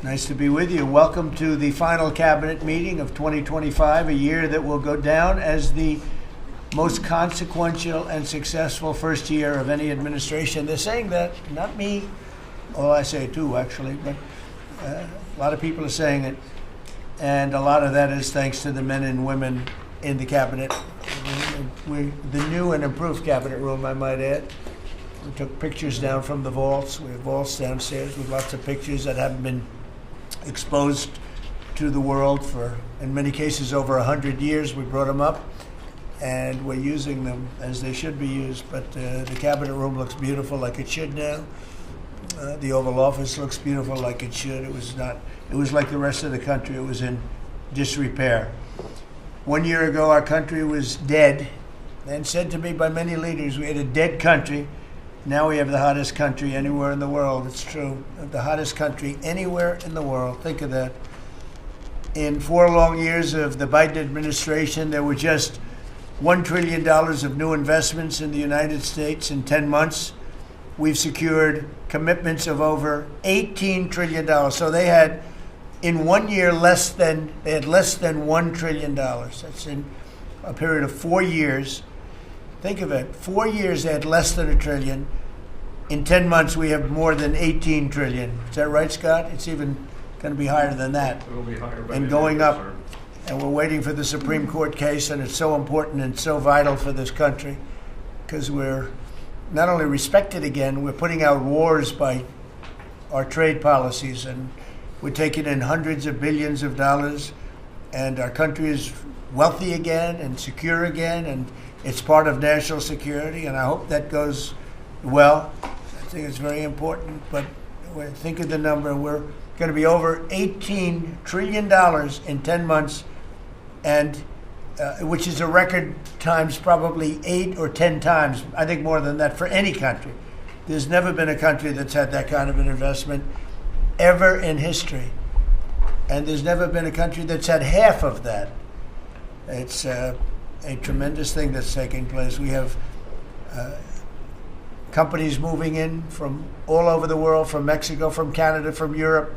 Nice to be with you. Welcome to the final cabinet meeting of 2025, a year that will go down as the most consequential and successful first year of any administration. They're saying that, not me. Oh, I say it too, actually, but a lot of people are saying it. And a lot of that is thanks to the men and women in the cabinet. The new and improved cabinet room, I might add. We took pictures down from the vaults. We have vaults downstairs with lots of pictures that haven't been exposed to the world for, in many cases, over 100 years. We brought them up, and we're using them as they should be used. But the cabinet room looks beautiful, like it should now. The Oval Office looks beautiful, like it should. It was not. It was like the rest of the country. It was in disrepair. 1 year ago, our country was dead, and said to me by many leaders, we had a dead country. Now we have the hottest country anywhere in the world. It's true. The hottest country anywhere in the world. Think of that. In 4 long years of the Biden administration, there were just $1 trillion of new investments in the United States in 10 months. We've secured commitments of over $18 trillion. So they had, in 1 year, less than $1 trillion. That's in a period of 4 years. Think of it. 4 years, they had less than $1 trillion. In 10 months, we have more than $18 trillion. Is that right, Scott? It's even going to be higher than that. It'll be higher. And going up. And we're waiting for the Supreme Court case, and it's so important and so vital for this country because we're not only respected again, we're putting out wars by our trade policies, and we're taking in hundreds of billions of dollars, and our country is wealthy again and secure again, and it's part of national security, and I hope that goes well. I think it's very important, but when think of the number, we're going to be over $18 trillion in 10 months, and which is a record times probably 8 or 10 times, I think more than that, for any country. There's never been a country that's had that kind of an investment ever in history, and there's never been a country that's had half of that. It's a tremendous thing that's taking place. We have companies moving in from all over the world, from Mexico, from Canada, from Europe,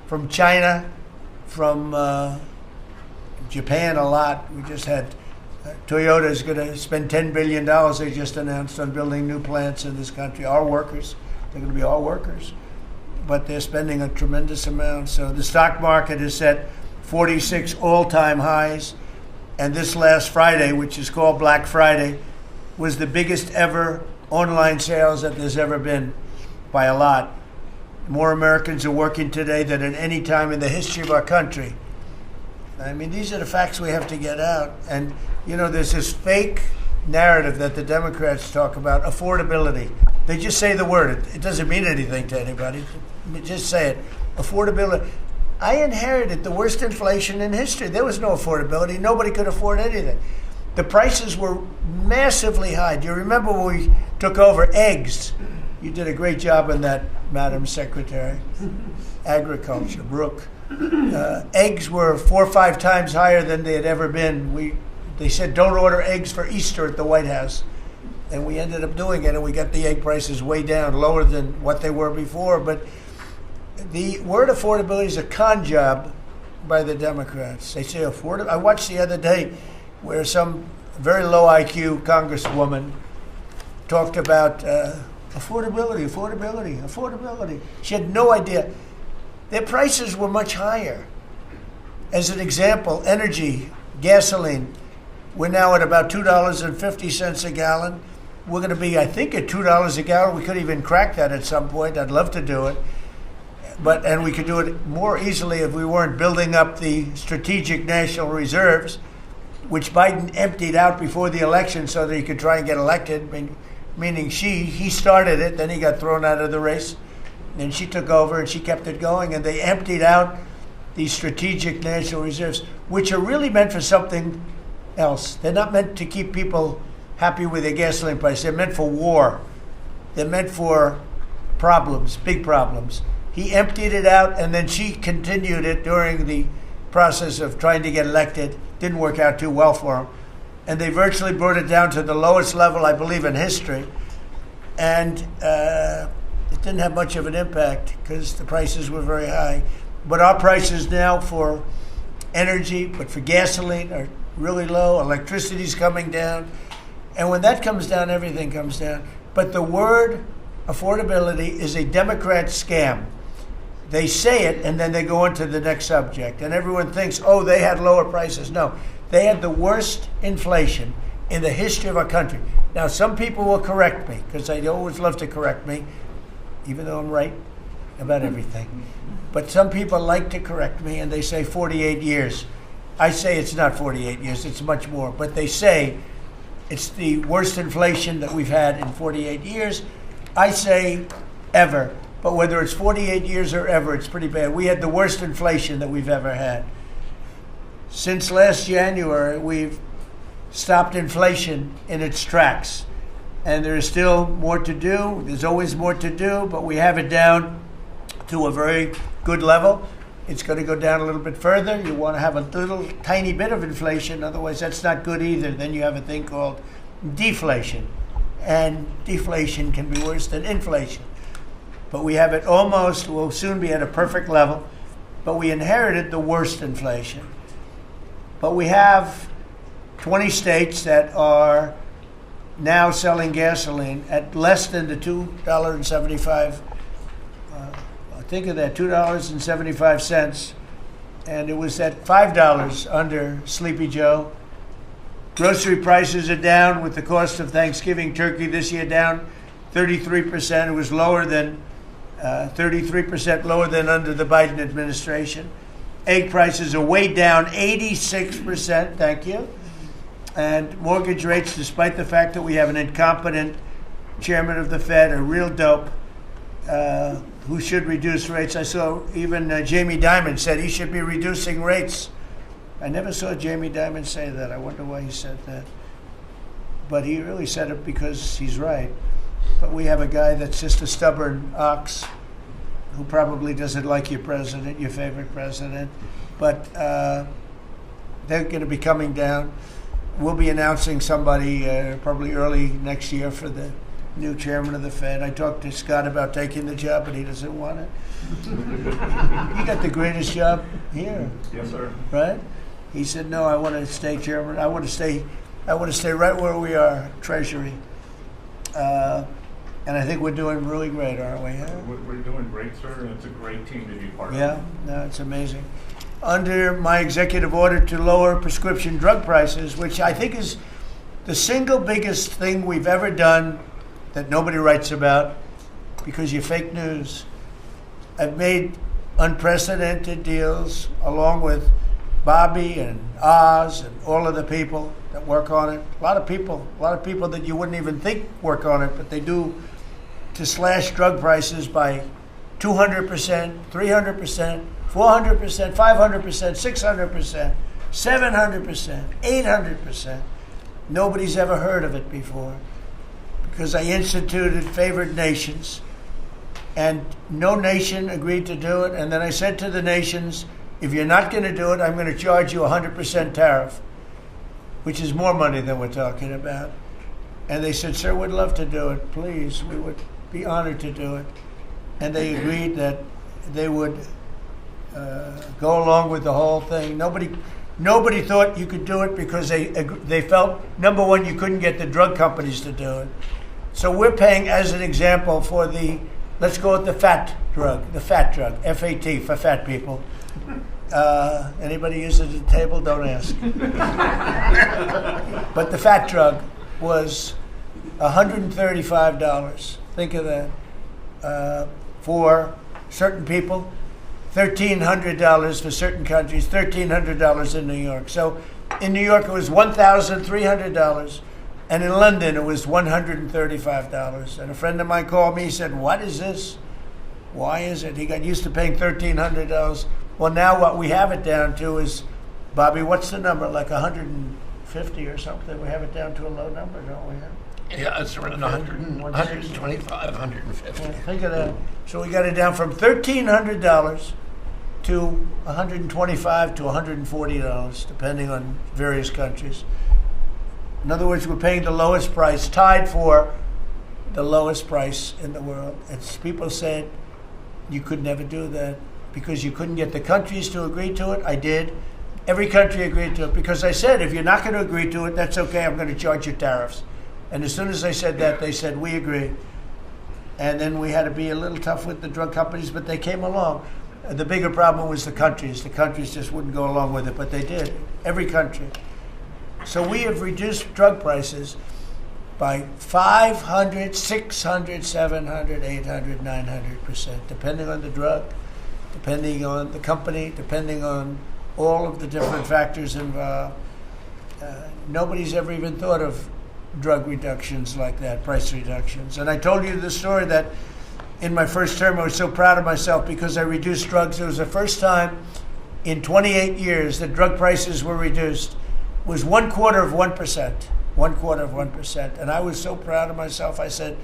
from China, from Japan a lot. We just had Toyota is going to spend $10 billion, they just announced, on building new plants in this country. Our workers, they're going to be our workers, but they're spending a tremendous amount. So the stock market is set 46 all-time highs. And this last Friday, which is called Black Friday, was the biggest ever online sales that there's ever been by a lot. More Americans are working today than at any time in the history of our country. I mean, these are the facts we have to get out. And, you know, there's this fake narrative that the Democrats talk about, affordability. They just say the word. It doesn't mean anything to anybody. Just say it. Affordability. I inherited the worst inflation in history. There was no affordability. Nobody could afford anything. The prices were massively high. Do you remember when we took over eggs? You did a great job on that, Madam Secretary. Agriculture, Brooke. Eggs were 4 or 5 times higher than they had ever been. They said, don't order eggs for Easter at the White House. And we ended up doing it, and we got the egg prices way down, lower than what they were before. But the word affordability is a con job by the Democrats. They say affordable. I watched the other day where some very low IQ congresswoman talked about affordability. She had no idea. Their prices were much higher. As an example, energy, gasoline, we're now at about $2.50 a gallon. We're going to be, I think, at $2 a gallon. We could even crack that at some point. I'd love to do it. And we could do it more easily if we weren't building up the strategic national reserves, which Biden emptied out before the election so that he could try and get elected, meaning he started it, then he got thrown out of the race, and she took over and she kept it going, and they emptied out these strategic national reserves, which are really meant for something else. They're not meant to keep people happy with their gasoline price. They're meant for war. They're meant for problems, big problems. He emptied it out, and then she continued it during the process of trying to get elected. Didn't work out too well for him. And they virtually brought it down to the lowest level, I believe, in history. And it didn't have much of an impact because the prices were very high. But our prices now for energy, but for gasoline, are really low. Electricity's coming down. And when that comes down, everything comes down. But the word affordability is a Democrat scam. They say it, and then they go on to the next subject. And everyone thinks, oh, they had lower prices. No, they had the worst inflation in the history of our country. Now, some people will correct me, because they always love to correct me, even though I'm right about everything. But some people like to correct me, and they say 48 years. I say it's not 48 years, it's much more. But they say it's the worst inflation that we've had in 48 years. I say ever. But whether it's 48 years or ever, it's pretty bad. We had the worst inflation that we've ever had. Since last January, we've stopped inflation in its tracks. And there is still more to do. There's always more to do, but we have it down to a very good level. It's going to go down a little bit further. You want to have a little tiny bit of inflation. Otherwise, that's not good either. Then you have a thing called deflation. And deflation can be worse than inflation. But we have it almost, we'll soon be at a perfect level, but we inherited the worst inflation. But we have 20 states that are now selling gasoline at less than the $2.75, think of that, $2.75, and it was at $5 under Sleepy Joe. Grocery prices are down with the cost of Thanksgiving turkey this year down 33%. It was lower than 33% lower than under the Biden administration. Egg prices are way down 86%, thank you. And mortgage rates, despite the fact that we have an incompetent chairman of the Fed, a real dope, who should reduce rates. I saw even Jamie Dimon said he should be reducing rates. I never saw Jamie Dimon say that. I wonder why he said that. But he really said it because he's right. But we have a guy that's just a stubborn ox who probably doesn't like your president, your favorite president. But they're going to be coming down. We'll be announcing somebody probably early next year for the new chairman of the Fed. I talked to Scott about taking the job, but he doesn't want it. You got the greatest job here. Yes, sir. Right? He said, no, I want to stay chairman. I want to stay right where we are, Treasury. And I think we're doing really great, aren't we? Huh? We're doing great, sir, and it's a great team to be part of. Yeah, no, it's amazing. Under my executive order to lower prescription drug prices, which I think is the single biggest thing we've ever done that nobody writes about because you're fake news. I've made unprecedented deals along with Bobby and Oz and all of the people that work on it. A lot of people that you wouldn't even think work on it, but they do, to slash drug prices by 200%, 300%, 400%, 500%, 600%, 700%, 800%. Nobody's ever heard of it before because I instituted favored nations and no nation agreed to do it. And then I said to the nations, if you're not going to do it, I'm going to charge you 100% tariff, which is more money than we're talking about. And they said, sir, we'd love to do it. Please, we would be honored to do it. And they agreed that they would go along with the whole thing. Nobody thought you could do it because they felt, number one, you couldn't get the drug companies to do it. So we're paying, as an example, for the, let's go with the fat drug, FAT, for fat people. Anybody use it at the table? Don't ask. But the fat drug was $135. Think of that. For certain people, $1,300 for certain countries, $1,300 in New York. So in New York, it was $1,300. And in London, it was $135. And a friend of mine called me, he said, what is this? Why is it? He got used to paying $1,300. Well, now what we have it down to is, Bobby, what's the number? Like 150 or something? We have it down to a low number, don't we? Yeah, it's around 100, 125, 150. Yeah, think of that. So we got it down from $1,300 to $125 to $140, depending on various countries. In other words, we're paying the lowest price, tied for the lowest price in the world. People said you could never do that because you couldn't get the countries to agree to it. I did. Every country agreed to it because I said, if you're not going to agree to it, that's okay. I'm going to charge you tariffs. And as soon as I said that, they said, we agree. And then we had to be a little tough with the drug companies, but they came along. The bigger problem was the countries. The countries just wouldn't go along with it, but they did. Every country. So we have reduced drug prices by 500, 600, 700, 800, 900%, depending on the drug, depending on the company, depending on all of the different factors involved. Nobody's ever even thought of drug reductions like that, price reductions. And I told you the story that in my first term I was so proud of myself because I reduced drugs. It was the first time in 28 years that drug prices were reduced. It was 1/4%. 1/4%. And I was so proud of myself. I said,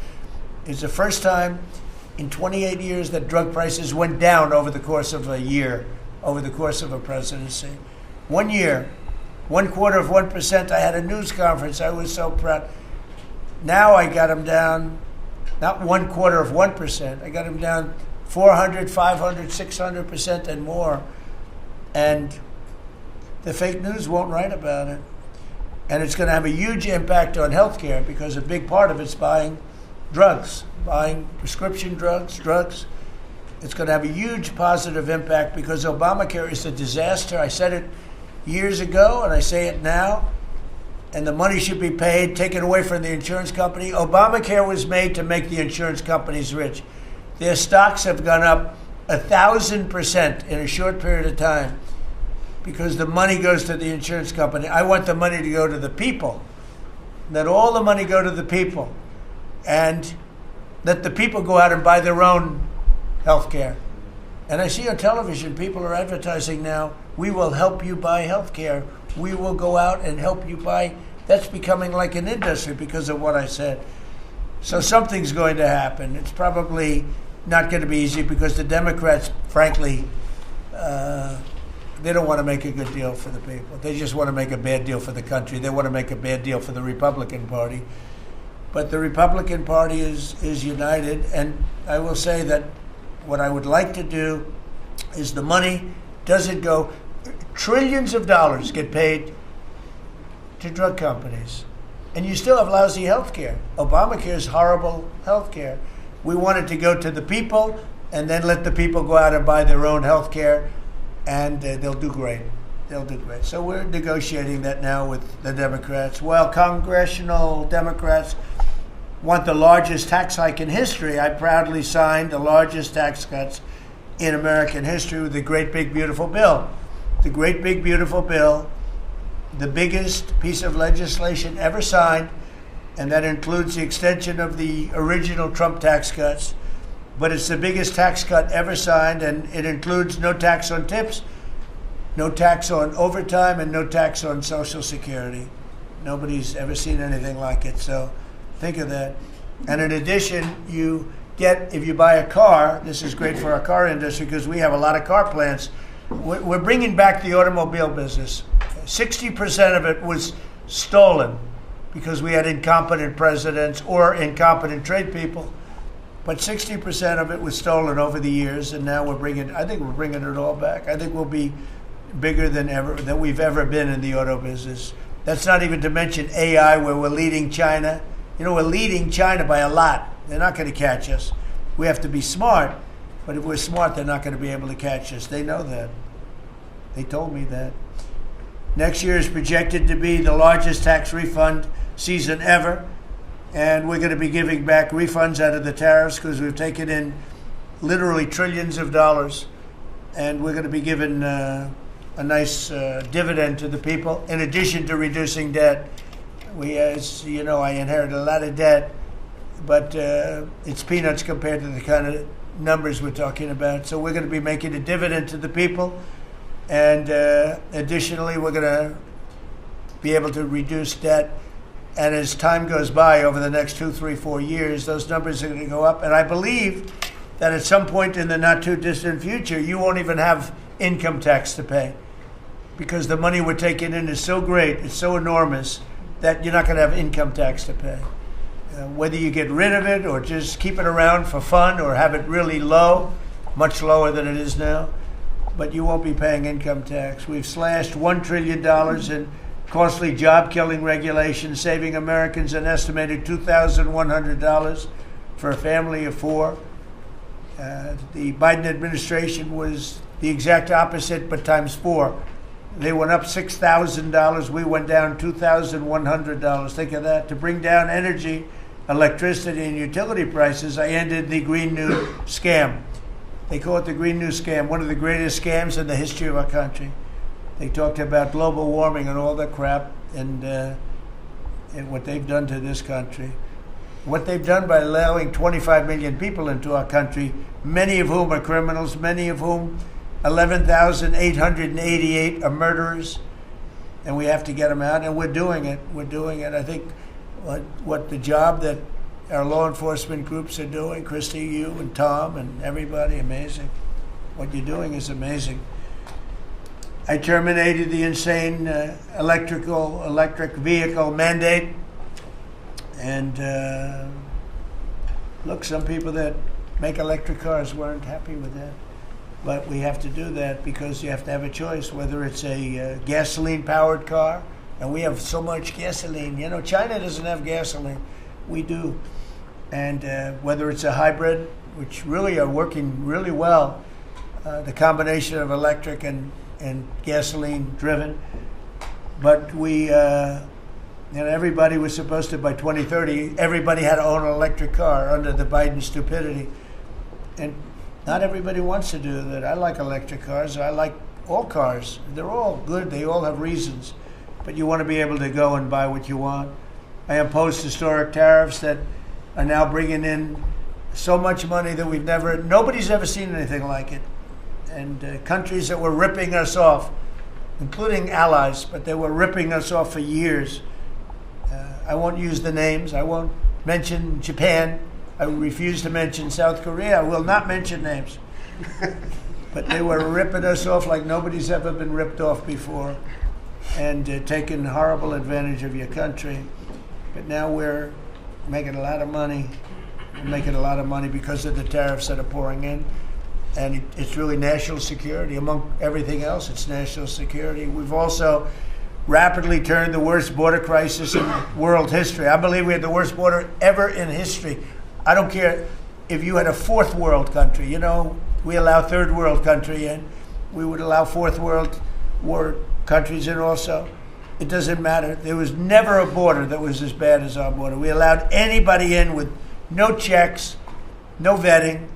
it's the first time in 28 years that drug prices went down over the course of a year, over the course of a presidency. 1 year, 1/4%. I had a news conference. I was so proud. Now I got them down, not 1/4%. I got them down 400, 500, 600% and more. And the fake news won't write about it. And it's going to have a huge impact on healthcare because a big part of it's buying drugs, buying prescription drugs. It's going to have a huge positive impact because Obamacare is a disaster. I said it years ago and I say it now. And the money should be paid, taken away from the insurance company. Obamacare was made to make the insurance companies rich. Their stocks have gone up 1,000% in a short period of time because the money goes to the insurance company. I want the money to go to the people. Let all the money go to the people. And let the people go out and buy their own health care. And I see on television, people are advertising now, we will help you buy health care. We will go out and help you buy. That's becoming like an industry because of what I said. So something's going to happen. It's probably not going to be easy because the Democrats, frankly, they don't want to make a good deal for the people. They just want to make a bad deal for the country. They want to make a bad deal for the Republican Party. But the Republican Party is united. And I will say that what I would like to do is the money doesn't go, trillions of dollars get paid to drug companies. And you still have lousy health care. Obamacare is horrible health care. We want it to go to the people and then let the people go out and buy their own health care. And they'll do great. They'll do great. So we're negotiating that now with the Democrats. Well, congressional Democrats want the largest tax hike in history. I proudly signed the largest tax cuts in American history with the great big beautiful bill. The great big beautiful bill, the biggest piece of legislation ever signed, and that includes the extension of the original Trump tax cuts. But it's the biggest tax cut ever signed, and it includes no tax on tips, no tax on overtime, and no tax on Social Security. Nobody's ever seen anything like it, so think of that. And in addition, you get, if you buy a car, this is great for our car industry because we have a lot of car plants. We're bringing back the automobile business. 60% of it was stolen because we had incompetent presidents or incompetent trade people. But 60% of it was stolen over the years, and now I think we're bringing it all back. I think we'll be bigger than we've ever been in the auto business. That's not even to mention AI, where we're leading China. You know, we're leading China by a lot. They're not going to catch us. We have to be smart, but if we're smart, they're not going to be able to catch us. They know that. They told me that. Next year is projected to be the largest tax refund season ever. And we're going to be giving back refunds out of the tariffs because we've taken in literally trillions of dollars. And we're going to be giving a nice dividend to the people in addition to reducing debt. As you know, I inherited a lot of debt, but it's peanuts compared to the kind of numbers we're talking about. So we're going to be making a dividend to the people. And additionally, we're going to be able to reduce debt. And as time goes by over the next 2, 3, 4 years, those numbers are going to go up. And I believe that at some point in the not too distant future, you won't even have income tax to pay because the money we're taking in is so great, it's so enormous that you're not going to have income tax to pay. whether you get rid of it or just keep it around for fun or have it really low, much lower than it is now, but you won't be paying income tax. We've slashed $1 trillion in costly job-killing regulations, saving Americans an estimated $2,100 for a family of four. The Biden administration was the exact opposite, but times four. They went up $6,000. We went down $2,100. Think of that. To bring down energy, electricity, and utility prices, I ended the Green New Scam. They call it the Green New Scam, one of the greatest scams in the history of our country. They talked about global warming and all that crap, and what they've done to this country. What they've done by allowing 25 million people into our country, many of whom are criminals, many of whom 11,888 are murderers, and we have to get them out, and we're doing it. We're doing it. I think what the job that our law enforcement groups are doing, Kristi, you and Tom and everybody, amazing. What you're doing is amazing. I terminated the insane electric vehicle mandate, and look, some people that make electric cars weren't happy with that. But we have to do that because you have to have a choice, whether it's a gasoline-powered car, and we have so much gasoline. You know, China doesn't have gasoline. We do. And whether it's a hybrid, which really are working really well, the combination of electric and gasoline-driven. But we, everybody was supposed to, by 2030, everybody had to own an electric car under the Biden stupidity. And not everybody wants to do that. I like electric cars. I like all cars. They're all good. They all have reasons. But you want to be able to go and buy what you want. I opposed historic tariffs that are now bringing in so much money that nobody's ever seen anything like it. And countries that were ripping us off, including allies, but they were ripping us off for years. I won't use the names. I won't mention Japan. I refuse to mention South Korea. I will not mention names. But they were ripping us off like nobody's ever been ripped off before, and taking horrible advantage of your country. But now we're making a lot of money. We're making a lot of money because of the tariffs that are pouring in. And it's really national security. Among everything else, it's national security. We've also rapidly turned the worst border crisis in world history. I believe we had the worst border ever in history. I don't care if you had a fourth world country. You know, we allow third world country in. We would allow fourth world war countries in also. It doesn't matter. There was never a border that was as bad as our border. We allowed anybody in with no checks, no vetting.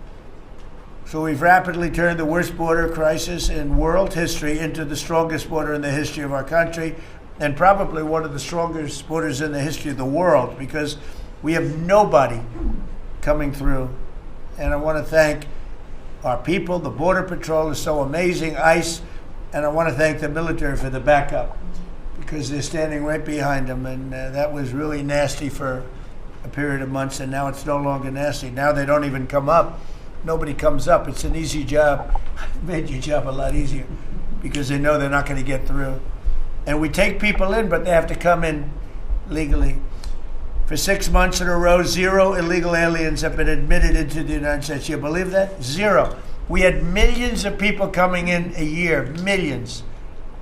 So we've rapidly turned the worst border crisis in world history into the strongest border in the history of our country, and probably one of the strongest borders in the history of the world, because we have nobody coming through. And I want to thank our people. The Border Patrol is so amazing, ICE, and I want to thank the military for the backup, because they're standing right behind them, and that was really nasty for a period of months, and now it's no longer nasty. Now they don't even come up. Nobody comes up. It's an easy job. It made your job a lot easier because they know they're not going to get through. And we take people in, but they have to come in legally. For 6 months in a row, 0 illegal aliens have been admitted into the United States. You believe that? 0. We had millions of people coming in a year, millions.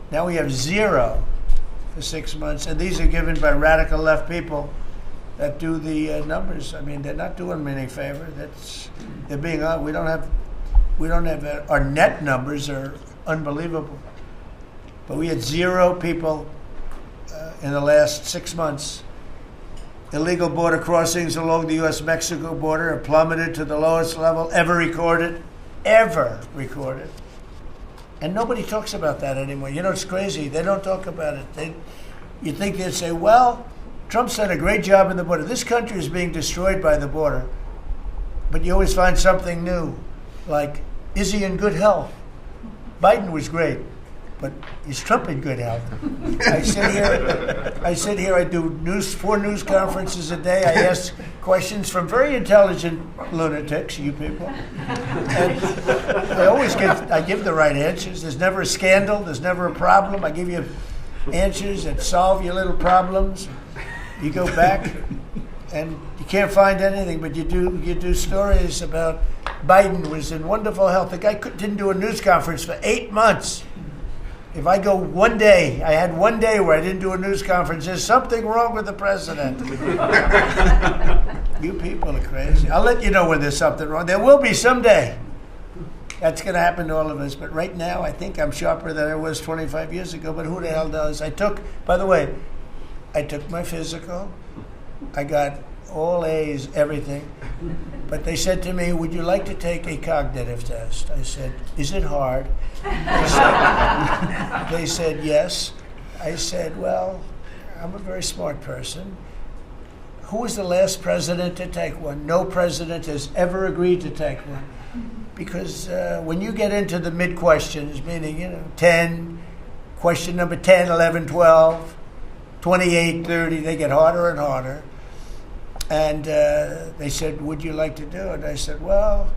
Now we have 0 for 6 months. And these are given by radical left people that do the numbers. I mean, they're not doing them any favor. They're being we don't have our net numbers are unbelievable. But we had 0 people in the last 6 months. Illegal border crossings along the U.S.-Mexico border have plummeted to the lowest level ever recorded. And nobody talks about that anymore. You know, it's crazy. They don't talk about it. You think they'd say, well, Trump's done a great job in the border. This country is being destroyed by the border. But you always find something new, like, is he in good health? Biden was great, but is Trump in good health? I sit here, I do 4 news conferences a day. I ask questions from very intelligent lunatics, you people. And I give the right answers. There's never a scandal. There's never a problem. I give you answers that solve your little problems. You go back, and you can't find anything, but you do stories about Biden was in wonderful health. The guy didn't do a news conference for 8 months. If I go one day, I had one day where I didn't do a news conference, there's something wrong with the president. You people are crazy. I'll let you know when there's something wrong. There will be someday. That's going to happen to all of us. But right now, I think I'm sharper than I was 25 years ago. But who the hell does? By the way, I took my physical. I got all A's, everything. But they said to me, would you like to take a cognitive test? I said, is it hard? They said yes. I said, well, I'm a very smart person. Who was the last president to take one? No president has ever agreed to take one. Because when you get into the mid-questions, meaning, 10, question number 10, 11, 12, 28, 30, they get harder and harder. And they said, would you like to do it? I said, well,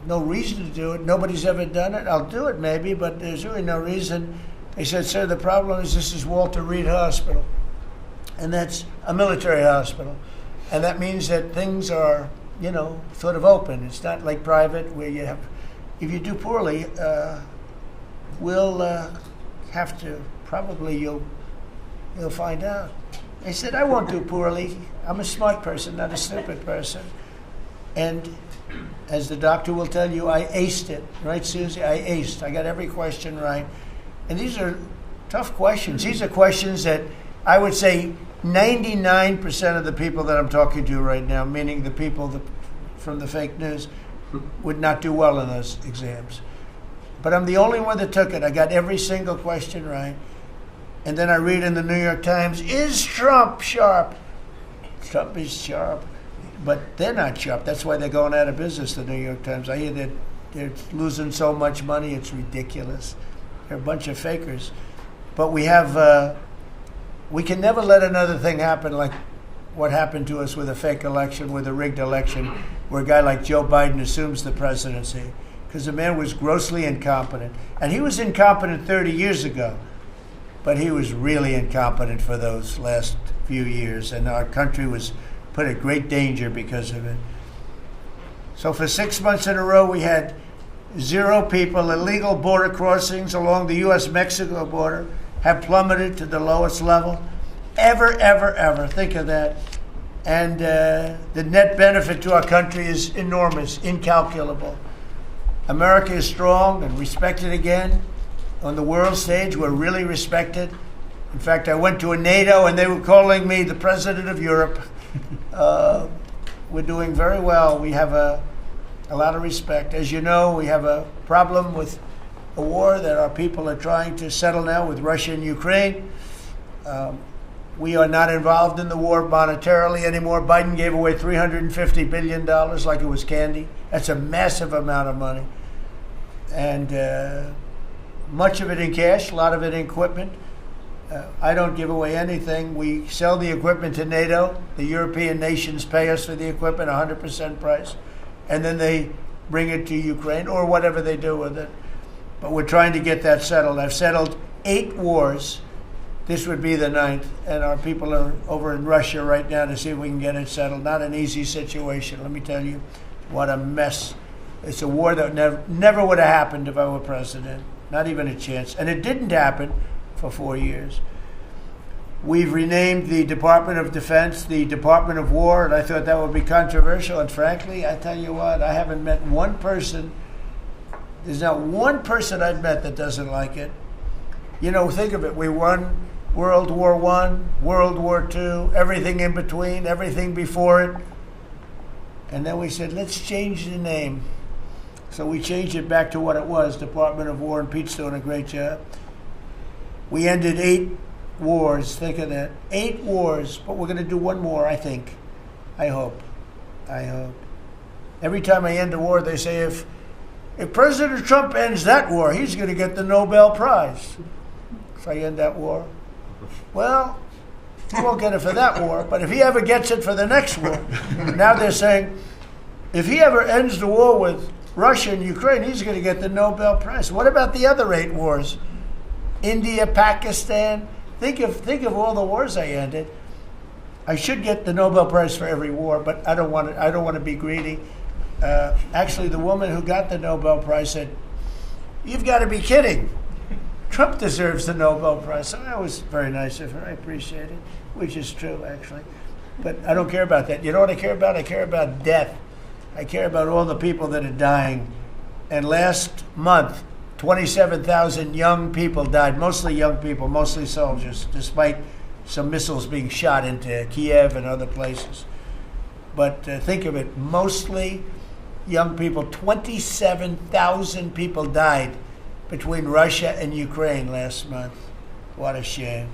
no reason to do it. Nobody's ever done it. I'll do it maybe, but there's really no reason. They said, sir, the problem is this is Walter Reed Hospital. And that's a military hospital. And that means that things are, sort of open. It's not like private where you have, if you do poorly, we'll have to, probably you'll find out. I said, I won't do poorly. I'm a smart person, not a stupid person. And as the doctor will tell you, I aced it. Right, Susie? I aced. I got every question right. And these are tough questions. These are questions that I would say 99% of the people that I'm talking to right now, meaning the people from the fake news, would not do well in those exams. But I'm the only one that took it. I got every single question right. And then I read in the New York Times, is Trump sharp? Trump is sharp. But they're not sharp. That's why they're going out of business, the New York Times. I hear that they're losing so much money, it's ridiculous. They're a bunch of fakers. But we can never let another thing happen like what happened to us with a fake election, with a rigged election, where a guy like Joe Biden assumes the presidency. Because the man was grossly incompetent. And he was incompetent 30 years ago. But he was really incompetent for those last few years, and our country was put at great danger because of it. So for 6 months in a row, we had 0 people. Illegal border crossings along the U.S.-Mexico border have plummeted to the lowest level ever. Think of that. And the net benefit to our country is enormous, incalculable. America is strong and respected again. On the world stage, we're really respected. In fact, I went to a NATO and they were calling me the president of Europe. We're doing very well. We have a lot of respect. As you know, we have a problem with a war that our people are trying to settle now with Russia and Ukraine. We are not involved in the war monetarily anymore. Biden gave away $350 billion like it was candy. That's a massive amount of money. And much of it in cash, a lot of it in equipment. I don't give away anything. We sell the equipment to NATO. The European nations pay us for the equipment, 100% price. And then they bring it to Ukraine or whatever they do with it. But we're trying to get that settled. I've settled 8 wars. This would be the 9th. And our people are over in Russia right now to see if we can get it settled. Not an easy situation. Let me tell you what a mess. It's a war that never would have happened if I were president. Not even a chance. And it didn't happen for 4 years. We've renamed the Department of Defense the Department of War, and I thought that would be controversial. And frankly, I tell you what, I haven't met one person. There's not one person I've met that doesn't like it. Think of it. We won World War I, World War II, everything in between, everything before it. And then we said, let's change the name. So we changed it back to what it was, Department of War, and Pete's doing a great job. We ended 8 wars. Think of that. 8 wars, but we're going to do one more, I think. I hope. Every time I end a war, they say, if President Trump ends that war, he's going to get the Nobel Prize. So I end that war. Well, he won't get it for that war, but if he ever gets it for the next war, now they're saying, if he ever ends the war with Russia and Ukraine, he's going to get the Nobel Prize. What about the other 8 wars? India, Pakistan. Think of all the wars I ended. I should get the Nobel Prize for every war, but I don't want to be greedy. Actually, the woman who got the Nobel Prize said, "You've got to be kidding. Trump deserves the Nobel Prize." So that was very nice of her. I appreciate it, which is true, actually. But I don't care about that. You know what I care about? I care about death. I care about all the people that are dying. And last month, 27,000 young people died, mostly young people, mostly soldiers, despite some missiles being shot into Kiev and other places. But think of it, mostly young people. 27,000 people died between Russia and Ukraine last month. What a shame.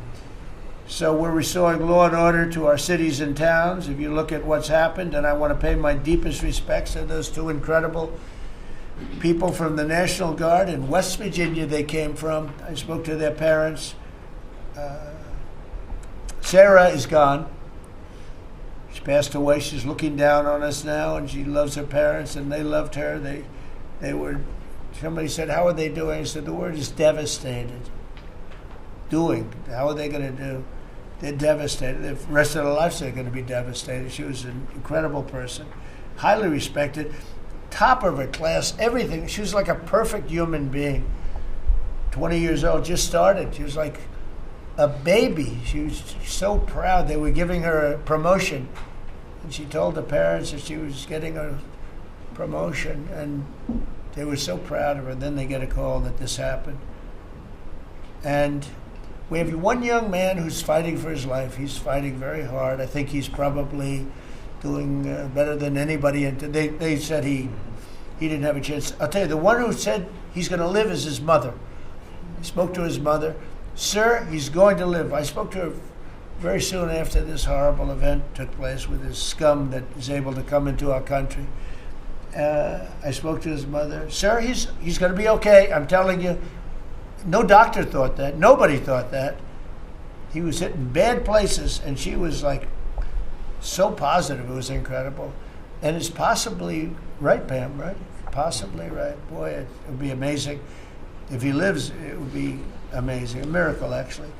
So we're restoring law and order to our cities and towns. If you look at what's happened, and I want to pay my deepest respects to those two incredible people from the National Guard in West Virginia they came from. I spoke to their parents. Sarah is gone. She passed away. She's looking down on us now, and she loves her parents, and they loved her. They were. Somebody said, "How are they doing?" I said, "The word is devastated." Doing. How are they going to do? They're devastated. The rest of their lives they're going to be devastated. She was an incredible person, highly respected, top of her class, everything. She was like a perfect human being. 20 years old, just started. She was like a baby. She was so proud. They were giving her a promotion, and she told the parents that she was getting a promotion, and they were so proud of her. Then they get a call that this happened. And we have one young man who's fighting for his life. He's fighting very hard. I think he's probably doing better than anybody. And they said he didn't have a chance. I'll tell you, the one who said he's going to live is his mother. He spoke to his mother. "Sir, he's going to live." I spoke to her very soon after this horrible event took place with this scum that is able to come into our country. I spoke to his mother. "Sir, he's going to be okay. I'm telling you." No doctor thought that. Nobody thought that. He was hitting bad places, and she was like so positive. It was incredible. And it's possibly right, Pam, right? Possibly right. Boy, it would be amazing. If he lives, it would be amazing. A miracle, actually.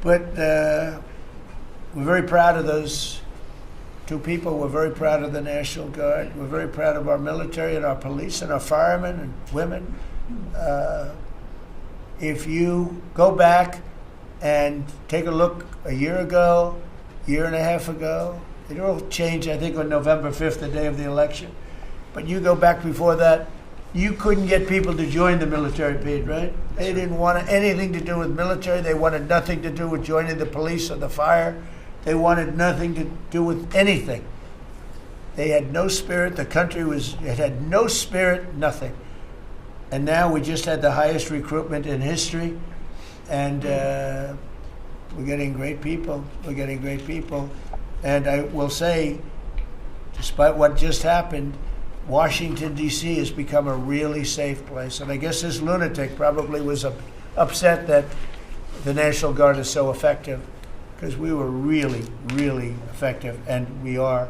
But we're very proud of those two people. We're very proud of the National Guard. We're very proud of our military and our police and our firemen and women. If you go back and take a look a year ago, year and a half ago, it all changed, I think, on November 5th, the day of the election. But you go back before that, you couldn't get people to join the military, Pete, right? They didn't want anything to do with military. They wanted nothing to do with joining the police or the fire. They wanted nothing to do with anything. They had no spirit. The country had no spirit, nothing. And now we just had the highest recruitment in history, and we're getting great people. We're getting great people. And I will say, despite what just happened, Washington, D.C. has become a really safe place. And I guess this lunatic probably was upset that the National Guard is so effective, because we were really, really effective, and we are.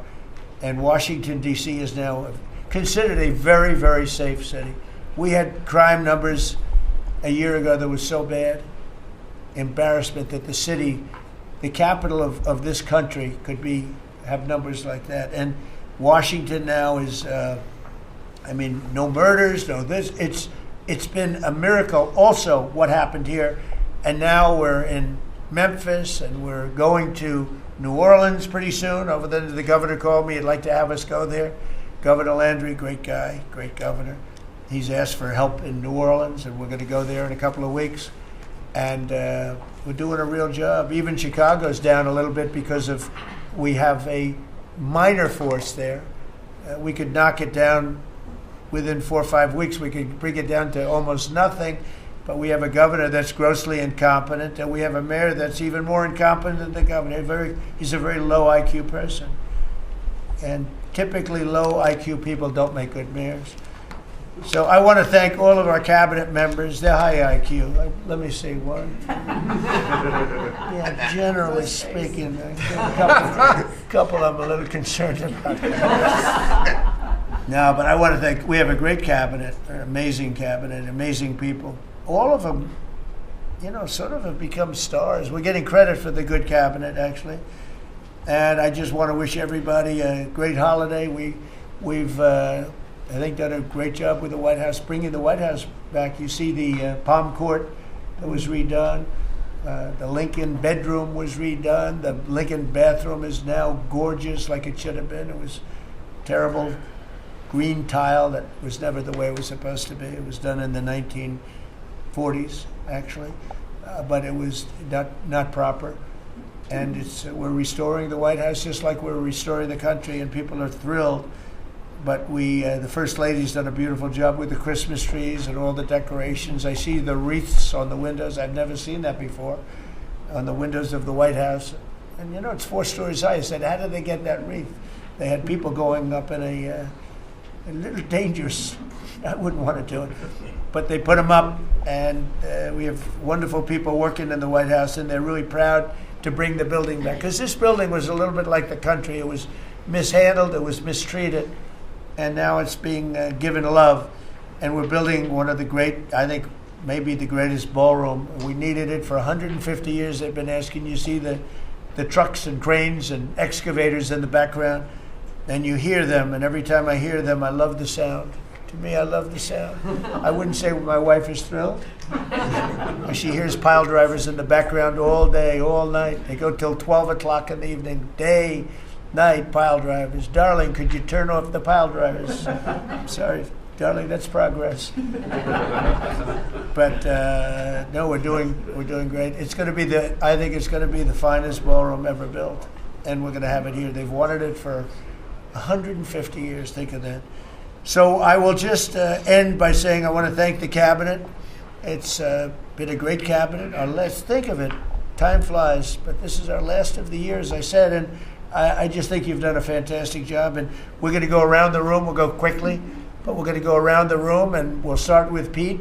And Washington, D.C. is now considered a very, very safe city. We had crime numbers a year ago that was so bad, embarrassment that the city, the capital of this country, could have numbers like that. And Washington now is, no murders, no this. It's been a miracle also what happened here. And now we're in Memphis, and we're going to New Orleans pretty soon. Over there, the governor called me. He'd like to have us go there. Governor Landry, great guy, great governor. He's asked for help in New Orleans, and we're going to go there in a couple of weeks. And we're doing a real job. Even Chicago's down a little bit because we have a minor force there. We could knock it down within 4 or 5 weeks. We could bring it down to almost nothing. But we have a governor that's grossly incompetent, and we have a mayor that's even more incompetent than the governor. He's a very low IQ person. And typically low IQ people don't make good mayors. So I want to thank all of our cabinet members. They're high IQ. Let me see one. Yeah, generally speaking, a couple I'm a little concerned about. No, but I want to thank, we have a great cabinet, an amazing cabinet, amazing people. All of them, sort of have become stars. We're getting credit for the good cabinet, actually. And I just want to wish everybody a great holiday. We've I think, done a great job with the White House, bringing the White House back. You see the Palm Court that was redone. The Lincoln bedroom was redone. The Lincoln bathroom is now gorgeous, like it should have been. It was terrible green tile that was never the way it was supposed to be. It was done in the 1940s, actually, but it was not proper. And we're restoring the White House just like we're restoring the country, and people are thrilled. But the First Lady's done a beautiful job with the Christmas trees and all the decorations. I see the wreaths on the windows. I've never seen that before, on the windows of the White House. And it's 4 stories high. I said, how did they get that wreath? They had people going up in a little dangerous. I wouldn't want to do it. But they put them up, and we have wonderful people working in the White House, and they're really proud to bring the building back. Because this building was a little bit like the country. It was mishandled, it was mistreated, and now it's being given love. And we're building one of the great, I think, maybe the greatest ballroom. We needed it for 150 years. They've been asking. You see the trucks and cranes and excavators in the background, and you hear them, and every time I hear them, I love the sound. To me, I love the sound. I wouldn't say my wife is thrilled. She hears pile drivers in the background all day, all night. They go till 12 o'clock in the evening, day, night, pile drivers. Darling, could you turn off the pile drivers? Sorry, darling, that's progress. But no, we're doing great. It's going to be I think it's going to be the finest ballroom ever built, and we're going to have it here. They've wanted it for 150 years. Think of that. So I will just end by saying I want to thank the cabinet. It's been a great cabinet. Let's think of it. Time flies, but this is our last of the year, as I said, and I just think you've done a fantastic job. And we're going to go around the room. We'll go quickly, but we're going to go around the room, and we'll start with Pete,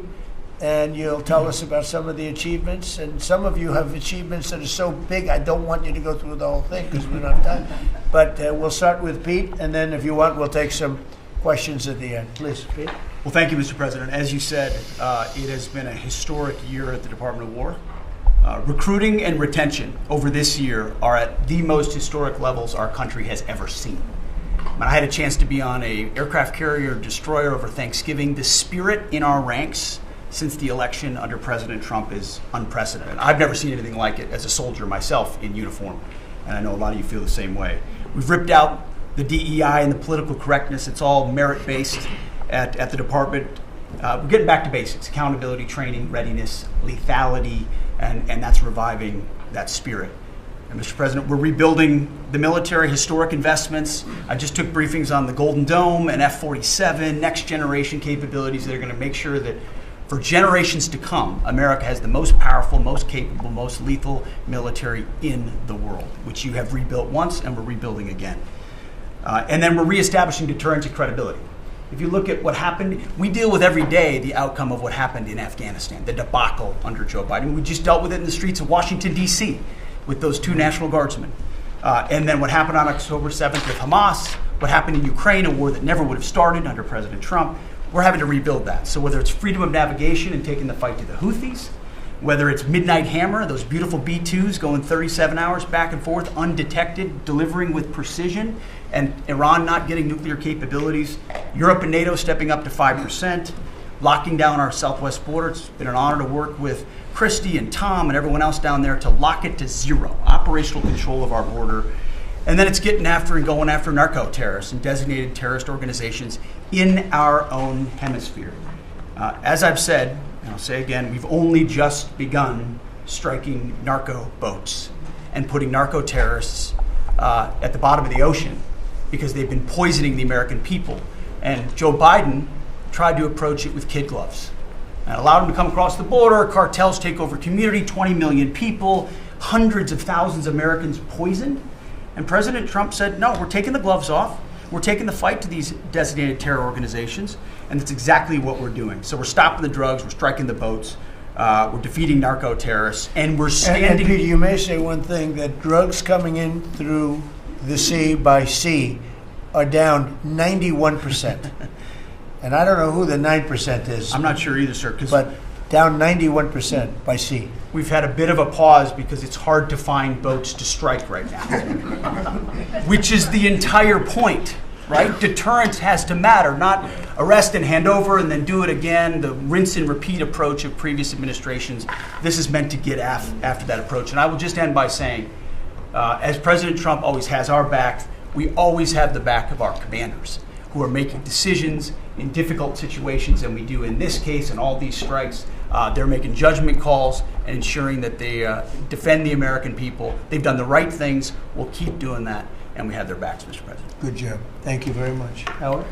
and you'll tell us about some of the achievements. And some of you have achievements that are so big, I don't want you to go through the whole thing because we don't have time. But we'll start with Pete, and then if you want, we'll take some questions at the end. Please, Pete. Well, thank you, Mr. President. As you said, it has been a historic year at the Department of War. Recruiting and retention over this year are at the most historic levels our country has ever seen. When I had a chance to be on a aircraft carrier destroyer over Thanksgiving, the spirit in our ranks since the election under President Trump is unprecedented. I've never seen anything like it as a soldier myself in uniform, and I know a lot of you feel the same way. We've ripped out the DEI and the political correctness. It's all merit-based at the department. We're getting back to basics: accountability, training, readiness, lethality, and that's reviving that spirit. And Mr. President, we're rebuilding the military, historic investments. I just took briefings on the Golden Dome and F-47, next generation capabilities that are going to make sure that for generations to come, America has the most powerful, most capable, most lethal military in the world, which you have rebuilt once and we're rebuilding again. And then we're reestablishing deterrence and credibility. If you look at what happened, we deal with every day the outcome of what happened in Afghanistan, the debacle under Joe Biden. We just dealt with it in the streets of Washington, D.C. with those 2 National Guardsmen. And then what happened on October 7th with Hamas, what happened in Ukraine, a war that never would have started under President Trump. We're having to rebuild that. So whether it's freedom of navigation and taking the fight to the Houthis, whether it's Midnight Hammer, those beautiful B-2s going 37 hours back and forth, undetected, delivering with precision, and Iran not getting nuclear capabilities, Europe and NATO stepping up to 5%, locking down our southwest border. It's been an honor to work with Kristi and Tom and everyone else down there to lock it to 0, operational control of our border. And then it's getting after and going after narco-terrorists and designated terrorist organizations in our own hemisphere. As I've said, and I'll say again, we've only just begun striking narco boats and putting narco terrorists at the bottom of the ocean because they've been poisoning the American people. And Joe Biden tried to approach it with kid gloves and allowed them to come across the border. Cartels take over community, 20 million people, hundreds of thousands of Americans poisoned. And President Trump said, no, we're taking the gloves off. We're taking the fight to these designated terror organizations, and that's exactly what we're doing. So we're stopping the drugs, we're striking the boats, we're defeating narco-terrorists, and we're standing... And Peter, you may say one thing, that drugs coming in through the sea by sea are down 91%. And I don't know who the 9% is. I'm not sure either, sir. But down 91% by sea. We've had a bit of a pause because it's hard to find boats to strike right now, which is the entire point, right? Deterrence has to matter, not arrest and hand over and then do it again, the rinse and repeat approach of previous administrations. This is meant to get after that approach. And I will just end by saying, as President Trump always has our back, we always have the back of our commanders who are making decisions in difficult situations, and we do in this case and all these strikes. They're making judgment calls and ensuring that they defend the American people. They've done the right things. We'll keep doing that, and we have their backs, Mr. President. Good job. Thank you very much. Howard?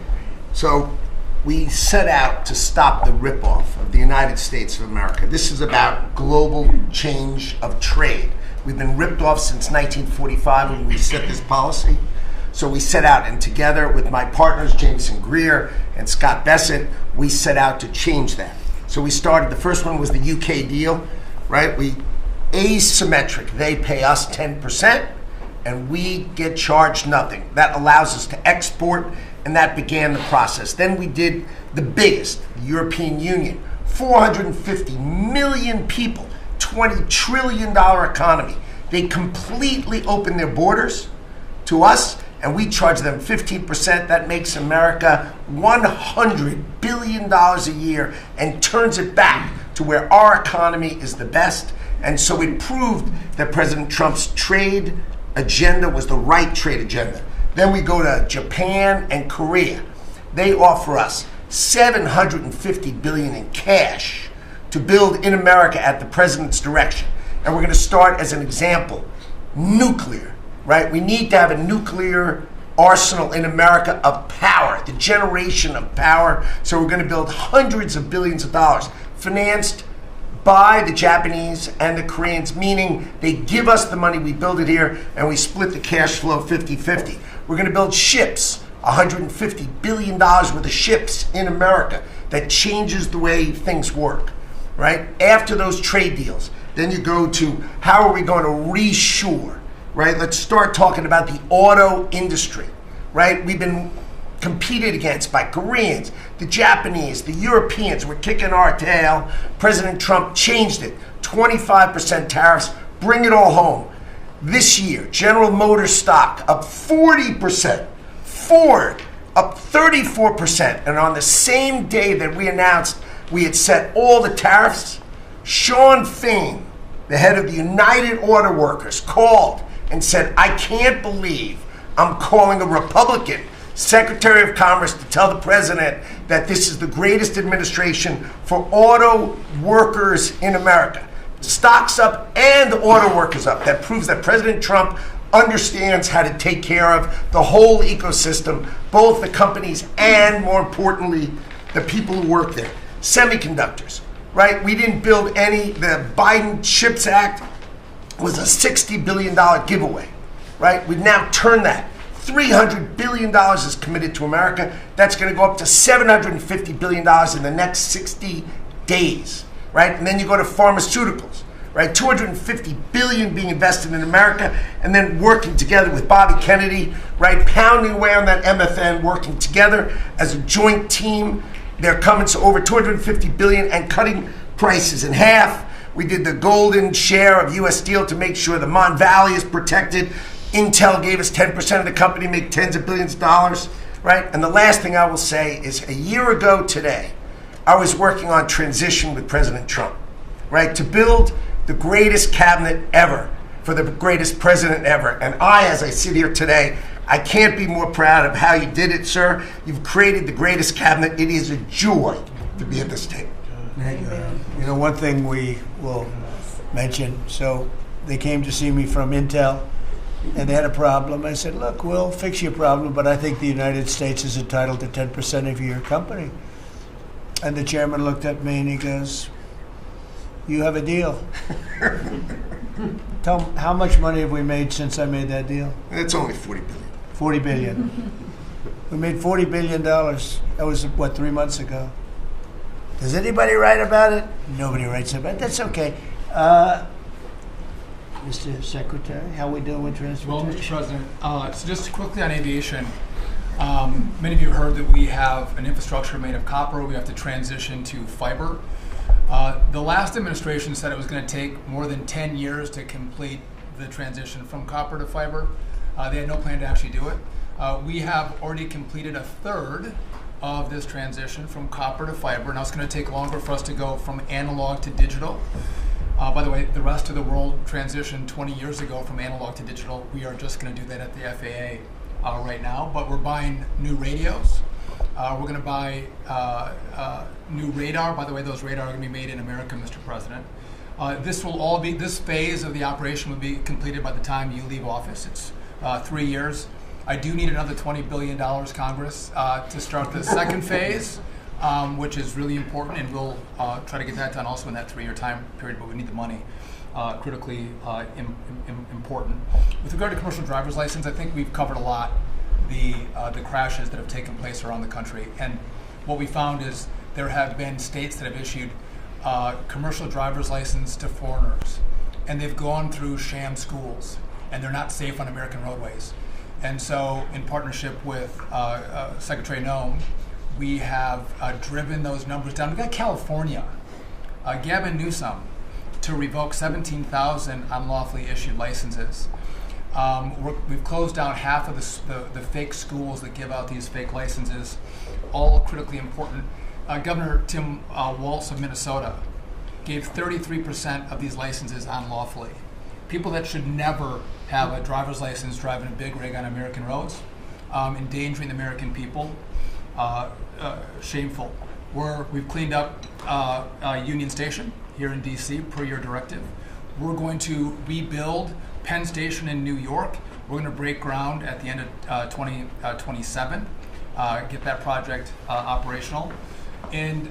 So we set out to stop the ripoff of the United States of America. This is about global change of trade. We've been ripped off since 1945 when we set this policy. So we set out, and together with my partners, Jameson Greer and Scott Bessent, we set out to change that. So we started, the first one was the UK deal, right? We asymmetric. They pay us 10%, and we get charged nothing. That allows us to export, and that began the process. Then we did the biggest, the European Union, 450 million people, $20 trillion economy. They completely opened their borders to us, and we charge them 15%. That makes America $100 billion a year and turns it back to where our economy is the best. And so it proved that President Trump's trade agenda was the right trade agenda. Then we go to Japan and Korea. They offer us $750 billion in cash to build in America at the president's direction. And we're going to start, as an example, nuclear. Right? We need to have a nuclear arsenal in America of power, the generation of power. So we're going to build hundreds of billions of dollars, financed by the Japanese and the Koreans, meaning they give us the money, we build it here, and we split the cash flow 50-50. We're going to build ships, $150 billion worth of ships in America. That changes the way things work. Right? After those trade deals, then you go to how are we going to reshore? Right? Let's start talking about the auto industry, right? We've been competed against by Koreans, the Japanese, the Europeans. We're kicking our tail. President Trump changed it. 25% tariffs, bring it all home. This year, General Motors stock up 40%, Ford up 34%. And on the same day that we announced we had set all the tariffs, Sean Fain, the head of the United Auto Workers, called and said, I can't believe I'm calling a Republican Secretary of Commerce to tell the president that this is the greatest administration for auto workers in America. Stocks up and auto workers up. That proves that President Trump understands how to take care of the whole ecosystem, both the companies and, more importantly, the people who work there. Semiconductors, right? We didn't build any. The Biden CHIPS Act was a $60 billion giveaway, right? We've now turned that. $300 billion is committed to America. That's going to go up to $750 billion in the next 60 days, right? And then you go to pharmaceuticals, right? $250 billion being invested in America, and then working together with Bobby Kennedy, right? Pounding away on that MFN, working together as a joint team. They're coming to over $250 billion and cutting prices in half. We did the golden share of U.S. Steel to make sure the Mon Valley is protected. Intel gave us 10% of the company, make tens of billions of dollars, right? And the last thing I will say is a year ago today, I was working on transition with President Trump, right? To build the greatest cabinet ever for the greatest president ever. And I, as I sit here today, I can't be more proud of how you did it, sir. You've created the greatest cabinet. It is a joy to be at this table. You know, one thing we will mention, so they came to see me from Intel, and they had a problem. I said, look, we'll fix your problem, but I think the United States is entitled to 10% of your company. And the chairman looked at me and he goes, you have a deal. Tell them, how much money have we made since I made that deal? It's only $40 billion. 40 billion. We made $40 billion. That was, 3 months ago. Does anybody write about it? Nobody writes about it. That's okay. Mr. Secretary, how we doing with transportation? Well, Mr. President, so just quickly on aviation, many of you heard that we have an infrastructure made of copper. We have to transition to fiber. The last administration said it was going to take more than 10 years to complete the transition from copper to fiber. They had no plan to actually do it. We have already completed a third of this transition from copper to fiber. Now it's going to take longer for us to go from analog to digital. By the way, the rest of the world transitioned 20 years ago from analog to digital. We are just going to do that at the FAA right now, but we're buying new radios. We're going to buy new radar. By the way, those radar are going to be made in America, Mr. President. This phase of the operation will be completed by the time you leave office. It's 3 years. I do need another $20 billion, Congress, to start the second phase, which is really important, and we'll try to get that done also in that 3-year time period, but we need the money, critically important. With regard to commercial driver's license, I think we've covered a lot the crashes that have taken place around the country, and what we found is there have been states that have issued commercial driver's license to foreigners, and they've gone through sham schools, and they're not safe on American roadways. And so, in partnership with Secretary Noem, we have driven those numbers down. We've got California, Gavin Newsom, to revoke 17,000 unlawfully issued licenses. We've closed down half of the fake schools that give out these fake licenses, all critically important. Governor Tim Walz of Minnesota gave 33% of these licenses unlawfully. People that should never have a driver's license driving a big rig on American roads, endangering the American people, shameful. We've cleaned up Union Station here in DC per your directive. We're going to rebuild Penn Station in New York. We're going to break ground at the end of 2027, get that project operational. And,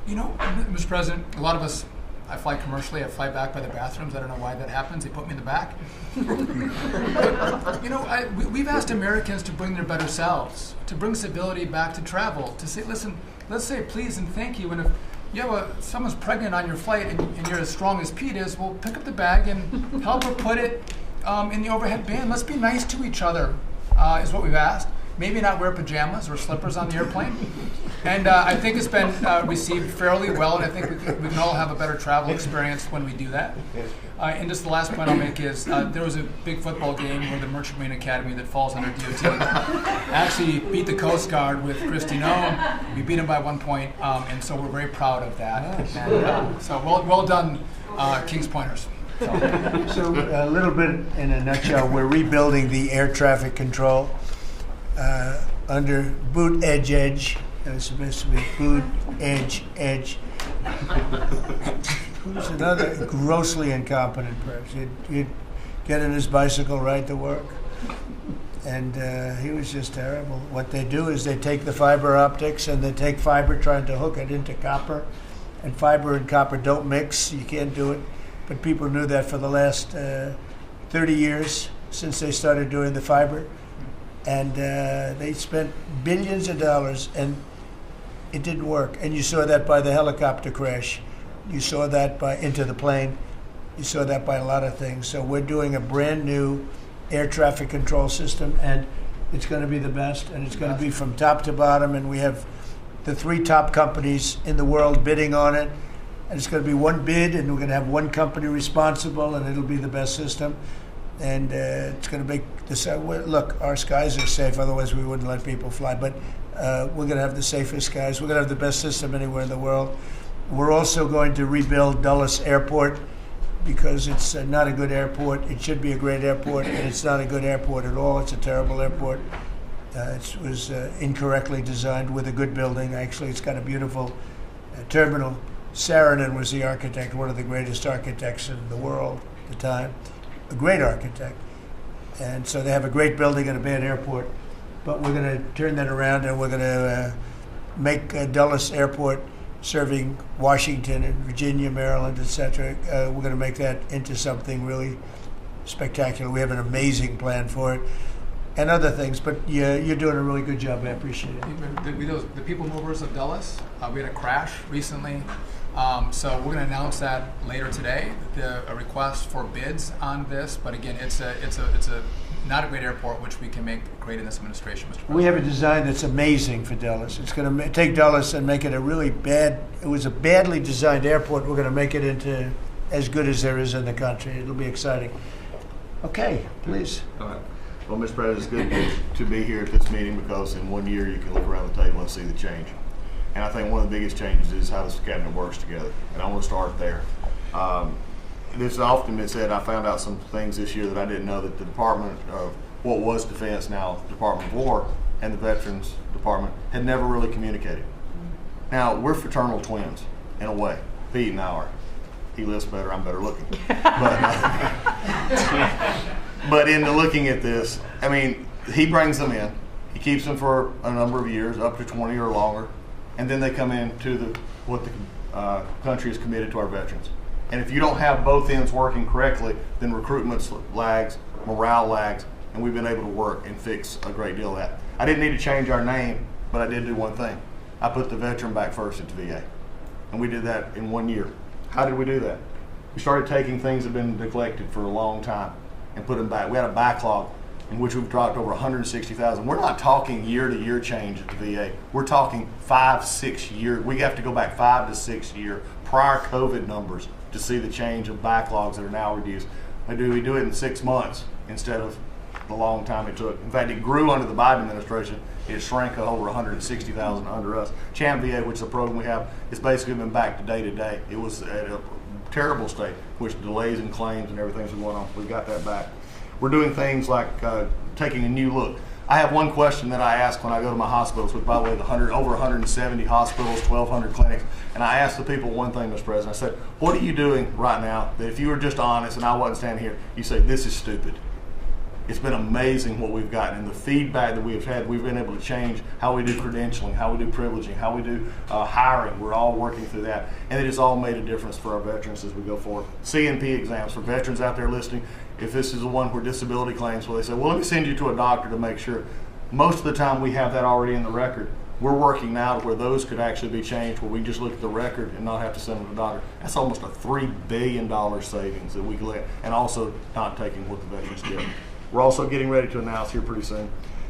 Mr. President, a lot of us, I fly commercially, I fly back by the bathrooms. I don't know why that happens. They put me in the back. But, we've asked Americans to bring their better selves, to bring civility back to travel, to say, listen, let's say please and thank you. And if you have someone's pregnant on your flight and you're as strong as Pete is, well, pick up the bag and help her put it in the overhead bin. Let's be nice to each other, is what we've asked. Maybe not wear pajamas or slippers on the airplane. And I think it's been received fairly well, and I think we can all have a better travel experience when we do that. And just the last point I'll make is there was a big football game where the Merchant Marine Academy that falls under DOT actually beat the Coast Guard with Kristi Noem. We beat them by 1 point, and so we're very proud of that. Nice. And, so well done, Kings Pointers. So a little bit in a nutshell, we're rebuilding the air traffic control under boot edge. It's supposed to be boot edge. Who's another grossly incompetent person? He'd get in his bicycle, ride to work, and he was just terrible. What they do is they take the fiber optics and they take fiber trying to hook it into copper, and fiber and copper don't mix. You can't do it. But people knew that for the last 30 years since they started doing the fiber. And they spent billions of dollars, and it didn't work. And you saw that by the helicopter crash. You saw that by Into the Plane. You saw that by a lot of things. So we're doing a brand new air traffic control system, and it's going to be the best, and it's going to be from top to bottom, and we have the 3 top companies in the world bidding on it, and it's going to be one bid, and we're going to have one company responsible, and it'll be the best system. And it's going to make this. Look, our skies are safe. Otherwise, we wouldn't let people fly. But we're going to have the safest skies. We're going to have the best system anywhere in the world. We're also going to rebuild Dulles Airport because it's not a good airport. It should be a great airport, and it's not a good airport at all. It's a terrible airport. It was incorrectly designed with a good building. Actually, it's got a beautiful terminal. Saarinen was the architect, one of the greatest architects in the world at the time. A great architect. And so they have a great building and a bad airport. But we're going to turn that around, and we're going to make Dulles Airport serving Washington and Virginia, Maryland, etc. We're going to make that into something really spectacular. We have an amazing plan for it and other things. But you're doing a really good job. I appreciate it. The people movers of Dulles, we had a crash recently. So we're going to announce that later today. A request for bids on this, but again, it's a not a great airport, which we can make great in this administration, Mr. President. We have a design that's amazing for Dulles. It's going to take Dulles and make it a really bad, it was a badly designed airport. We're going to make it into as good as there is in the country. It'll be exciting. Okay, please. All right. Well, Mr. President, it's good to be here at this meeting because in 1 year you can look around the table and see the change. And I think one of the biggest changes is how this cabinet works together. And I want to start there. This has often been said, I found out some things this year that I didn't know, that the Department of what was Defense, now Department of War, and the Veterans Department had never really communicated. Now, we're fraternal twins, in a way. Pete and I are. He lives better, I'm better looking. But in the looking at this, I mean, he brings them in. He keeps them for a number of years, up to 20 or longer, and then they come into what the country is committed to our veterans. And if you don't have both ends working correctly, then recruitment lags, morale lags, and we've been able to work and fix a great deal of that. I didn't need to change our name, but I did do one thing. I put the veteran back first at the VA. And we did that in 1 year. How did we do that? We started taking things that have been neglected for a long time and put them back. We had a backlog in which we've dropped over 160,000. We're not talking year-to-year change at the VA. We're talking 5-6 years. We have to go back 5 to 6 year prior COVID numbers to see the change of backlogs that are now reduced. We do it in 6 months instead of the long time it took. In fact, it grew under the Biden administration. It shrank over 160,000 under us. Champ VA, which is a program we have, it's basically been back to day. It was at a terrible state, which delays and claims and everything's been going on. We got that back. We're doing things like taking a new look. I have one question that I ask when I go to my hospitals, which, by the way, over 170 hospitals, 1,200 clinics, and I ask the people one thing, Mr. President. I said, what are you doing right now that if you were just honest and I wasn't standing here, you say, this is stupid? It's been amazing what we've gotten, and the feedback that we've had. We've been able to change how we do credentialing, how we do privileging, how we do hiring. We're all working through that, and it has all made a difference for our veterans as we go forward. CNP exams for veterans out there listening. If this is the one where disability claims, well, they say, well, let me send you to a doctor to make sure. Most of the time we have that already in the record. We're working now where those could actually be changed, where we just look at the record and not have to send them to the doctor. That's almost a $3 billion savings that we can let, and also not taking what the veterans get. We're also getting ready to announce here pretty soon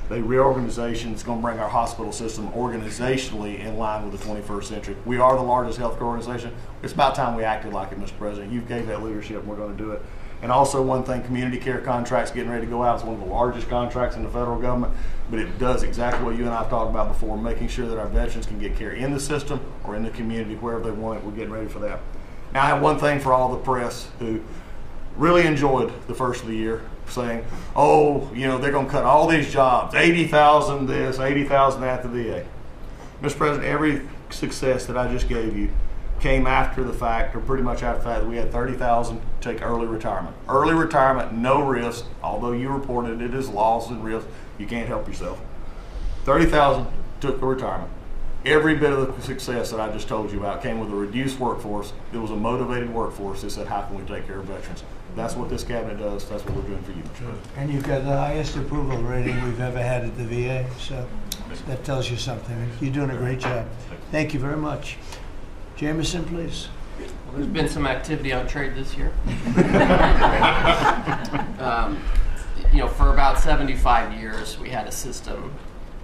the reorganization that's going to bring our hospital system organizationally in line with the 21st century. We are the largest healthcare organization. It's about time we acted like it, Mr. President. You gave that leadership, and we're going to do it. And also one thing, community care contracts getting ready to go out. It's one of the largest contracts in the federal government, but it does exactly what you and I have talked about before, making sure that our veterans can get care in the system or in the community, wherever they want it. We're getting ready for that. Now, I have one thing for all the press who really enjoyed the first of the year, saying, oh, you know, they're going to cut all these jobs, 80,000 this, 80,000 that at the VA. Mr. President, every success that I just gave you came after the fact, or pretty much after the fact, that we had 30,000 take early retirement. Early retirement, no risk, although you reported it as loss and risk, you can't help yourself. 30,000 took a retirement. Every bit of the success that I just told you about came with a reduced workforce. It was a motivated workforce that said, how can we take care of veterans? That's what this cabinet does. That's what we're doing for you. And you've got the highest approval rating we've ever had at the VA, so that tells you something. You're doing a great job. Thank you very much. Jameson, please. Well, there's been some activity on trade this year. You know, for about 75 years, we had a system,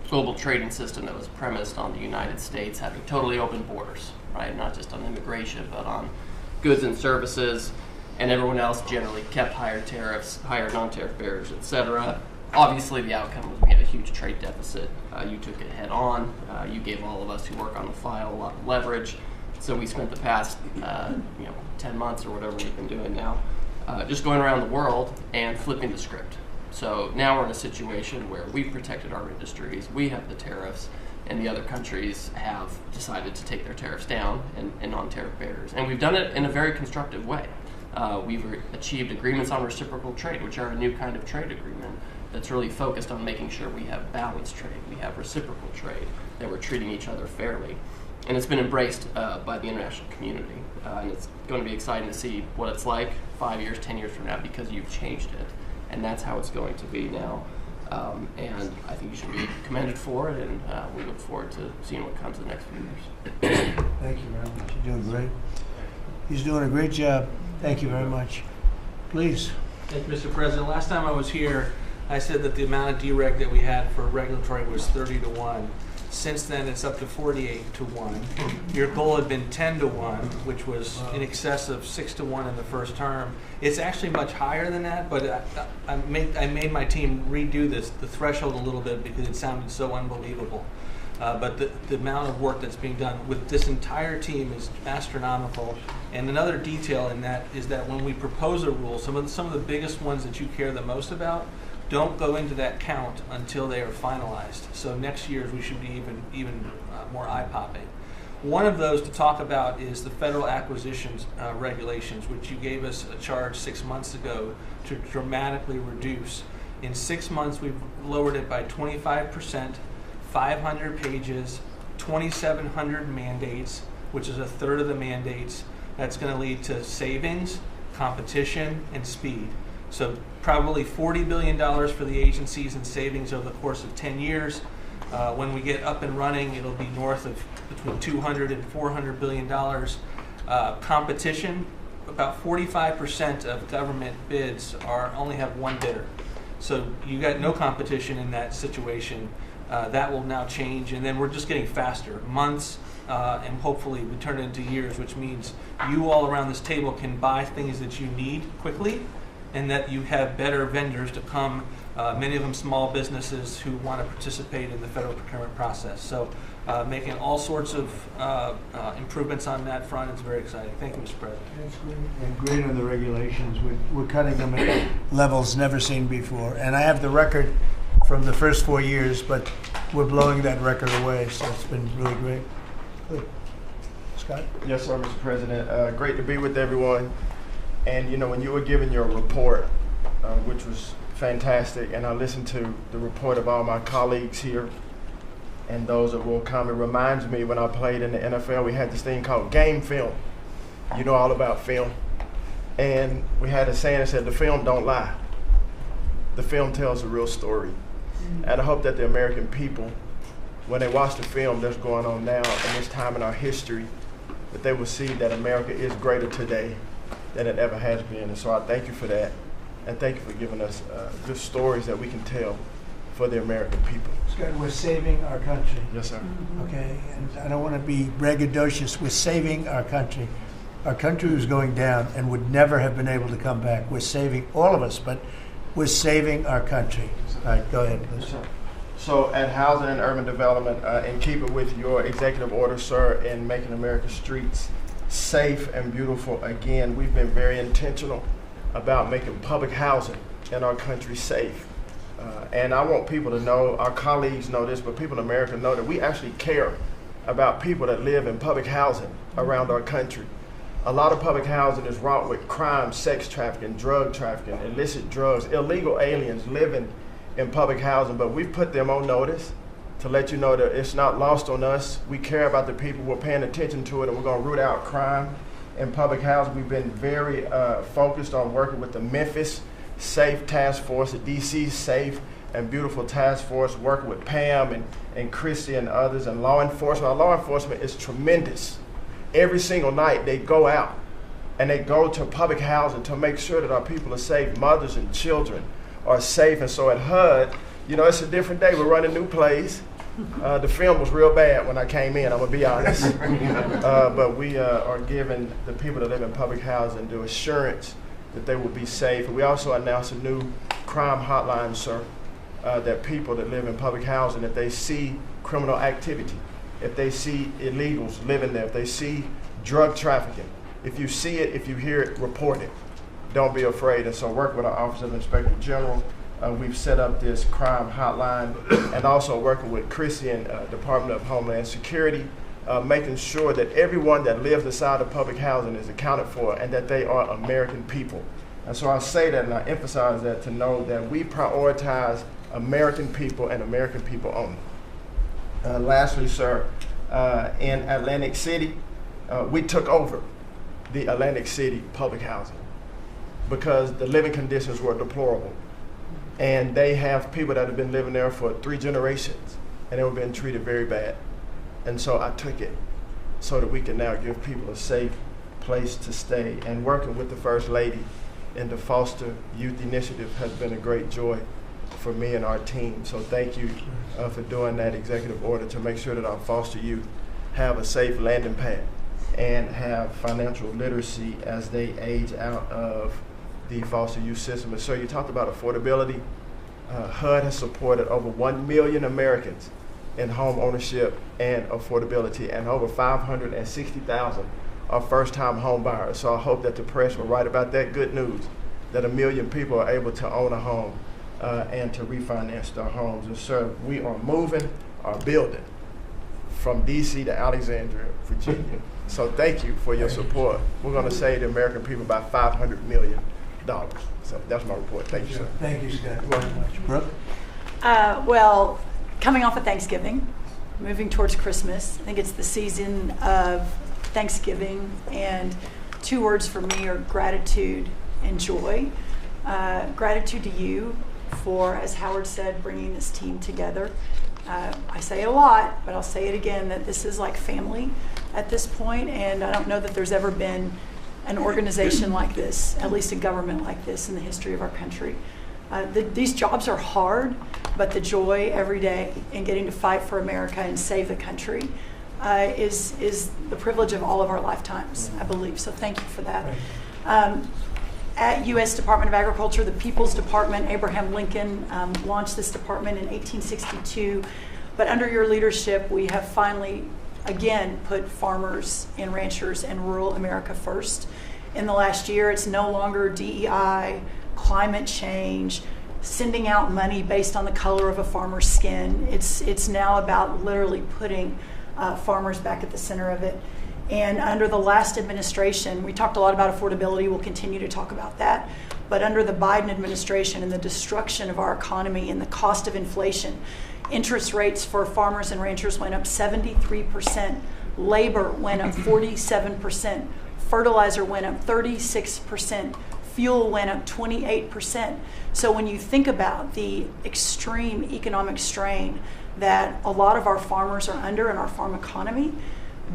global trading system, that was premised on the United States having totally open borders, right? Not just on immigration, but on goods and services, and everyone else generally kept higher tariffs, higher non-tariff barriers, etc. Obviously, the outcome was we had a huge trade deficit. You took it head on. You gave all of us who work on the file a lot of leverage. So we spent the past 10 months or whatever we've been doing now just going around the world and flipping the script. So now we're in a situation where we've protected our industries, we have the tariffs, and the other countries have decided to take their tariffs down and non-tariff barriers. And we've done it in a very constructive way. We've achieved agreements on reciprocal trade, which are a new kind of trade agreement that's really focused on making sure we have balanced trade, we have reciprocal trade, that we're treating each other fairly. And it's been embraced by the international community. And it's going to be exciting to see what it's like 5 years, 10 years from now, because you've changed it. And that's how it's going to be now. And I think you should be commended for it, and we look forward to seeing what comes in the next few years. Thank you very much. You're doing great. He's doing a great job. Thank you very much. Please. Thank you, Mr. President. Last time I was here, I said that the amount of dereg that we had for regulatory was 30 to 1. Since then, it's up to 48 to 1. Your goal had been 10 to 1, which was in excess of 6 to 1 in the first term. It's actually much higher than that, but I made my team redo the threshold a little bit because it sounded so unbelievable. But the amount of work that's being done with this entire team is astronomical. And another detail in that is that when we propose a rule, some of the biggest ones that you care the most about don't go into that count until they are finalized. So next year's we should be even more eye-popping. One of those to talk about is the federal acquisitions regulations, which you gave us a charge 6 months ago to dramatically reduce. In 6 months, we've lowered it by 25%, 500 pages, 2,700 mandates, which is a third of the mandates. That's going to lead to savings, competition, and speed. So probably $40 billion for the agencies in savings over the course of 10 years. When we get up and running, it'll be north of between $200 and $400 billion. Competition, about 45% of government bids only have one bidder. So you got no competition in that situation. That will now change, and then we're just getting faster, months, and hopefully we turn it into years, which means you all around this table can buy things that you need quickly, and that you have better vendors to come, many of them small businesses who want to participate in the federal procurement process. So making all sorts of improvements on that front is very exciting. Thank you, Mr. President. That's great. And great on the regulations. We're cutting them at levels never seen before. And I have the record from the first 4 years, but we're blowing that record away, so it's been really great. Good. Scott? Yes, sir, Mr. President. Great to be with everyone. And, you know, when you were giving your report, which was fantastic, and I listened to the report of all my colleagues here and those that will come, it reminds me when I played in the NFL, we had this thing called game film. You know all about film. And we had a saying that said, the film don't lie. The film tells a real story. And I hope that the American people, when they watch the film that's going on now in this time in our history, that they will see that America is greater today than it ever has been. And so I thank you for that. And thank you for giving us good stories that we can tell for the American people. Scott, we're saving our country. Yes, sir. Okay, and I don't want to be braggadocious. We're saving our country. Our country was going down and would never have been able to come back. We're saving all of us, but we're saving our country. All right, go ahead, please. So at Housing and Urban Development, in keeping with your executive order, sir, in making America's streets safe and beautiful again, we've been very intentional about making public housing in our country safe. And I want people to know, our colleagues know this, but people in America know that we actually care about people that live in public housing around our country. A lot of public housing is wrought with crime, sex trafficking, drug trafficking, illicit drugs, illegal aliens living in public housing, but we've put them on notice to let you know that it's not lost on us. We care about the people, we're paying attention to it, and we're going to root out crime in public housing. We've been very focused on working with the Memphis Safe Task Force, the DC Safe and Beautiful Task Force, working with Pam and Kristi and others, and law enforcement. Our law enforcement is tremendous. Every single night they go out and they go to public housing to make sure that our people are safe, mothers and children are safe. And so at HUD, you know, it's a different day. We're running new plays. The film was real bad when I came in, I'm going to be honest. But we are giving the people that live in public housing the assurance that they will be safe. And we also announced a new crime hotline, sir, that people that live in public housing, if they see criminal activity, if they see illegals living there, if they see drug trafficking, if you see it, if you hear it, report it. Don't be afraid. And so work with our Office of Inspector General. We've set up this crime hotline, and also working with Kristi and Department of Homeland Security, making sure that everyone that lives inside of public housing is accounted for and that they are American people. And so I say that and I emphasize that to know that we prioritize American people and American people only. Lastly, sir, in Atlantic City, we took over the Atlantic City public housing because the living conditions were deplorable. And they have people that have been living there for 3 generations, and they were being treated very bad. And so I took it so that we can now give people a safe place to stay. And working with the First Lady in the Foster Youth Initiative has been a great joy for me and our team. So thank you for doing that executive order to make sure that our foster youth have a safe landing pad and have financial literacy as they age out of the foster youth system. And so you talked about affordability. HUD has supported over 1 million Americans in home ownership and affordability, and over 560,000 are first-time home buyers. So I hope that the press will write about that good news, that 1 million people are able to own a home and to refinance their homes. And so we are moving our building from DC to Alexandria, Virginia. So thank you for your support. We're going to save the American people about $500 million. So that's my report. Thank you, sir. Thank you, Scott, very much. Brooke? Well, coming off of Thanksgiving, moving towards Christmas, I think it's the season of Thanksgiving, and 2 words for me are gratitude and joy. Gratitude to you for, as Howard said, bringing this team together. I say it a lot, but I'll say it again, that this is like family at this point, and I don't know that there's ever been an organization like this, at least a government like this in the history of our country. These jobs are hard, but the joy every day in getting to fight for America and save the country is the privilege of all of our lifetimes, I believe. So thank you for that. At U.S. Department of Agriculture, the People's Department, Abraham Lincoln launched this department in 1862. But under your leadership, we have finally, again, put farmers and ranchers and rural America first. In the last year, it's no longer DEI, climate change, sending out money based on the color of a farmer's skin. It's now about literally putting farmers back at the center of it. And under the last administration, we talked a lot about affordability. We'll continue to talk about that. But under the Biden administration and the destruction of our economy and the cost of inflation, interest rates for farmers and ranchers went up 73%. Labor went up 47%. Fertilizer went up 36%. Fuel went up 28%. So when you think about the extreme economic strain that a lot of our farmers are under in our farm economy,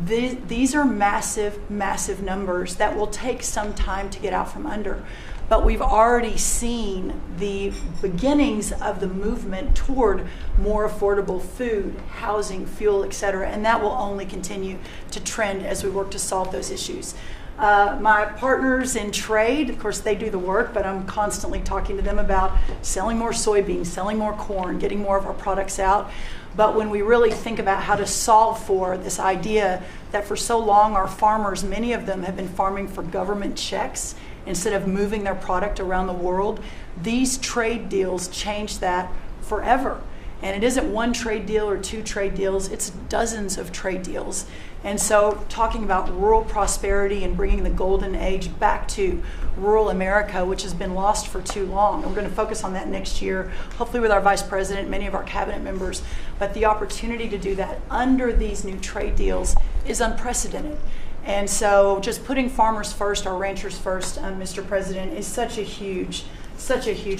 these are massive, massive numbers that will take some time to get out from under. But we've already seen the beginnings of the movement toward more affordable food, housing, fuel, et cetera, and that will only continue to trend as we work to solve those issues. My partners in trade, of course, they do the work, but I'm constantly talking to them about selling more soybeans, selling more corn, getting more of our products out. But when we really think about how to solve for this idea that for so long our farmers, many of them have been farming for government checks instead of moving their product around the world, these trade deals change that forever. And it isn't one trade deal or 2 trade deals, it's dozens of trade deals. And so talking about rural prosperity and bringing the golden age back to rural America, which has been lost for too long. And we're going to focus on that next year, hopefully with our vice president, many of our cabinet members. But the opportunity to do that under these new trade deals is unprecedented. And so just putting farmers first, our ranchers first, Mr. President, is such a huge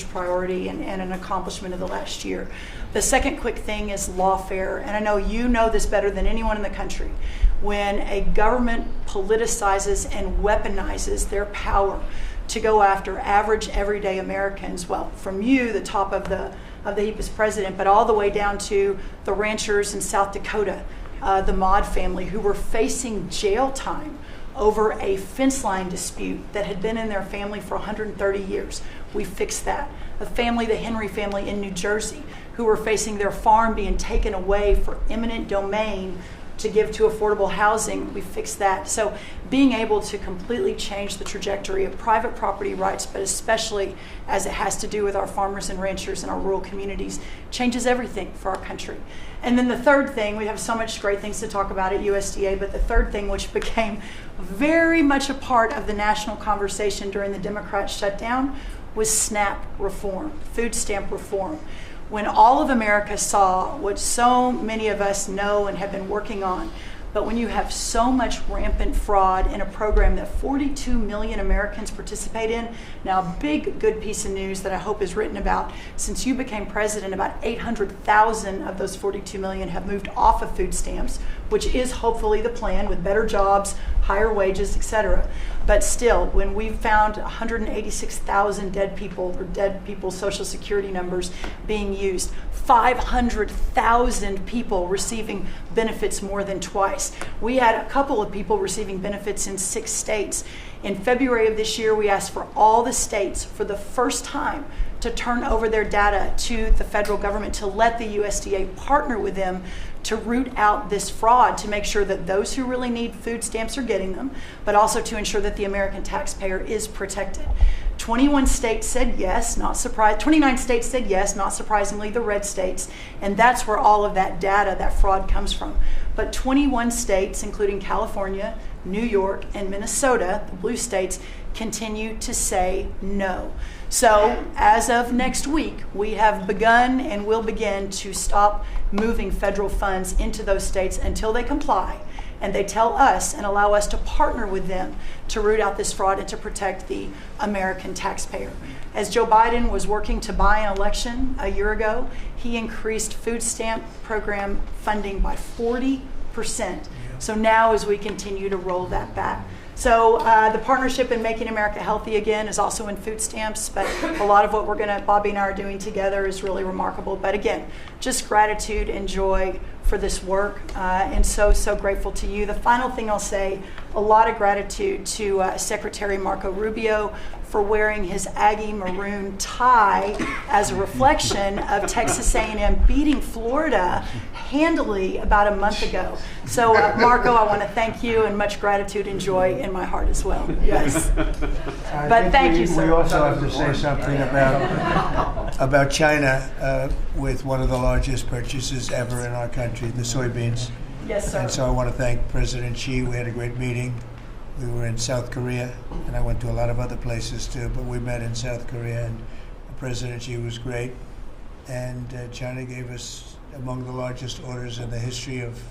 priority and an accomplishment of the last year. The second quick thing is lawfare, and I know you know this better than anyone in the country. When a government politicizes and weaponizes their power to go after average, everyday Americans, well, from you, the top of the heap as president, but all the way down to the ranchers in South Dakota, the Maud family, who were facing jail time over a fence line dispute that had been in their family for 130 years. We fixed that. A family, the Henry family in New Jersey, who were facing their farm being taken away for eminent domain to give to affordable housing, we fixed that. So being able to completely change the trajectory of private property rights, but especially as it has to do with our farmers and ranchers and our rural communities, changes everything for our country. And then the third thing, we have so much great things to talk about at USDA, but the third thing, which became very much a part of the national conversation during the Democrat shutdown, was SNAP reform, food stamp reform. When all of America saw what so many of us know and have been working on, But when you have so much rampant fraud in a program that 42 million Americans participate in, now a big good piece of news that I hope is written about, since you became president, about 800,000 of those 42 million have moved off of food stamps, which is hopefully the plan with better jobs, higher wages, etc. But still, when we found 186,000 dead people, or dead people's Social Security numbers being used, 500,000 people receiving benefits more than twice. We had a couple of people receiving benefits in 6 states. In February of this year, we asked for all the states for the first time to turn over their data to the federal government, to let the USDA partner with them to root out this fraud, to make sure that those who really need food stamps are getting them, but also to ensure that the American taxpayer is protected. 21 states said yes, not surprised. 29 states said yes, not surprisingly, the red states, and that's where all of that data, that fraud comes from. But 21 states, including California, New York, and Minnesota, the blue states, continue to say no. So as of next week, we have begun and will begin to stop moving federal funds into those states until they comply and they tell us and allow us to partner with them to root out this fraud and to protect the American taxpayer. As Joe Biden was working to buy an election a year ago, he increased food stamp program funding by 40%. So now as we continue to roll that back. So the partnership in Making America Healthy Again is also in food stamps, but a lot of what Bobby and I are doing together is really remarkable. But again, just gratitude and joy for this work, and so grateful to you. The final thing I'll say, a lot of gratitude to Secretary Marco Rubio for wearing his Aggie maroon tie as a reflection of Texas A&M beating Florida handily about a month ago. So Marco, I want to thank you, and much gratitude and joy in my heart as well. Yes. But thank you, sir. We also have to say something about China with one of the largest purchases ever in our country, the soybeans. Yes, sir. And so I want to thank President Xi. We had a great meeting. We were in South Korea, and I went to a lot of other places too, but we met in South Korea, and President Xi was great. And China gave us among the largest orders in the history of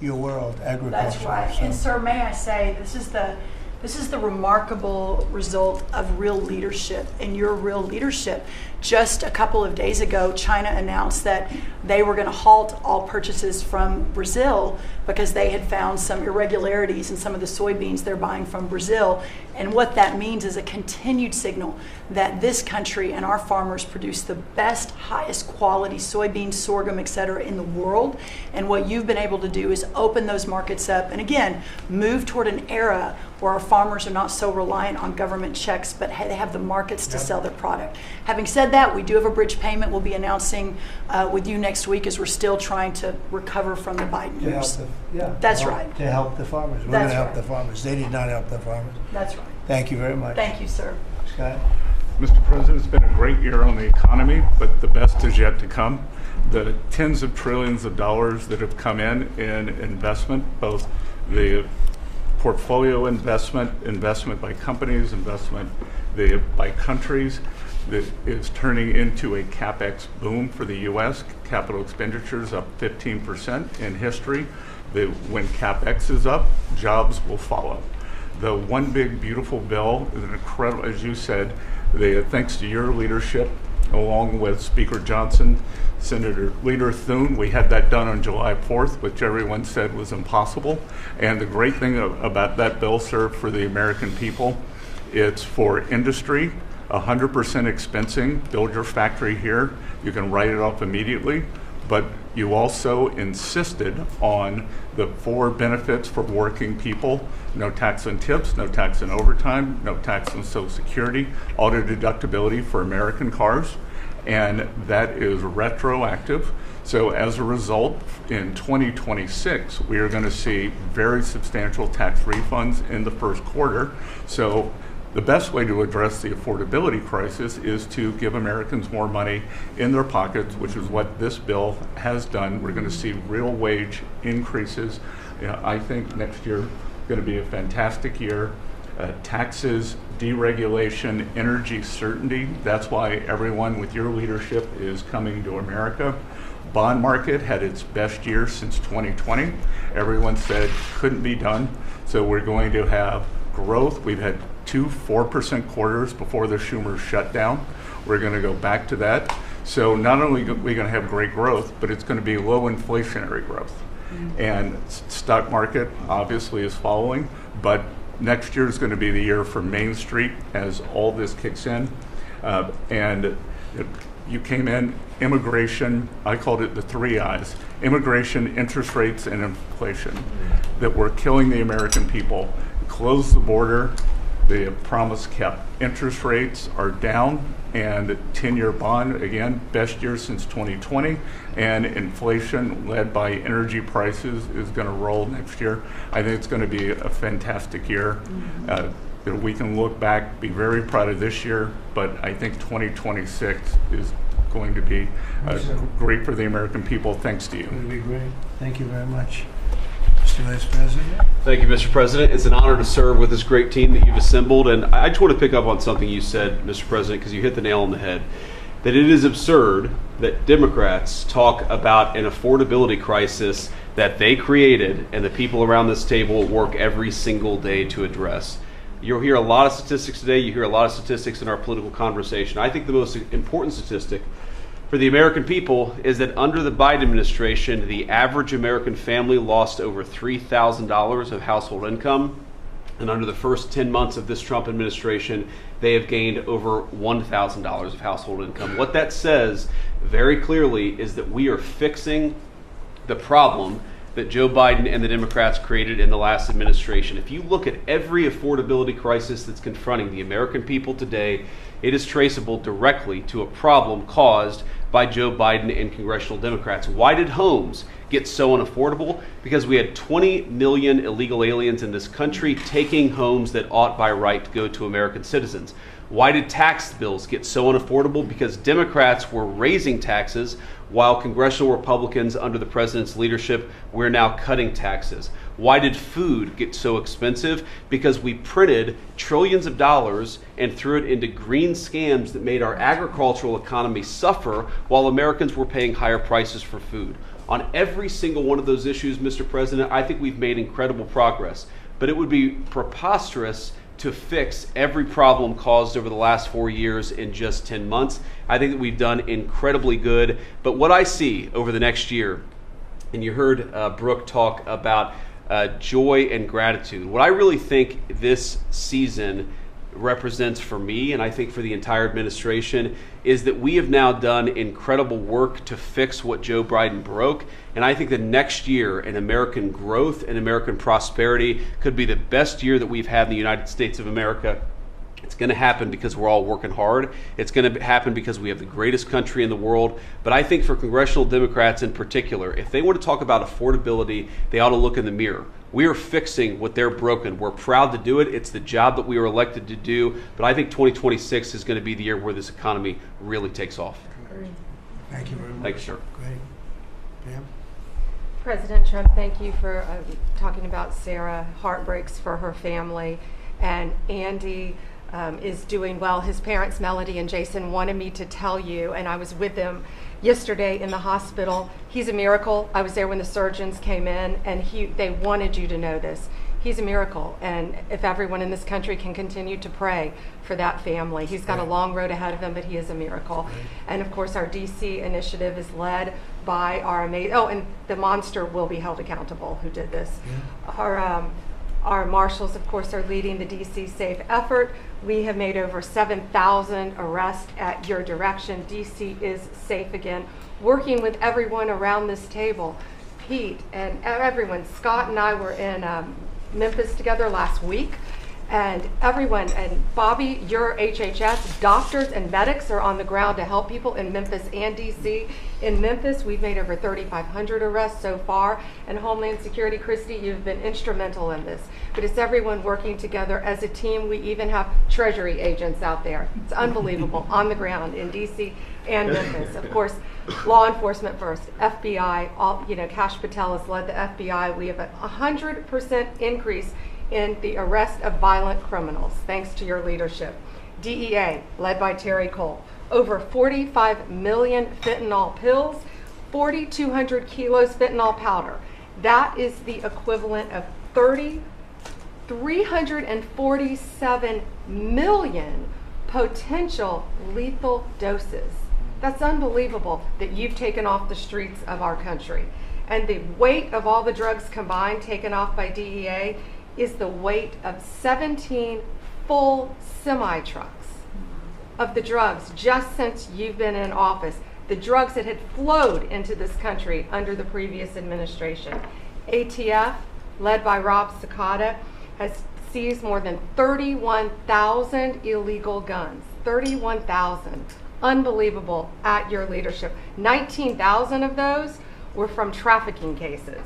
your world, agriculture. That's right. So. And sir, may I say, this is the remarkable result of real leadership, and your real leadership. Just a couple of days ago, China announced that they were going to halt all purchases from Brazil because they had found some irregularities in some of the soybeans they're buying from Brazil. And what that means is a continued signal that this country and our farmers produce the best, highest quality soybeans, sorghum, et cetera, in the world. And what you've been able to do is open those markets up and again, move toward an era where our farmers are not so reliant on government checks, but they have the markets to sell their product. Having said that, we do have a bridge payment we'll be announcing with you next week as we're still trying to recover from the Biden years. That's right. To help the farmers. We're going to help the farmers. They did not help the farmers. That's right. Thank you very much. Thank you, sir. Scott? Mr. President, it's been a great year on the economy, but the best is yet to come. The tens of trillions of dollars that have come in investment, both the portfolio investment by companies, investment by countries, that is turning into a CapEx boom for the U.S. Capital expenditures up 15% in history. When CapEx is up, jobs will follow. The One Big Beautiful Bill is an incredible, as you said, thanks to your leadership, along with Speaker Johnson, Senator Leader Thune, we had that done on July 4th, which everyone said was impossible. And the great thing about that bill, sir, for the American people, it's for industry, 100% expensing, build your factory here, you can write it off immediately, but you also insisted on the 4 benefits for working people: no tax on tips, no tax on overtime, no tax on Social Security, auto deductibility for American cars, and that is retroactive. So as a result, in 2026, we are going to see very substantial tax refunds in the first quarter. So the best way to address the affordability crisis is to give Americans more money in their pockets, which is what this bill has done. We're going to see real wage increases. I think next year is going to be a fantastic year. Taxes, deregulation, energy certainty. That's why everyone with your leadership is coming to America. bond market had its best year since 2020. Everyone said couldn't be done. So we're going to have growth. We've had 2 4% quarters before the Schumer shutdown. We're going to go back to that. So not only are we going to have great growth, but it's going to be low inflationary growth. And stock market obviously is following, but next year is going to be the year for Main Street as all this kicks in. And you came in, immigration, I called it the 3 I's, immigration, interest rates, and inflation, that were killing the American people. Close the border, the promise kept. Interest rates are down, and 10-year bond, again, best year since 2020, and inflation led by energy prices is going to roll next year. I think it's going to be a fantastic year. We can look back, be very proud of this year, but I think 2026 is going to be great for the American people, thanks to you. It would be great. Thank you very much. Mr. Vice President. Thank you, Mr. President. It's an honor to serve with this great team that you've assembled. And I just want to pick up on something you said, Mr. President, because you hit the nail on the head, that it is absurd that Democrats talk about an affordability crisis that they created and the people around this table work every single day to address. You'll hear a lot of statistics today. You hear a lot of statistics in our political conversation. I think the most important statistic for the American people is that under the Biden administration, the average American family lost over $3,000 of household income. And under the first 10 months of this Trump administration, they have gained over $1,000 of household income. What that says very clearly is that we are fixing the problem that Joe Biden and the Democrats created in the last administration. If you look at every affordability crisis that's confronting the American people today, it is traceable directly to a problem caused by Joe Biden and congressional Democrats. Why did homes get so unaffordable? Because we had 20 million illegal aliens in this country taking homes that ought by right to go to American citizens. Why did tax bills get so unaffordable? Because Democrats were raising taxes while congressional Republicans under the president's leadership were now cutting taxes. Why did food get so expensive? Because we printed trillions of dollars and threw it into green scams that made our agricultural economy suffer while Americans were paying higher prices for food. On every single one of those issues, Mr. President, I think we've made incredible progress. But it would be preposterous to fix every problem caused over the last 4 years in just 10 months. I think that we've done incredibly good. But what I see over the next year, and you heard Brooke talk about joy and gratitude. What I really think this season represents for me, and I think for the entire administration, is that we have now done incredible work to fix what Joe Biden broke. And I think the next year in American growth and American prosperity could be the best year that we've had in the United States of America. It's going to happen because we're all working hard. It's going to happen because we have the greatest country in the world. But I think for congressional Democrats in particular, if they want to talk about affordability, they ought to look in the mirror. We are fixing what they're broken. We're proud to do it. It's the job that we were elected to do. But I think 2026 is going to be the year where this economy really takes off. Thank you very much. Thank you, sir. Great. Pam? President Trump, thank you for talking about Sarah. Heartbreaks for her family. And Andy is doing well. His parents, Melody and Jason, wanted me to tell you, and I was with them yesterday in the hospital. He's a miracle. I was there when the surgeons came in, and they wanted you to know this. He's a miracle, and if everyone in this country can continue to pray for that family. He's got a long road ahead of him, but he is a miracle. And of course, our DC initiative is led by our amazing, and the monster will be held accountable who did this. Our marshals, of course, are leading the DC Safe effort. We have made over 7,000 arrests at your direction. DC is safe again. Working with everyone around this table, Pete and everyone. Scott and I were in Memphis together last week, and everyone, and Bobby, your HHS, doctors and medics are on the ground to help people in Memphis and DC. In Memphis, we've made over 3,500 arrests so far, and Homeland Security, Kristi, you've been instrumental in this. But it's everyone working together as a team. We even have Treasury agents out there. It's unbelievable, on the ground in DC and Memphis. Of course, law enforcement first, FBI, Kash Patel has led the FBI. We have a 100% increase in the arrest of violent criminals, thanks to your leadership. DEA, led by Terry Cole. Over 45 million fentanyl pills, 4,200 kilos fentanyl powder. That is the equivalent of 347 million potential lethal doses. That's unbelievable that you've taken off the streets of our country. And the weight of all the drugs combined taken off by DEA is the weight of 17 full semi-trucks of the drugs just since you've been in office. The drugs that had flowed into this country under the previous administration. ATF, led by Rob Sakata, has seized more than 31,000 illegal guns. 31,000. Unbelievable at your leadership. 19,000 of those were from trafficking cases.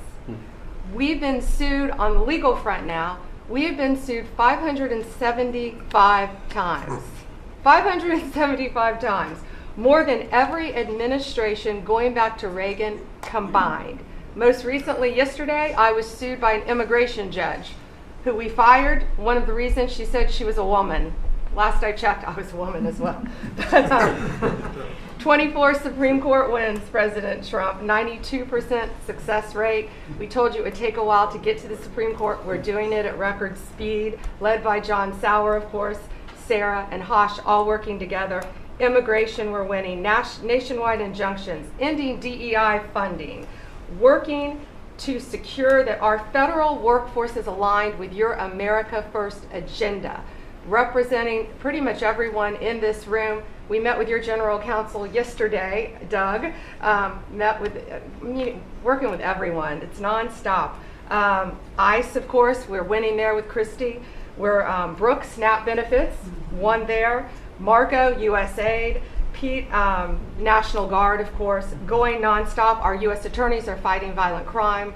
We've been sued on the legal front now. We have been sued 575 times. 575 times. More than every administration going back to Reagan combined. Most recently, yesterday, I was sued by an immigration judge who we fired. One of the reasons, she said she was a woman. Last I checked, I was a woman as well. 24 Supreme Court wins, President Trump, 92% success rate. We told you it would take a while to get to the Supreme Court. We're doing it at record speed, led by John Sauer, of course, Sarah and Hosh, all working together. Immigration, we're winning. Nationwide injunctions, ending DEI funding, working to secure that our federal workforce is aligned with your America First agenda, representing pretty much everyone in this room. We met with your general counsel yesterday, Doug, working with everyone. It's nonstop. ICE, of course, we're winning there with Kristi. We're Brooke, SNAP benefits, won there. Marco, USAID. Pete, National Guard, of course, going nonstop. Our U.S. attorneys are fighting violent crime,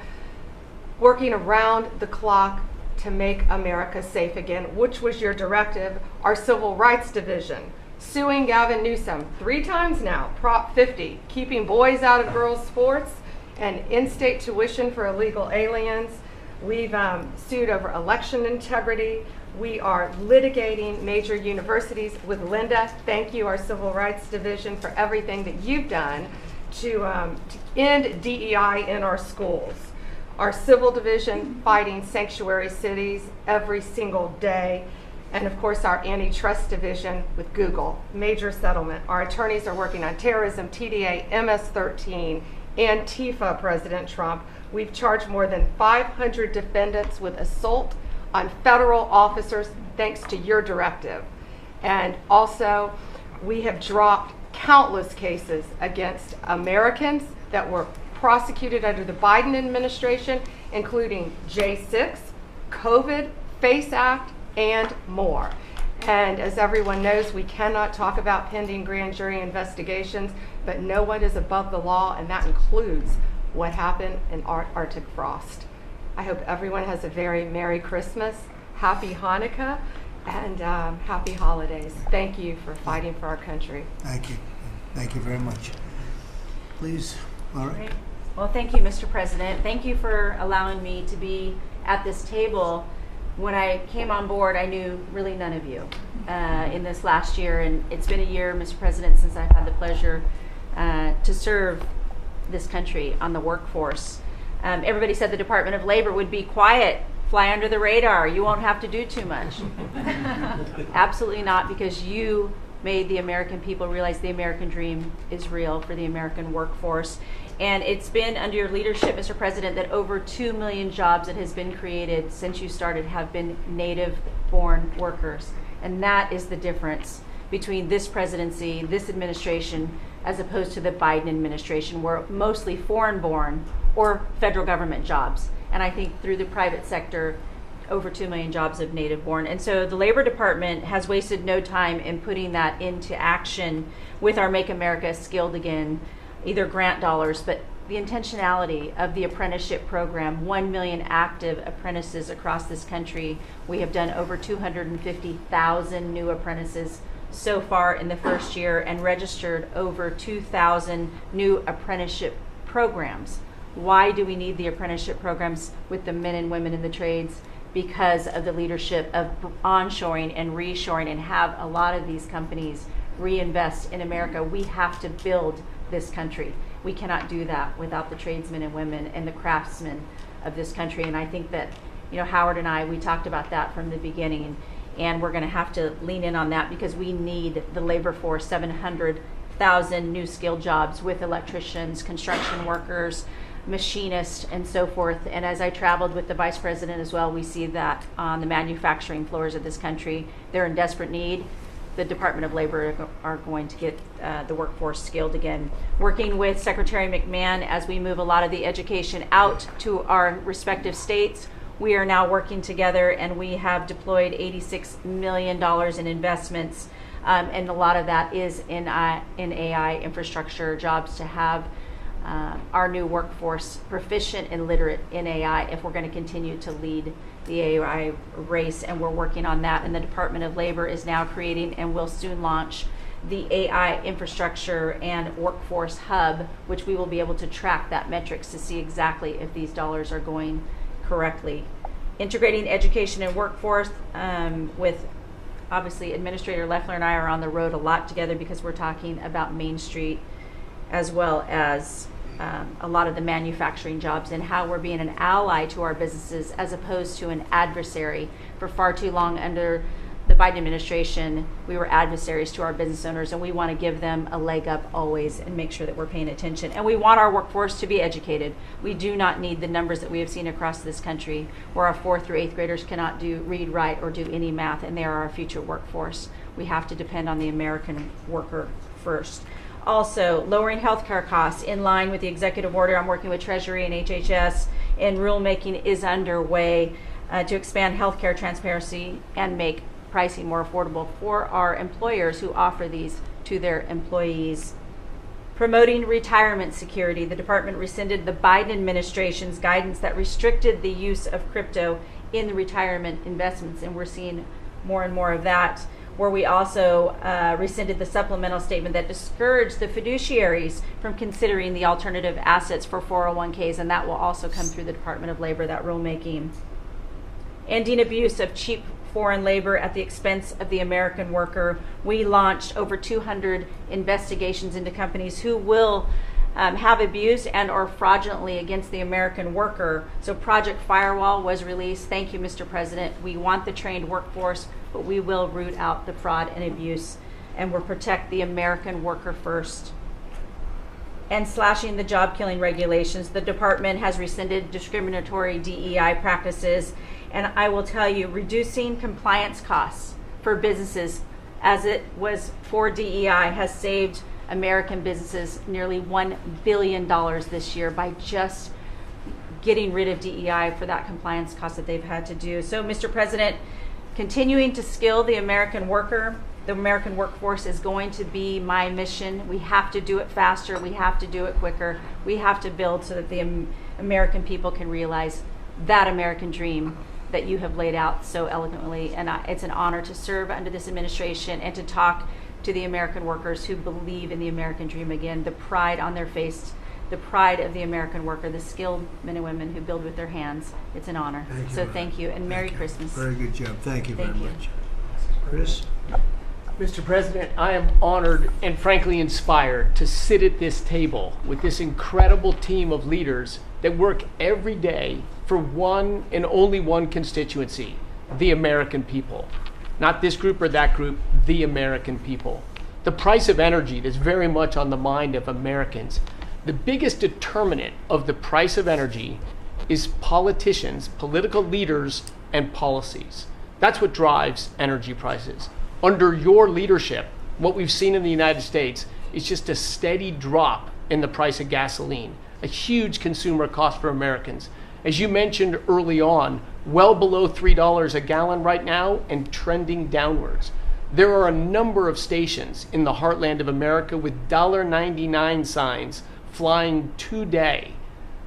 working around the clock to make America safe again, which was your directive. Our Civil Rights Division, suing Gavin Newsom 3 times now, Prop 50, keeping boys out of girls' sports and in-state tuition for illegal aliens. We've sued over election integrity. We are litigating major universities with Linda. Thank you, our Civil Rights Division, for everything that you've done to end DEI in our schools. Our Civil Division fighting sanctuary cities every single day. And of course, our Antitrust Division with Google, major settlement. Our attorneys are working on terrorism, TDA, MS-13, Antifa, President Trump. We've charged more than 500 defendants with assault on federal officers thanks to your directive. And also, we have dropped countless cases against Americans that were prosecuted under the Biden administration, including J6, COVID, FACE Act, and more. And as everyone knows, we cannot talk about pending grand jury investigations, but no one is above the law, and that includes what happened in Arctic frost. I hope everyone has a very Merry Christmas, Happy Hanukkah, and Happy Holidays. Thank you for fighting for our country. Thank you. Thank you very much. Please, Laura. Great. Well, thank you, Mr. President. Thank you for allowing me to be at this table. When I came on board, I knew really none of you in this last year, and it's been a year, Mr. President, since I've had the pleasure to serve this country on the workforce. Everybody said the Department of Labor would be quiet, fly under the radar. You won't have to do too much. Absolutely not, because you made the American people realize the American dream is real for the American workforce. And it's been under your leadership, Mr. President, that over 2 million jobs that has been created since you started have been native-born workers. And that is the difference between this presidency, this administration, as opposed to the Biden administration, where mostly foreign-born or federal government jobs. And I think through the private sector, over 2 million jobs of native-born. And so the Labor Department has wasted no time in putting that into action with our Make America Skilled Again, either grant dollars, but the intentionality of the apprenticeship program, 1 million active apprentices across this country. We have done over 250,000 new apprentices so far in the first year and registered over 2,000 new apprenticeship programs. Why do we need the apprenticeship programs with the men and women in the trades? Because of the leadership of onshoring and reshoring, and have a lot of these companies reinvest in America. We have to build this country. We cannot do that without the tradesmen and women and the craftsmen of this country. And I think that, Howard and I, we talked about that from the beginning, and we're going to have to lean in on that because we need the labor force, 700,000 new skilled jobs with electricians, construction workers, machinists, and so forth. And as I traveled with the vice president as well, we see that on the manufacturing floors of this country, they're in desperate need. The Department of Labor are going to get the workforce skilled again. Working with Secretary McMahon as we move a lot of the education out to our respective states, we are now working together, and we have deployed $86 million in investments, and a lot of that is in AI infrastructure jobs to have our new workforce proficient and literate in AI if we're going to continue to lead the AI race, and we're working on that. And the Department of Labor is now creating and will soon launch the AI infrastructure and workforce hub, which we will be able to track that metrics to see exactly if these dollars are going correctly. Integrating education and workforce with, obviously, Administrator Loeffler and I are on the road a lot together because we're talking about Main Street as well as a lot of the manufacturing jobs and how we're being an ally to our businesses as opposed to an adversary. For far too long under the Biden administration, we were adversaries to our business owners, and we want to give them a leg up always and make sure that we're paying attention. And we want our workforce to be educated. We do not need the numbers that we have seen across this country where our 4th through 8th graders cannot read, write, or do any math, and they are our future workforce. We have to depend on the American worker first. Also, lowering healthcare costs in line with the executive order. I'm working with Treasury and HHS, and rulemaking is underway to expand healthcare transparency and make pricing more affordable for our employers who offer these to their employees. Promoting retirement security. The department rescinded the Biden administration's guidance that restricted the use of crypto in the retirement investments, and we're seeing more and more of that, where we also rescinded the supplemental statement that discouraged the fiduciaries from considering the alternative assets for 401ks, and that will also come through the Department of Labor, that rulemaking. Ending abuse of cheap foreign labor at the expense of the American worker. We launched over 200 investigations into companies who will have abused and or fraudulently against the American worker. So Project Firewall was released. Thank you, Mr. President. We want the trained workforce, but we will root out the fraud and abuse, and we'll protect the American worker first. And slashing the job-killing regulations. The department has rescinded discriminatory DEI practices, and I will tell you, reducing compliance costs for businesses as it was for DEI has saved American businesses nearly $1 billion this year by just getting rid of DEI for that compliance cost that they've had to do. So, Mr. President, continuing to skill the American worker, the American workforce is going to be my mission. We have to do it faster. We have to do it quicker. We have to build so that the American people can realize that American dream that you have laid out so eloquently. And it's an honor to serve under this administration and to talk to the American workers who believe in the American dream again, the pride on their face, the pride of the American worker, the skilled men and women who build with their hands. It's an honor. Thank you, and Merry Christmas. Very good job. Thank you very much. Chris? Mr. President, I am honored and frankly inspired to sit at this table with this incredible team of leaders that work every day for one and only one constituency, the American people. Not this group or that group, the American people. The price of energy is very much on the mind of Americans. The biggest determinant of the price of energy is politicians, political leaders, and policies. That's what drives energy prices. Under your leadership, what we've seen in the United States is just a steady drop in the price of gasoline, a huge consumer cost for Americans. As you mentioned early on, well below $3 a gallon right now and trending downwards. There are a number of stations in the heartland of America with $1.99 signs flying today.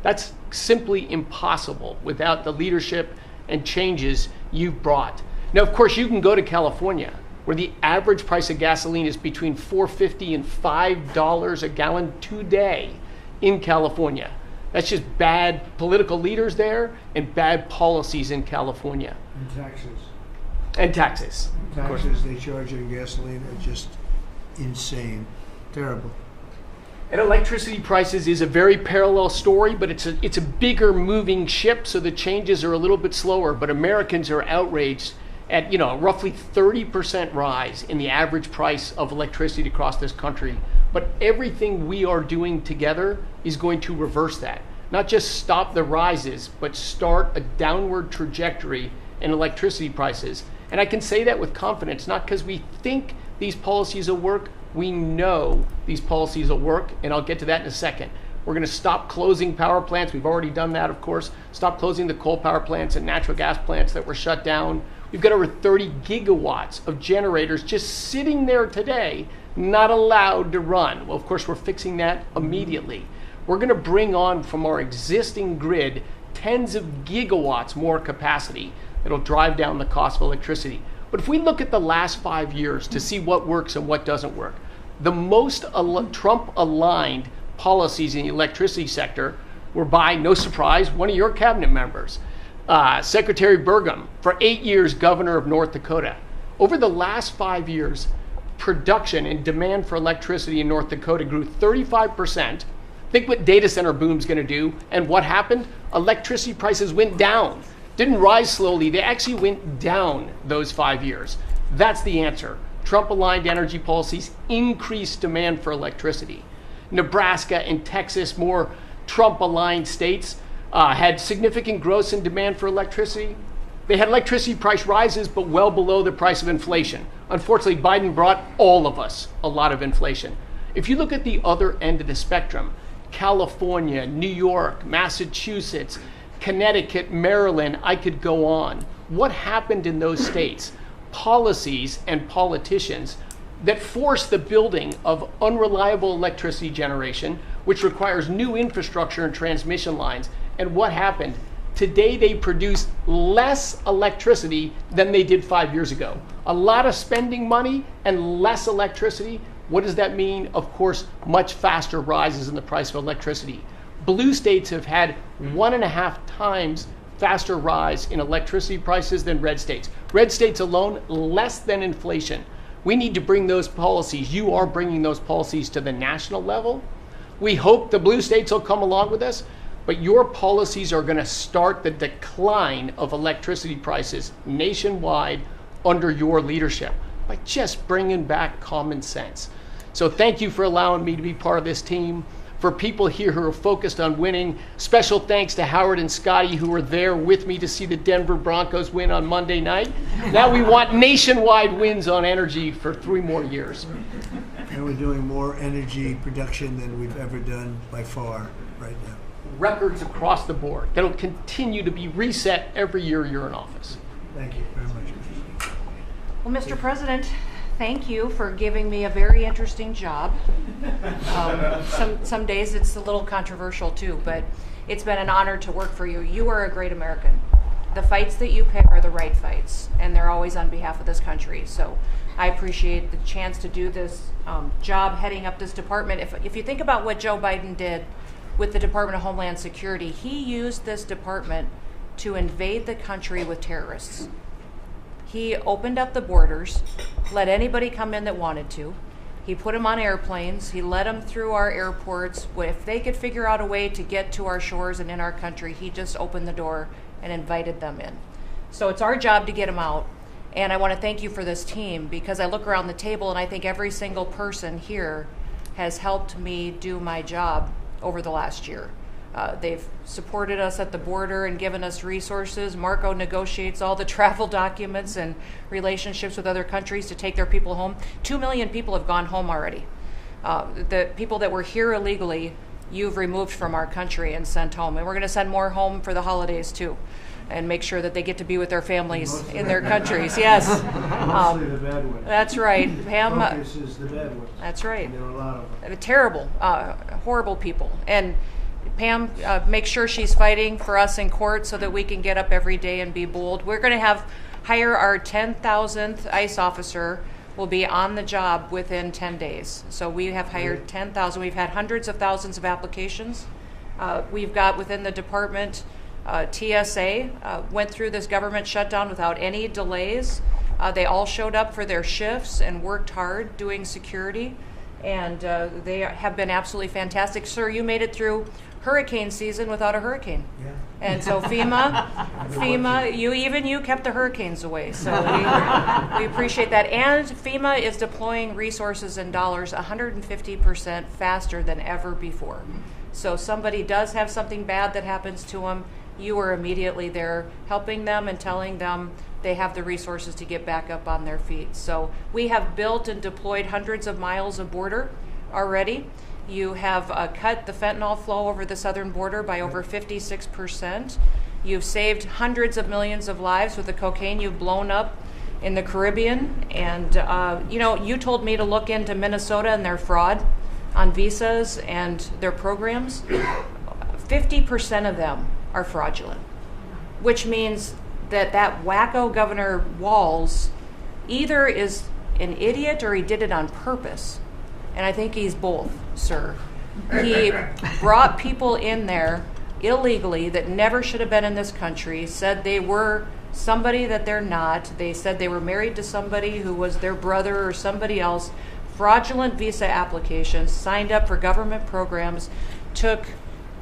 That's simply impossible without the leadership and changes you've brought. Now, of course, you can go to California, where the average price of gasoline is between $4.50 and $5 a gallon today in California. That's just bad political leaders there and bad policies in California. And taxes. And taxes. Taxes they charge on gasoline are just insane. Terrible. And electricity prices is a very parallel story, but it's a bigger moving ship, so the changes are a little bit slower. But Americans are outraged at roughly 30% rise in the average price of electricity across this country. But everything we are doing together is going to reverse that. Not just stop the rises, but start a downward trajectory in electricity prices. And I can say that with confidence, not because we think these policies will work. We know these policies will work, and I'll get to that in a second. We're going to stop closing power plants. We've already done that, of course. Stop closing the coal power plants and natural gas plants that were shut down. We've got over 30 gigawatts of generators just sitting there today, not allowed to run. Well, of course, we're fixing that immediately. We're going to bring on from our existing grid tens of gigawatts more capacity that'll drive down the cost of electricity. But if we look at the last 5 years to see what works and what doesn't work, the most Trump-aligned policies in the electricity sector were by, no surprise, one of your cabinet members, Secretary Burgum, for 8 years governor of North Dakota. Over the last 5 years, production and demand for electricity in North Dakota grew 35%. Think what data center boom's going to do. And what happened? Electricity prices went down. Didn't rise slowly. They actually went down those 5 years. That's the answer. Trump-aligned energy policies increased demand for electricity. Nebraska and Texas, more Trump-aligned states, had significant growth in demand for electricity. They had electricity price rises, but well below the price of inflation. Unfortunately, Biden brought all of us a lot of inflation. If you look at the other end of the spectrum, California, New York, Massachusetts, Connecticut, Maryland, I could go on. What happened in those states? Policies and politicians that force the building of unreliable electricity generation, which requires new infrastructure and transmission lines. And what happened? Today they produce less electricity than they did 5 years ago. A lot of spending money and less electricity. What does that mean? Of course, much faster rises in the price of electricity. Blue states have had 1.5 times faster rise in electricity prices than red states. Red states alone, less than inflation. We need to bring those policies. You are bringing those policies to the national level. We hope the blue states will come along with us, but your policies are going to start the decline of electricity prices nationwide under your leadership by just bringing back common sense. So thank you for allowing me to be part of this team. For people here who are focused on winning, special thanks to Howard and Scotty who were there with me to see the Denver Broncos win on Monday night. Now we want nationwide wins on energy for 3 more years. And we're doing more energy production than we've ever done by far right now. Records across the board that'll continue to be reset every year you're in office. Thank you very much. Well, Mr. President, thank you for giving me a very interesting job. Some days it's a little controversial too, but it's been an honor to work for you. You are a great American. The fights that you pick are the right fights, and they're always on behalf of this country. So I appreciate the chance to do this job heading up this department. If you think about what Joe Biden did with the Department of Homeland Security, he used this department to invade the country with terrorists. He opened up the borders, let anybody come in that wanted to. He put them on airplanes. He let them through our airports. If they could figure out a way to get to our shores and in our country, he just opened the door and invited them in. So it's our job to get them out. And I want to thank you for this team, because I look around the table and I think every single person here has helped me do my job over the last year. They've supported us at the border and given us resources. Marco negotiates all the travel documents and relationships with other countries to take their people home. 2 million people have gone home already. The people that were here illegally, you've removed from our country and sent home. And we're going to send more home for the holidays too, and make sure that they get to be with their families in their countries. Yes. Mostly the bad ones. That's right. Pam. Focus is the bad ones. That's right. And there are a lot of them. Terrible, horrible people. And Pam, make sure she's fighting for us in court so that we can get up every day and be bold. We're going to hire our 10,000th ICE officer. Will be on the job within 10 days. So we have hired 10,000. We've had hundreds of thousands of applications. We've got within the department, TSA went through this government shutdown without any delays. They all showed up for their shifts and worked hard doing security. and they have been absolutely fantastic. Sir, you made it through hurricane season without a hurricane. Yeah. And so FEMA, you kept the hurricanes away. So we appreciate that. And FEMA is deploying resources and dollars 150% faster than ever before. So somebody does have something bad that happens to them, you are immediately there helping them and telling them they have the resources to get back up on their feet. So we have built and deployed hundreds of miles of border already. You have cut the fentanyl flow over the southern border by over 56%. You've saved hundreds of millions of lives with the cocaine you've blown up in the Caribbean. And, you told me to look into Minnesota and their fraud on visas and their programs. 50% of them are fraudulent, which means that wacko Governor Walz either is an idiot or he did it on purpose. And I think he's both, sir. He brought people in there illegally that never should have been in this country, said they were somebody that they're not. They said they were married to somebody who was their brother or somebody else. Fraudulent visa applications, signed up for government programs, took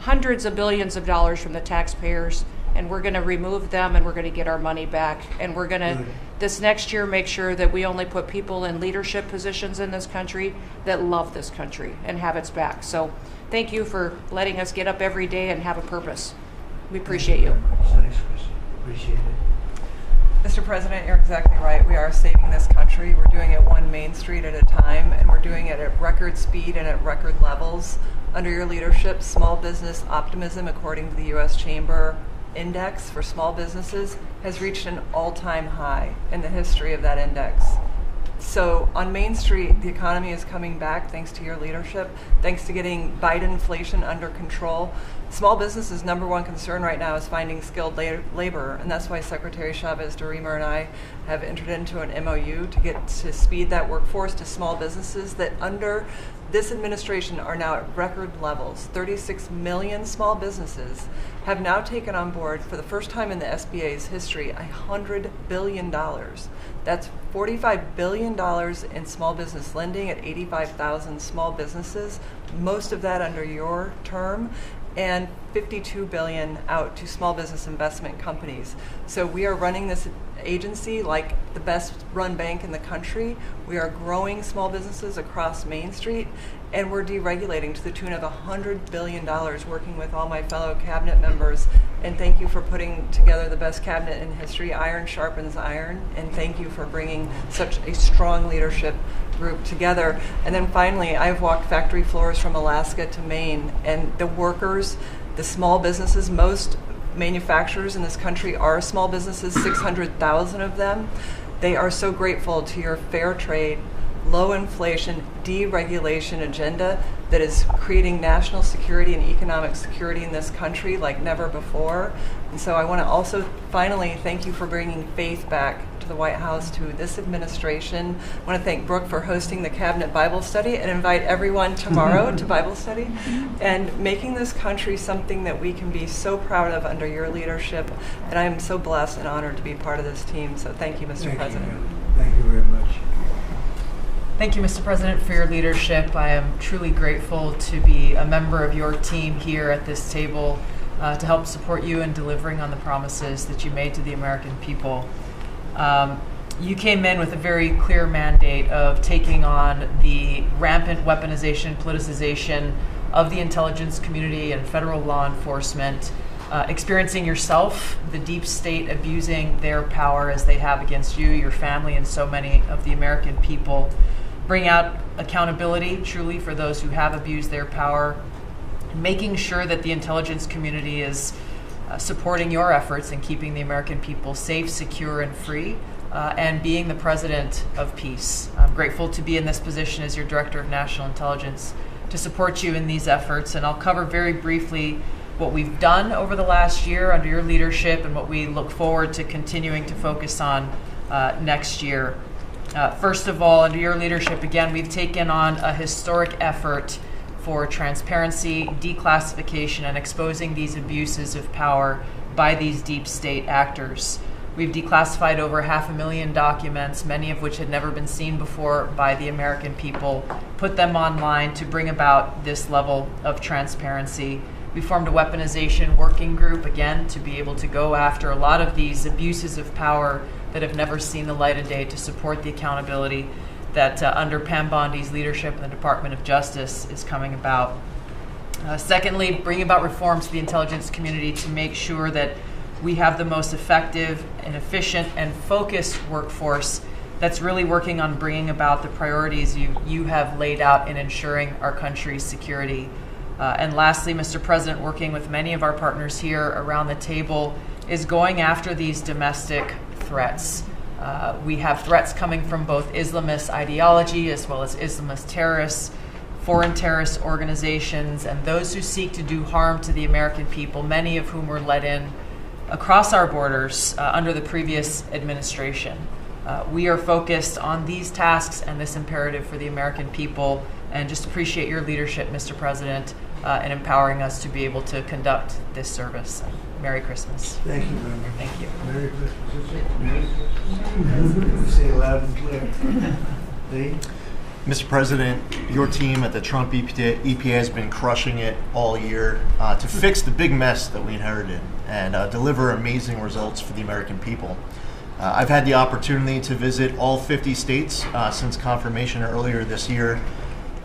hundreds of billions of dollars from the taxpayers, and we're going to remove them and we're going to get our money back. And we're going to, this next year, make sure that we only put people in leadership positions in this country that love this country and have its back. So thank you for letting us get up every day and have a purpose. We appreciate you. Thanks, Kristi. Appreciate it. Mr. President, you're exactly right. We are saving this country. We're doing it one Main Street at a time, and we're doing it at record speed and at record levels. Under your leadership, small business optimism, according to the U.S. Chamber Index for small businesses, has reached an all-time high in the history of that index. So on Main Street, the economy is coming back thanks to your leadership, thanks to getting Biden inflation under control. Small businesses' number one concern right now is finding skilled labor, and that's why Secretary Chavez DeRemer and I have entered into an MOU to get to speed that workforce to small businesses that under this administration are now at record levels. 36 million small businesses have now taken on board, for the first time in the SBA's history, $100 billion. That's $45 billion in small business lending at 85,000 small businesses, most of that under your term, and $52 billion out to small business investment companies. So we are running this agency like the best run bank in the country. We are growing small businesses across Main Street, and we're deregulating to the tune of $100 billion, working with all my fellow cabinet members. And thank you for putting together the best cabinet in history. Iron sharpens iron, and thank you for bringing such a strong leadership group together. And then finally, I've walked factory floors from Alaska to Maine, and the workers, the small businesses, most manufacturers in this country are small businesses, 600,000 of them. They are so grateful to your fair trade, low inflation, deregulation agenda that is creating national security and economic security in this country like never before. And so I want to also finally thank you for bringing faith back to the White House, to this administration. I want to thank Brooke for hosting the Cabinet Bible Study and invite everyone tomorrow to Bible study, and making this country something that we can be so proud of under your leadership. And I am so blessed and honored to be part of this team. So thank you, Mr. President. Thank you very much. Thank you, Mr. President, for your leadership. I am truly grateful to be a member of your team here at this table to help support you in delivering on the promises that you made to the American people. You came in with a very clear mandate of taking on the rampant weaponization, politicization of the intelligence community and federal law enforcement, experiencing yourself, the deep state abusing their power as they have against you, your family, and so many of the American people. Bring out accountability truly for those who have abused their power, making sure that the intelligence community is supporting your efforts in keeping the American people safe, secure, and free, and being the president of peace. I'm grateful to be in this position as your Director of National Intelligence to support you in these efforts, and I'll cover very briefly what we've done over the last year under your leadership and what we look forward to continuing to focus on next year. First of all, under your leadership, again, we've taken on a historic effort for transparency, declassification, and exposing these abuses of power by these deep state actors. We've declassified over 500,000 documents, many of which had never been seen before by the American people, put them online to bring about this level of transparency. We formed a weaponization working group, again, to be able to go after a lot of these abuses of power that have never seen the light of day, to support the accountability that under Pam Bondi's leadership in the Department of Justice is coming about. Secondly, bring about reform to the intelligence community to make sure that we have the most effective and efficient and focused workforce that's really working on bringing about the priorities you have laid out in ensuring our country's security. And lastly, Mr. President, working with many of our partners here around the table, is going after these domestic threats. We have threats coming from both Islamist ideology as well as Islamist terrorists, foreign terrorist organizations, and those who seek to do harm to the American people, many of whom were let in across our borders under the previous administration. We are focused on these tasks and this imperative for the American people, and just appreciate your leadership, Mr. President, in empowering us to be able to conduct this service. Merry Christmas. Thank you very much. Thank you. Merry Christmas. Merry Christmas. Say it loud and clear. Lee? Mr. President, your team at the Trump EPA has been crushing it all year to fix the big mess that we inherited and deliver amazing results for the American people. I've had the opportunity to visit all 50 states since confirmation earlier this year,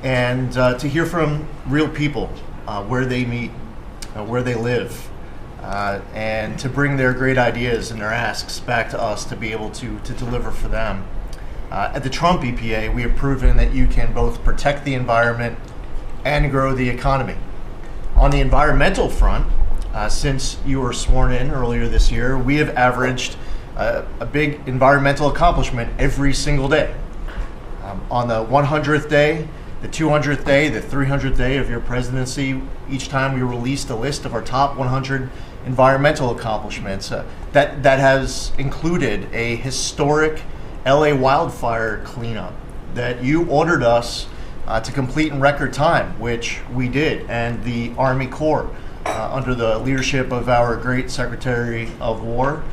and to hear from real people where they meet, where they live, and to bring their great ideas and their asks back to us to be able to deliver for them. At the Trump EPA, we have proven that you can both protect the environment and grow the economy. On the environmental front, since you were sworn in earlier this year, we have averaged a big environmental accomplishment every single day. On the 100th day, the 200th day, the 300th day of your presidency, each time we released a list of our top 100 environmental accomplishments. That has included a historic LA wildfire cleanup that you ordered us to complete in record time, which we did, and the Army Corps, under the leadership of our great Secretary of War,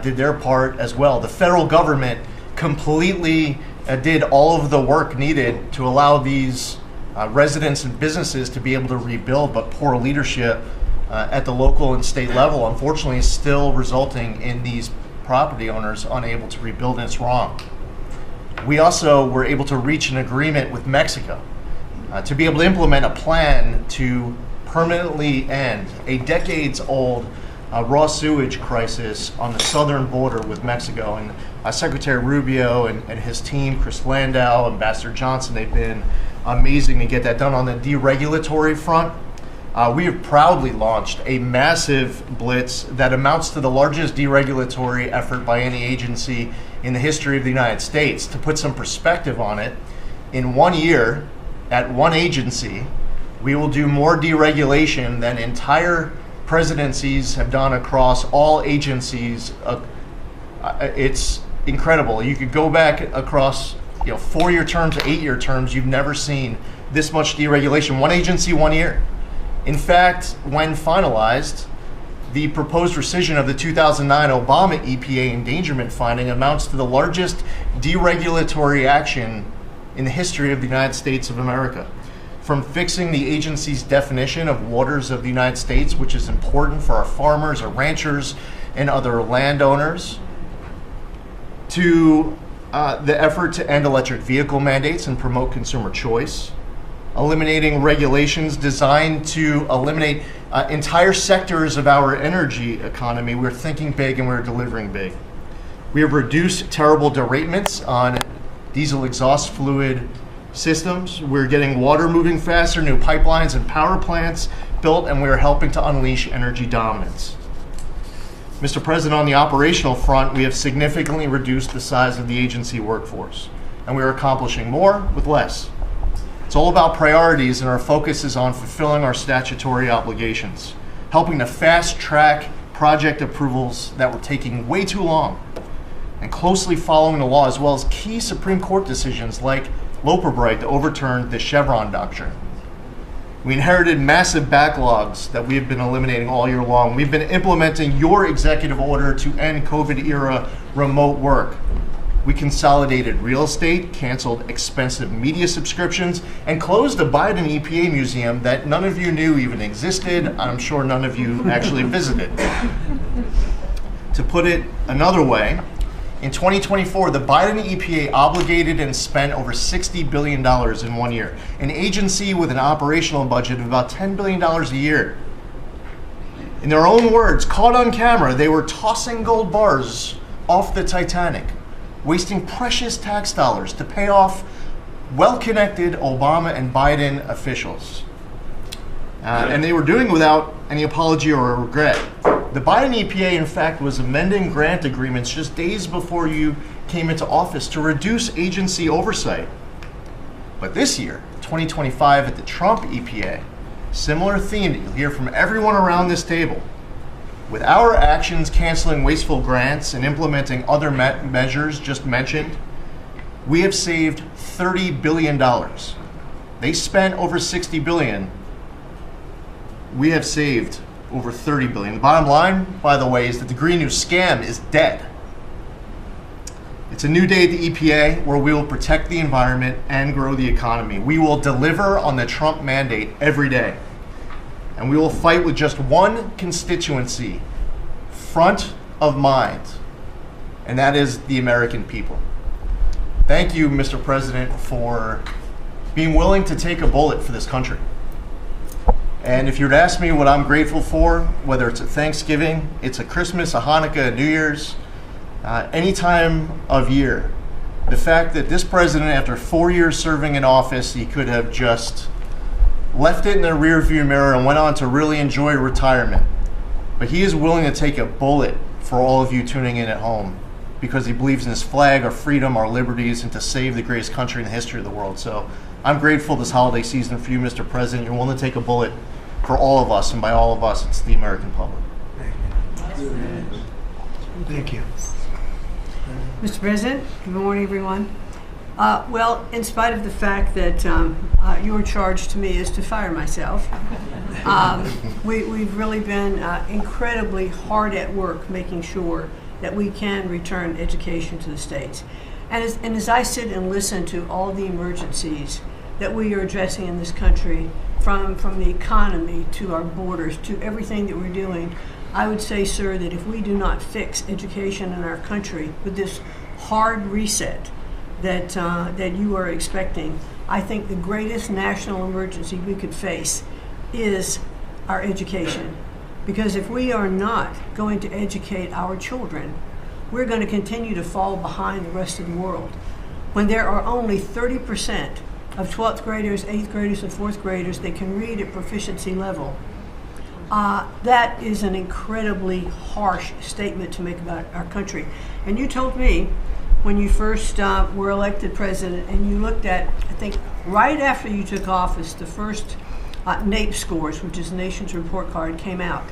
did their part as well. The federal government completely did all of the work needed to allow these residents and businesses to be able to rebuild, but poor leadership at the local and state level, unfortunately, is still resulting in these property owners unable to rebuild, and it's wrong. We also were able to reach an agreement with Mexico to be able to implement a plan to permanently end a decades-old raw sewage crisis on the southern border with Mexico. And Secretary Rubio and his team, Chris Landau, Ambassador Johnson, they've been amazing to get that done. On the deregulatory front, we have proudly launched a massive blitz that amounts to the largest deregulatory effort by any agency in the history of the United States. To put some perspective on it, in 1 year, at one agency, we will do more deregulation than entire presidencies have done across all agencies. It's incredible. You could go back across 4-year terms, 8-year terms. You've never seen this much deregulation. One agency, 1 year. In fact, when finalized, the proposed rescission of the 2009 Obama EPA endangerment finding amounts to the largest deregulatory action in the history of the United States of America. From fixing the agency's definition of waters of the United States, which is important for our farmers, our ranchers, and other landowners, to the effort to end electric vehicle mandates and promote consumer choice, eliminating regulations designed to eliminate entire sectors of our energy economy. We're thinking big and we're delivering big. We have reduced terrible deratements on diesel exhaust fluid systems. We're getting water moving faster, new pipelines and power plants built, and we're helping to unleash energy dominance. Mr. President, on the operational front, we have significantly reduced the size of the agency workforce, and we are accomplishing more with less. It's all about priorities, and our focus is on fulfilling our statutory obligations, helping to fast-track project approvals that were taking way too long, and closely following the law, as well as key Supreme Court decisions like Loper-Bright to overturn the Chevron doctrine. We inherited massive backlogs that we have been eliminating all year long. We've been implementing your executive order to end COVID-era remote work. We consolidated real estate, canceled expensive media subscriptions, and closed the Biden EPA museum that none of you knew even existed. I'm sure none of you actually visited. To put it another way, in 2024, the Biden EPA obligated and spent over $60 billion in 1 year, an agency with an operational budget of about $10 billion a year. In their own words, caught on camera, they were tossing gold bars off the Titanic, wasting precious tax dollars to pay off well-connected Obama and Biden officials. And they were doing it without any apology or regret. The Biden EPA, in fact, was amending grant agreements just days before you came into office to reduce agency oversight. But this year, 2025, at the Trump EPA, similar theme that you'll hear from everyone around this table. With our actions canceling wasteful grants and implementing other measures just mentioned, we have saved $30 billion. They spent over $60 billion. We have saved over $30 billion. The bottom line, by the way, is that the Green New scam is dead. It's a new day at the EPA where we will protect the environment and grow the economy. We will deliver on the Trump mandate every day. And we will fight with just one constituency front of mind, and that is the American people. Thank you, Mr. President, for being willing to take a bullet for this country. And if you were to ask me what I'm grateful for, whether it's a Thanksgiving, it's a Christmas, a Hanukkah, a New Year's, any time of year, the fact that this president, after 4 years serving in office, he could have just left it in the rearview mirror and went on to really enjoy retirement. But he is willing to take a bullet for all of you tuning in at home because he believes in his flag, our freedom, our liberties, and to save the greatest country in the history of the world. So I'm grateful this holiday season for you, Mr. President. You're willing to take a bullet for all of us, and by all of us, it's the American public. Thank you. Mr. President, good morning, everyone. Well, in spite of the fact that your charge to me is to fire myself, we've really been incredibly hard at work making sure that we can return education to the states. And as I sit and listen to all the emergencies that we are addressing in this country, from the economy to our borders to everything that we're doing, I would say, sir, that if we do not fix education in our country with this hard reset that you are expecting, I think the greatest national emergency we could face is our education. Because if we are not going to educate our children, we're going to continue to fall behind the rest of the world. When there are only 30% of 12th graders, 8th graders, and 4th graders that can read at proficiency level, that is an incredibly harsh statement to make about our country. And you told me when you first were elected president and you looked at, I think, right after you took office, the first NAEP scores, which is the Nation's Report Card, came out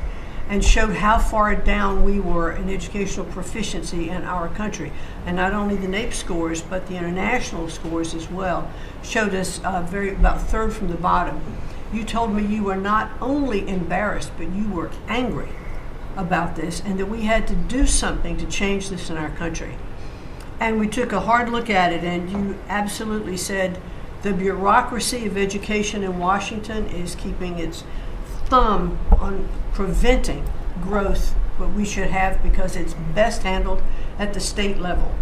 and showed how far down we were in educational proficiency in our country. And not only the NAEP scores, but the international scores as well, showed us about third from the bottom. You told me you were not only embarrassed, but you were angry about this and that we had to do something to change this in our country. And we took a hard look at it, and you absolutely said the bureaucracy of education in Washington is keeping its thumb on preventing growth, what we should have, because it's best handled at the state level.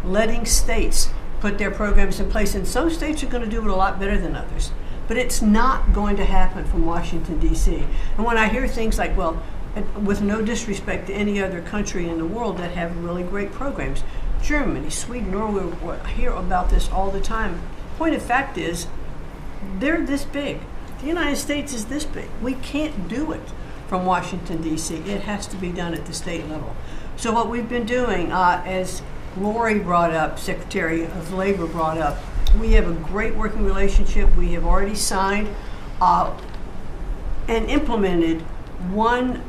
Letting states put their programs in place, and some states are going to do it a lot better than others. But it's not going to happen from Washington, D.C. And when I hear things like, well, with no disrespect to any other country in the world that have really great programs, Germany, Sweden, Norway, I hear about this all the time. Point of fact is, they're this big. The United States is this big. We can't do it from Washington, D.C. It has to be done at the state level. So what we've been doing, as Lori brought up, Secretary of Labor brought up, we have a great working relationship. We have already signed and implemented one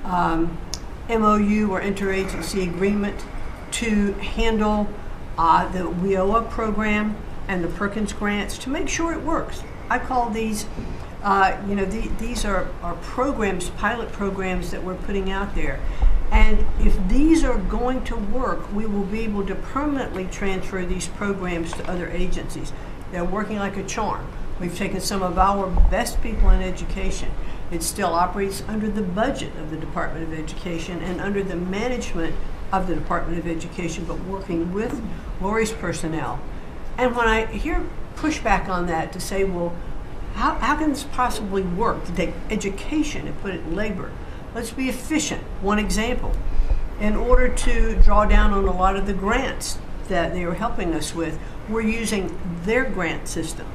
MOU or interagency agreement to handle the WIOA program and the Perkins grants to make sure it works. I call these These are programs, pilot programs that we're putting out there. And if these are going to work, we will be able to permanently transfer these programs to other agencies. They're working like a charm. We've taken some of our best people in education. It still operates under the budget of the Department of Education and under the management of the Department of Education, but working with Lori's personnel. And when I hear pushback on that to say, well, how can this possibly work, to take education and put it in labor? Let's be efficient. One example, in order to draw down on a lot of the grants that they are helping us with, we're using their grant system.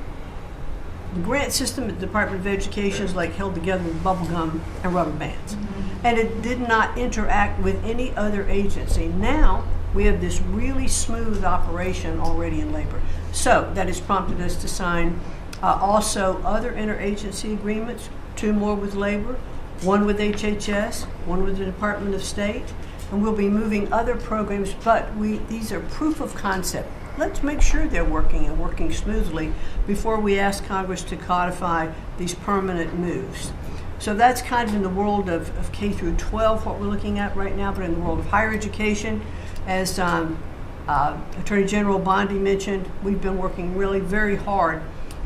The grant system at the Department of Education is like held together with bubble gum and rubber bands. And it did not interact with any other agency. Now we have this really smooth operation already in labor. So that has prompted us to sign also other interagency agreements, 2 more with labor, 1 with HHS, 1 with the Department of State, and we'll be moving other programs, but these are proof of concept. Let's make sure they're working and working smoothly before we ask Congress to codify these permanent moves. So that's kind of in the world of K through 12, what we're looking at right now, but in the world of higher education, as Attorney General Bondi mentioned, we've been working really very hard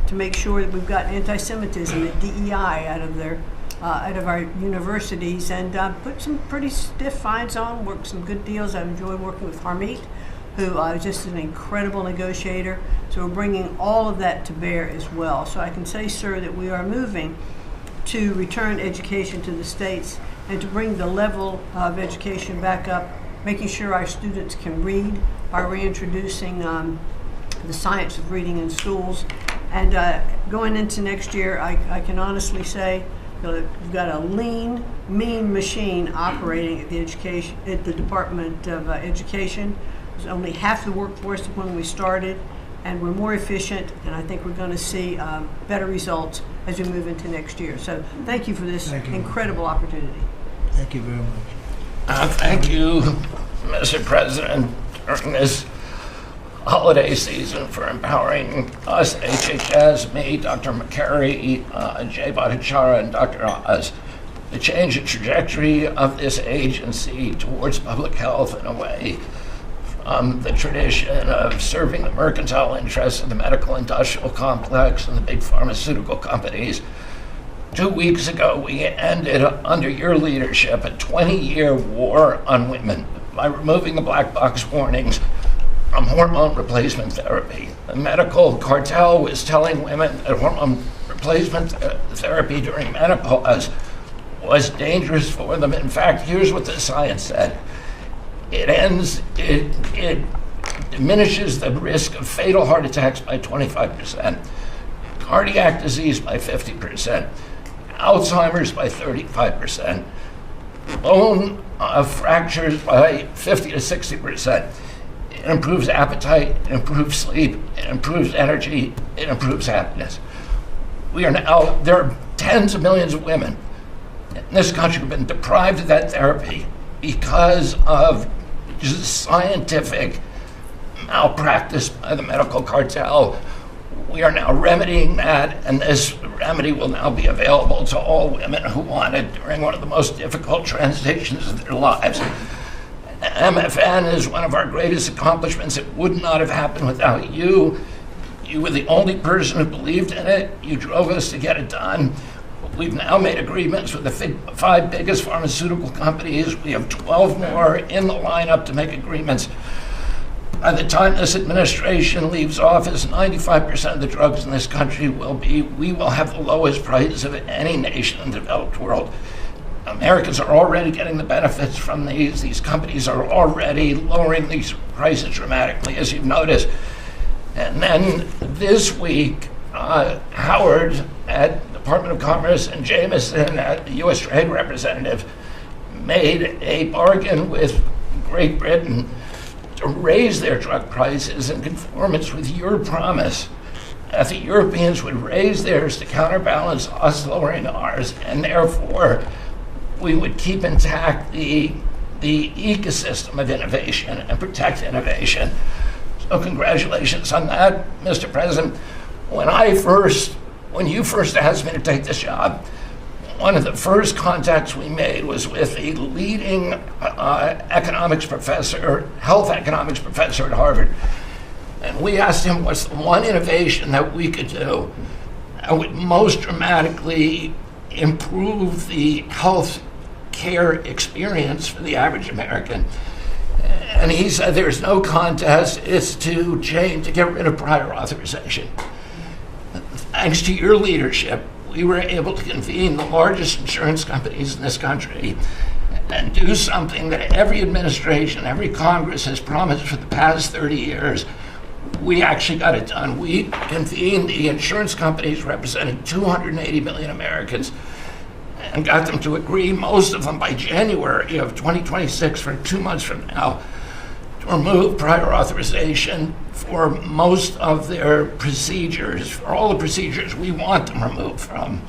to make sure that we've got anti-Semitism and DEI out of our universities, and put some pretty stiff fines on, work some good deals. I've enjoyed working with Harmeet, who is just an incredible negotiator. So we're bringing all of that to bear as well. So I can say, sir, that we are moving to return education to the states and to bring the level of education back up, making sure our students can read by reintroducing the science of reading in schools. And going into next year, I can honestly say we've got a lean, mean machine operating at the Department of Education. There's only half the workforce when we started, and we're more efficient, and I think we're going to see better results as we move into next year. So thank you for this incredible opportunity. Thank you very much. Thank you, Mr. President, during this holiday season for empowering us, HHS, me, Dr. McCary, Jay Bhattacharya, and Dr. Oz, to change the trajectory of this agency towards public health in a way from the tradition of serving the mercantile interests of the medical industrial complex and the big pharmaceutical companies. 2 weeks ago, we ended, under your leadership, a 20-year war on women by removing the black box warnings from hormone replacement therapy. The medical cartel was telling women that hormone replacement therapy during menopause was dangerous for them. In fact, here's what the science said. It diminishes the risk of fatal heart attacks by 25%, cardiac disease by 50%, Alzheimer's by 35%, bone fractures by 50 to 60%. It improves appetite, it improves sleep, it improves energy, it improves happiness. There are tens of millions of women in this country who have been deprived of that therapy because of just scientific malpractice by the medical cartel. We are now remedying that, and this remedy will now be available to all women who want it during one of the most difficult transitions of their lives. MFN is one of our greatest accomplishments. It would not have happened without you. You were the only person who believed in it. You drove us to get it done. We've now made agreements with the 5 biggest pharmaceutical companies. We have 12 more in the lineup to make agreements. By the time this administration leaves office, 95% of the drugs in this country we will have the lowest prices of any nation in the developed world. Americans are already getting the benefits from these. These companies are already lowering these prices dramatically, as you've noticed. And then this week, Howard at Department of Commerce and Jameson at the U.S. Trade Representative made a bargain with Great Britain to raise their drug prices in conformance with your promise that the Europeans would raise theirs to counterbalance us lowering ours, and therefore we would keep intact the ecosystem of innovation and protect innovation. So congratulations on that, Mr. President. When I first when you first asked me to take this job, one of the first contacts we made was with a leading health economics professor at Harvard. And we asked him what's the one innovation that we could do that would most dramatically improve the health care experience for the average American. And he said there's no contest, it's to get rid of prior authorization. Thanks to your leadership, we were able to convene the largest insurance companies in this country and do something that every administration, every Congress has promised for the past 30 years. We actually got it done. We convened the insurance companies representing 280 million Americans and got them to agree, most of them by January of 2026, for 2 months from now, to remove prior authorization for most of their procedures, for all the procedures we want them removed from.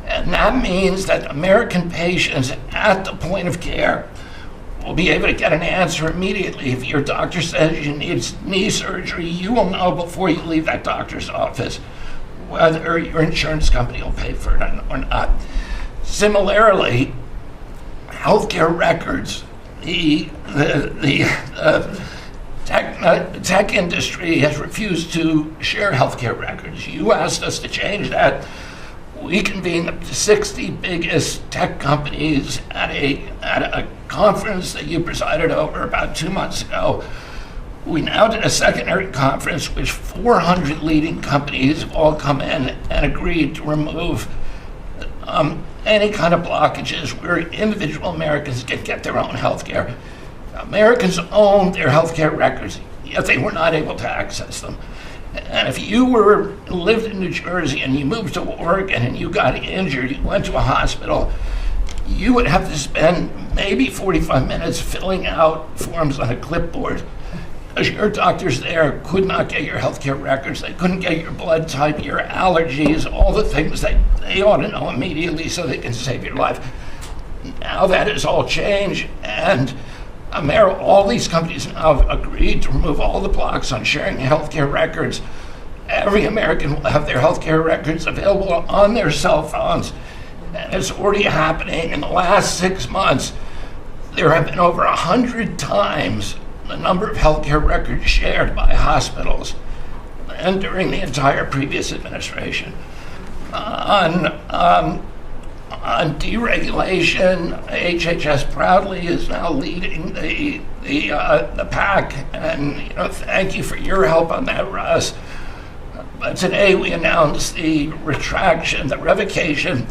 And that means that American patients at the point of care will be able to get an answer immediately. If your doctor says you need knee surgery, you will know before you leave that doctor's office whether your insurance company will pay for it or not. Similarly, healthcare records, the tech industry has refused to share healthcare records. You asked us to change that. We convened the 60 biggest tech companies at a conference that you presided over about 2 months ago. We now did a secondary conference which 400 leading companies have all come in and agreed to remove any kind of blockages where individual Americans can get their own health care. Americans own their health care records, yet they were not able to access them. And if you lived in New Jersey and you moved to Oregon and you got injured, you went to a hospital, you would have to spend maybe 45 minutes filling out forms on a clipboard because your doctors there could not get your healthcare records. They couldn't get your blood type, your allergies, all the things that they ought to know immediately so they can save your life. Now that has all changed, and all these companies now have agreed to remove all the blocks on sharing healthcare records. Every American will have their healthcare records available on their cell phones. And it's already happening. In the last 6 months, there have been over 100 times the number of healthcare records shared by hospitals and during the entire previous administration. On deregulation, HHS proudly is now leading the pack, and thank you for your help on that, Russ. But today we announced the revocation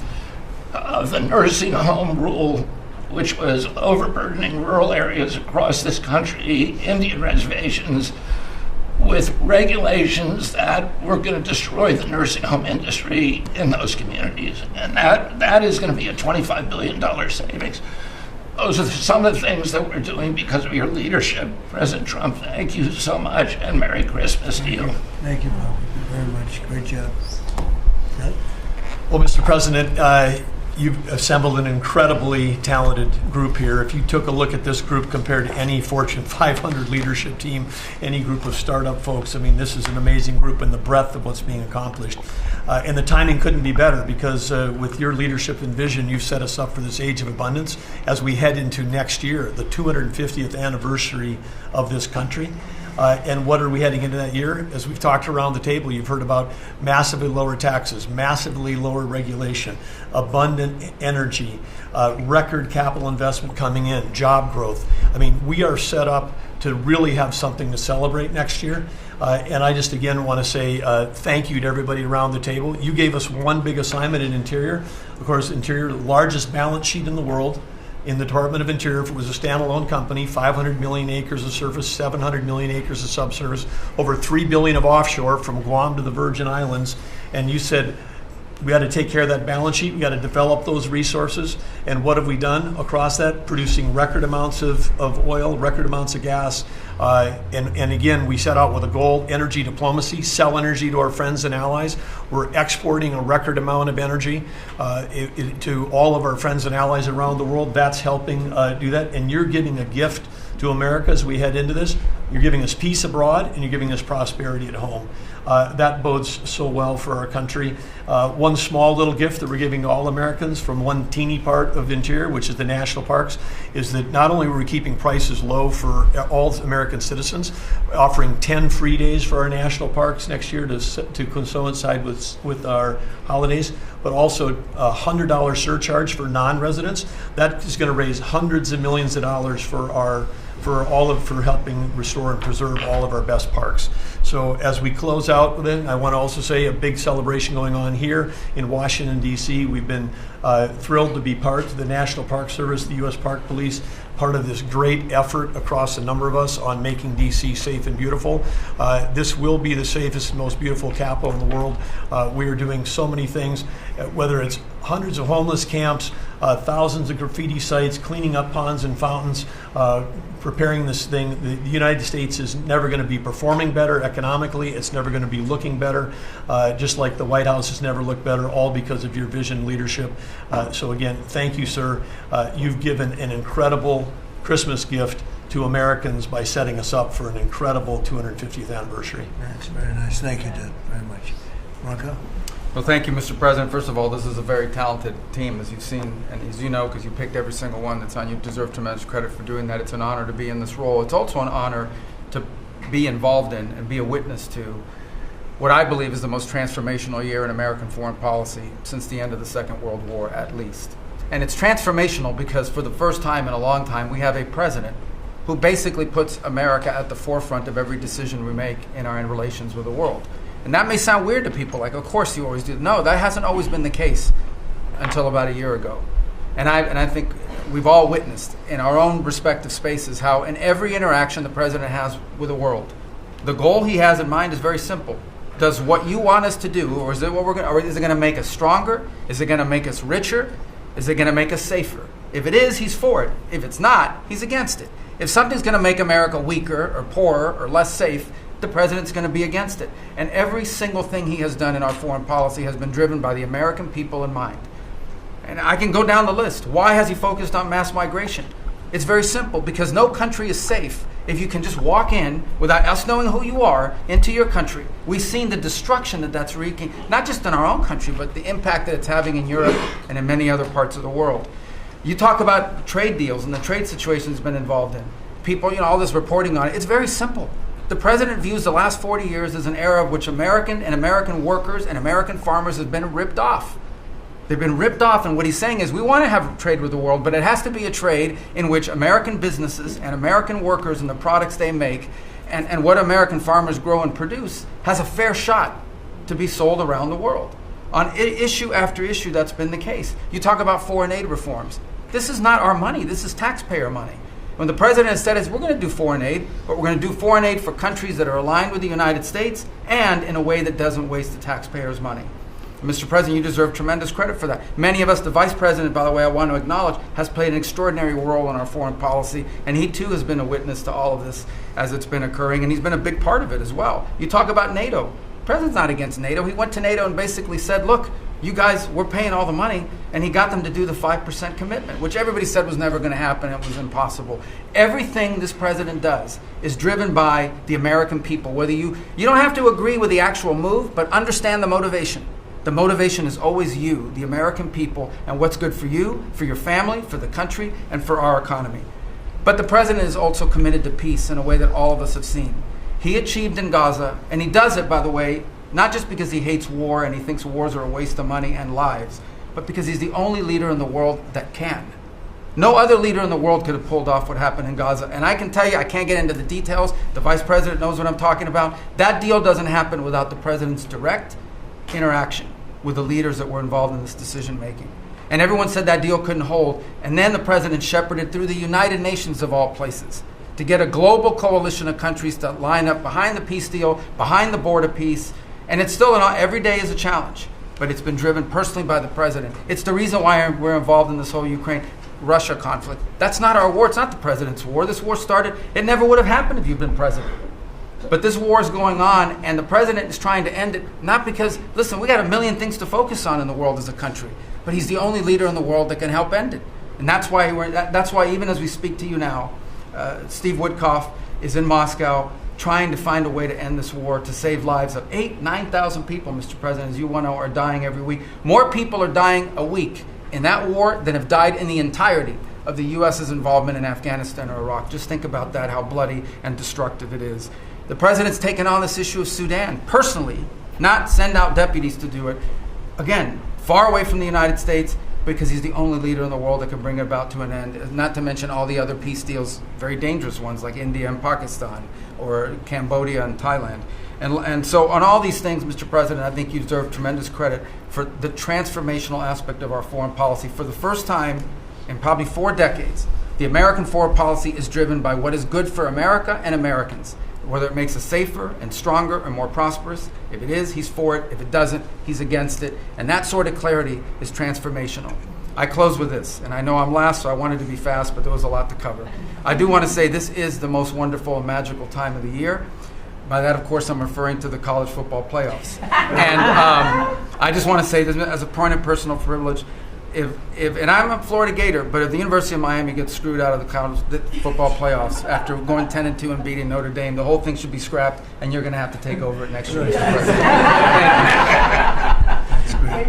of the nursing home rule, which was overburdening rural areas across this country, Indian reservations, with regulations that were going to destroy the nursing home industry in those communities. And that is going to be a $25 billion savings. Those are some of the things that we're doing because of your leadership, President Trump. Thank you so much, and Merry Christmas to you. Thank you, Bob, very much. Great job. Well, Mr. President, you've assembled an incredibly talented group here. If you took a look at this group compared to any Fortune 500 leadership team, any group of startup folks, I mean, this is an amazing group in the breadth of what's being accomplished. And the timing couldn't be better because with your leadership and vision, you've set us up for this age of abundance as we head into next year, the 250th anniversary of this country. And what are we heading into that year? As we've talked around the table, you've heard about massively lower taxes, massively lower regulation, abundant energy, record capital investment coming in, job growth. I mean, we are set up to really have something to celebrate next year. And I just, again, want to say thank you to everybody around the table. You gave us one big assignment in Interior. Of course, Interior, the largest balance sheet in the world. In the Department of Interior, if it was a standalone company, 500 million acres of surface, 700 million acres of subsurface, over 3 billion of offshore from Guam to the Virgin Islands. And you said, we got to take care of that balance sheet. We got to develop those resources. And what have we done across that? Producing record amounts of oil, record amounts of gas. And again, we set out with a goal, energy diplomacy, sell energy to our friends and allies. We're exporting a record amount of energy to all of our friends and allies around the world. That's helping do that. And you're giving a gift to America as we head into this. You're giving us peace abroad and you're giving us prosperity at home. that bodes so well for our country. One small little gift that we're giving to all Americans from one teeny part of Interior, which is the national parks, is that not only are we keeping prices low for all American citizens, offering 10 free days for our national parks next year to coincide with our holidays, but also a $100 surcharge for non-residents. That is going to raise hundreds of millions of dollars for helping restore and preserve all of our best parks. So as we close out with it, I want to also say a big celebration going on here in Washington, D.C. We've been thrilled to be part of the National Park Service, the U.S. Park Police, part of this great effort across a number of us on making D.C. safe and beautiful. This will be the safest and most beautiful capital in the world. We are doing so many things, whether it's hundreds of homeless camps, thousands of graffiti sites, cleaning up ponds and fountains, preparing this thing. The United States is never going to be performing better economically. It's never going to be looking better, just like the White House has never looked better, all because of your vision and leadership. So again, thank you, sir. You've given an incredible Christmas gift to Americans by setting us up for an incredible 250th anniversary. That's very nice. Thank you, Doug, very much. Rocco? Well, thank you, Mr. President. First of all, this is a very talented team, as you've seen, and as you know, because you picked every single one that's on. You deserve tremendous credit for doing that. It's an honor to be in this role. It's also an honor to be involved in and be a witness to what I believe is the most transformational year in American foreign policy since the end of the Second World War, at least. And it's transformational because for the first time in a long time, we have a president who basically puts America at the forefront of every decision we make in our relations with the world. And that may sound weird to people, like, of course you always do. No, that hasn't always been the case until about a year ago. And I think we've all witnessed in our own respective spaces how in every interaction the president has with the world, the goal he has in mind is very simple. Does what you want us to do, or is it what or is it going to make us stronger? Is it going to make us richer? Is it going to make us safer? If it is, he's for it. If it's not, he's against it. If something's going to make America weaker or poorer or less safe, the president's going to be against it. And every single thing he has done in our foreign policy has been driven by the American people in mind. And I can go down the list. Why has he focused on mass migration? It's very simple, because no country is safe if you can just walk in without us knowing who you are into your country. We've seen the destruction that that's wreaking, not just in our own country, but the impact that it's having in Europe and in many other parts of the world. You talk about trade deals and the trade situation he's been involved in. People, all this reporting on it. It's very simple. The president views the last 40 years as an era of which American workers and American farmers have been ripped off. They've been ripped off, and what he's saying is we want to have trade with the world, but it has to be a trade in which American businesses and American workers and the products they make and what American farmers grow and produce has a fair shot to be sold around the world. On issue after issue, that's been the case. You talk about foreign aid reforms. This is not our money. This is taxpayer money. When the president has said we're going to do foreign aid, but we're going to do foreign aid for countries that are aligned with the United States and in a way that doesn't waste the taxpayers' money. And Mr. President, you deserve tremendous credit for that. Many of us, the Vice President, by the way, I want to acknowledge, has played an extraordinary role in our foreign policy, and he too has been a witness to all of this as it's been occurring, and he's been a big part of it as well. You talk about NATO. The president's not against NATO. He went to NATO and basically said, look, you guys, we're paying all the money, and he got them to do the 5% commitment, which everybody said was never going to happen. It was impossible. Everything this president does is driven by the American people. Whether you don't have to agree with the actual move, but understand the motivation. The motivation is always you, the American people, and what's good for you, for your family, for the country, and for our economy. But the president is also committed to peace in a way that all of us have seen. He achieved in Gaza, and he does it, by the way, not just because he hates war and he thinks wars are a waste of money and lives, but because he's the only leader in the world that can. No other leader in the world could have pulled off what happened in Gaza. And I can tell you, I can't get into the details. The vice president knows what I'm talking about. That deal doesn't happen without the president's direct interaction with the leaders that were involved in this decision making. And everyone said that deal couldn't hold. And then the president shepherded through the United Nations of all places to get a global coalition of countries to line up behind the peace deal, behind the border peace. And it's still, every day is a challenge, but it's been driven personally by the president. It's the reason why we're involved in this whole Ukraine-Russia conflict. That's not our war. It's not the president's war. This war started, it never would have happened if you'd been president. But this war is going on, and the president is trying to end it, not because, listen, we got a million things to focus on in the world as a country, but he's the only leader in the world that can help end it. And that's why even as we speak to you now, Steve Witkoff is in Moscow trying to find a way to end this war, to save lives of 9,000 people, Mr. President, as you well know, are dying every week. More people are dying a week in that war than have died in the entirety of the U.S.'s involvement in Afghanistan or Iraq. Just think about that, how bloody and destructive it is. The President's taken on this issue of Sudan personally, not send out deputies to do it. Again, far away from the United States, because he's the only leader in the world that can bring it about to an end, not to mention all the other peace deals, very dangerous ones like India and Pakistan or Cambodia and Thailand. And so on all these things, Mr. President, I think you deserve tremendous credit for the transformational aspect of our foreign policy. For the first time in probably 4 decades, the American foreign policy is driven by what is good for America and Americans, whether it makes us safer and stronger and more prosperous. If it is, he's for it. If it doesn't, he's against it. And that sort of clarity is transformational. I close with this, and I know I'm last, so I wanted to be fast, but there was a lot to cover. I do want to say this is the most wonderful and magical time of the year. By that, of course, I'm referring to the college football playoffs. And I just want to say this as a point of personal privilege. And I'm a Florida Gator, but if the University of Miami gets screwed out of the college football playoffs after going 10-2 and beating Notre Dame, the whole thing should be scrapped, and you're going to have to take over it next year. That's great.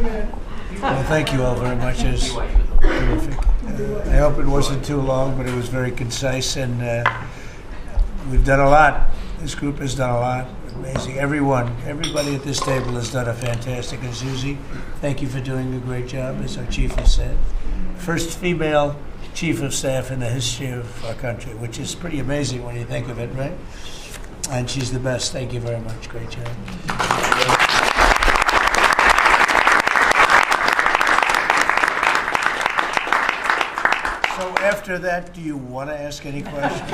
Well, thank you all very much. It was terrific. I hope it wasn't too long, but it was very concise, and we've done a lot. This group has done a lot. Amazing. Everybody at this table has done a fantastic. And Susie, thank you for doing a great job, as our chief has said. First female chief of staff in the history of our country, which is pretty amazing when you think of it, right? And she's the best. Thank you very much. Great job. So after that, do you want to ask any questions?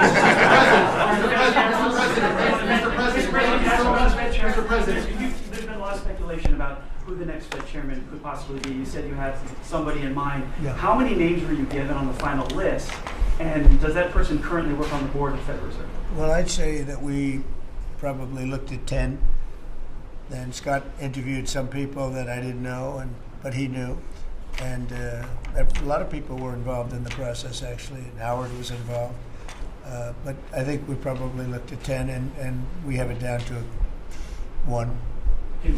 Mr. President, there's been a lot of speculation about who the next Fed chairman could possibly be. You said you had somebody in mind. Yeah. How many names were you given on the final list? And does that person currently work on the board of the Federal Reserve? Well, I'd say that we probably looked at 10. Then Scott interviewed some people that I didn't know, but he knew. And a lot of people were involved in the process, actually. And Howard was involved. But I think we probably looked at 10, and we have it down to 1. I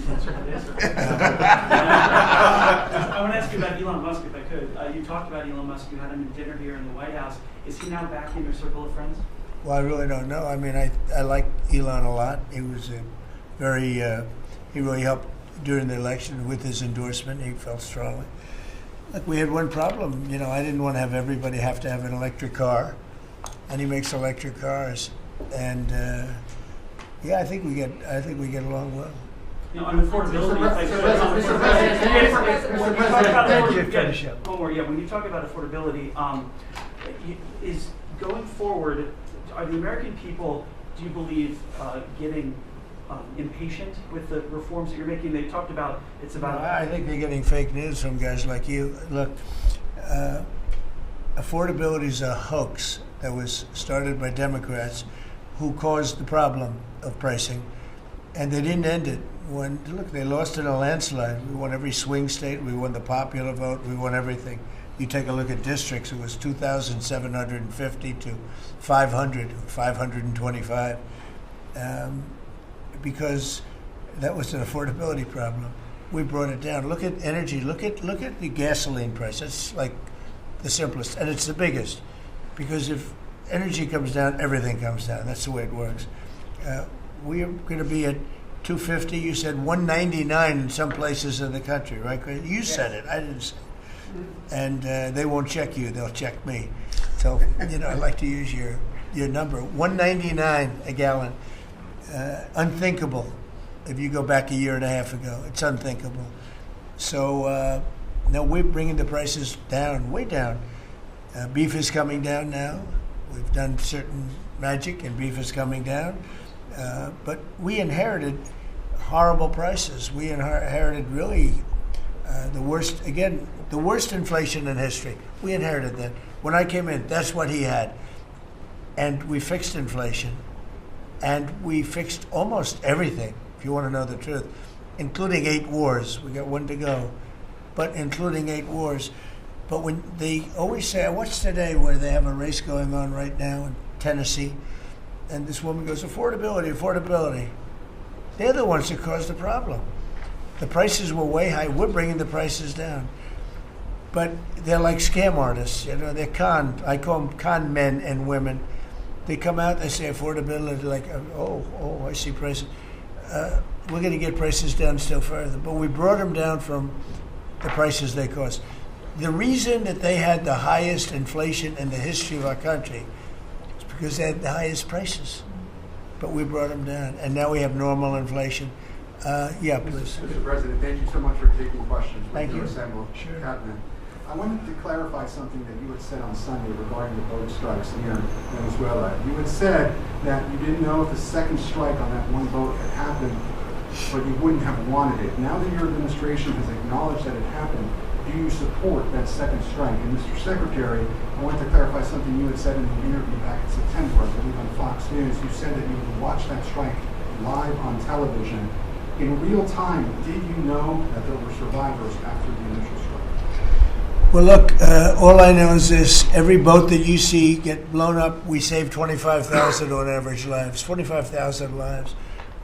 want to ask you about Elon Musk, if I could. You talked about Elon Musk. You had him at dinner here in the White House. Is he now back in your circle of friends? Well, I really don't know. I mean, I like Elon a lot. He was he really helped during the election with his endorsement. He felt strongly. Look, we had one problem. You know, I didn't want to have everybody have to have an electric car, and he makes electric cars. And yeah, I think we get along well. You know, on affordability, when you talk about affordability, is going forward, are the American people, do you believe, getting impatient with the reforms that you're making? They talked about I think they're getting fake news from guys like you. Look, affordability is a hoax that was started by Democrats who caused the problem of pricing, and they didn't end it. They lost in a landslide. We won every swing state. We won the popular vote. We won everything. You take a look at districts, it was 2,750 to 525, because that was an affordability problem. We brought it down. Look at energy. Look at the gasoline price. That's like the simplest, and it's the biggest, because if energy comes down, everything comes down. That's the way it works. We are going to be at 250. You said 199 in some places in the country, right? You said it. I didn't say it. And they won't check you. They'll check me. So, I like to use your number. 199 a gallon. Unthinkable. If you go back a year and a half ago, it's unthinkable. So, no, we're bringing the prices down, way down. Beef is coming down now. We've done certain magic, and beef is coming down. But we inherited horrible prices. We inherited really the worst inflation in history. We inherited that. When I came in, that's what he had. And we fixed inflation. And we fixed almost everything, if you want to know the truth, including 8 wars. We got 1 to go, but including 8 wars. But when they always say, I watched today where they have a race going on right now in Tennessee, And this woman goes, affordability, affordability. They're the ones that caused the problem. The prices were way high. We're bringing the prices down. But they're like scam artists. You know, they're I call them con men and women. They come out, they say affordability, like, oh, I see prices. We're going to get prices down still further. But we brought them down from the prices they cost. The reason that they had the highest inflation in the history of our country is because they had the highest prices. But we brought them down, and now we have normal inflation. Yeah, please. Mr. President, thank you so much for taking questions. Thank you. Sure. I wanted to clarify something that you had said on Sunday regarding the boat strikes near Venezuela. You had said that you didn't know if the second strike on that one boat had happened, but you wouldn't have wanted it. Now that your administration has acknowledged that it happened, do you support that second strike? And Mr. Secretary, I want to clarify something you had said in an interview back in September, I believe on Fox News. You said that you would watch that strike live on television. In real time, did you know that there were survivors after the initial strike? Well, look, all I know is this. Every boat that you see get blown up, we save 25,000 on average lives, 25,000 lives.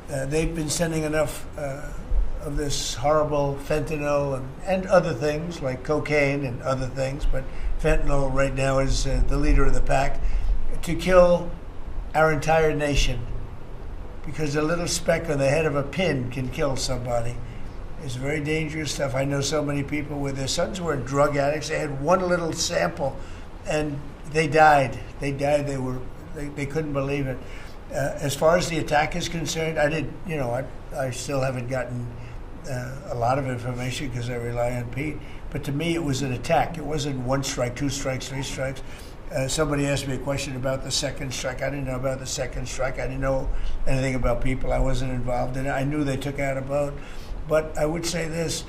They've been sending enough of this horrible fentanyl and other things like cocaine and other things, but fentanyl right now is the leader of the pack, to kill our entire nation, because a little speck on the head of a pin can kill somebody. It's very dangerous stuff. I know so many people where their sons were drug addicts. They had one little sample and they died. They couldn't believe it. As far as the attack is concerned, I still haven't gotten a lot of information because I rely on Pete. But to me, it was an attack. It wasn't one strike, two strikes, three strikes. Somebody asked me a question about the second strike. I didn't know about the second strike. I didn't know anything about people. I wasn't involved in it. I knew they took out a boat. But I would say this,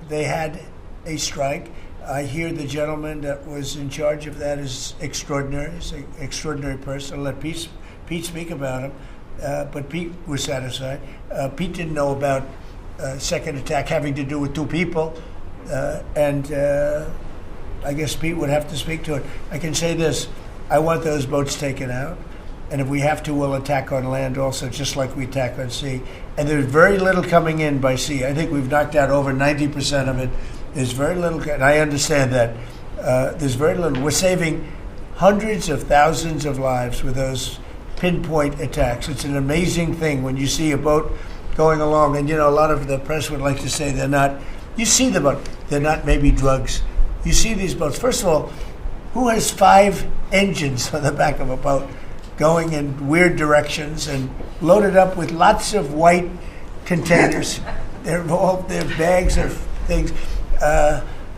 they had a strike. I hear the gentleman that was in charge of that is extraordinary. He's an extraordinary person. I'll let Pete speak about him. But Pete was satisfied. Pete didn't know about second attack having to do with two people. And I guess Pete would have to speak to it. I can say this, I want those boats taken out. And if we have to, we'll attack on land also, just like we attack on sea. And there's very little coming in by sea. I think we've knocked out over 90% of it. There's very little, and I understand that. There's very little. We're saving hundreds of thousands of lives with those pinpoint attacks. It's an amazing thing when you see a boat going along. And, a lot of the press would like to say they're not. You see the boat. They're not maybe drugs. You see these boats. First of all, who has 5 engines on the back of a boat going in weird directions and loaded up with lots of white containers? They're bags of things.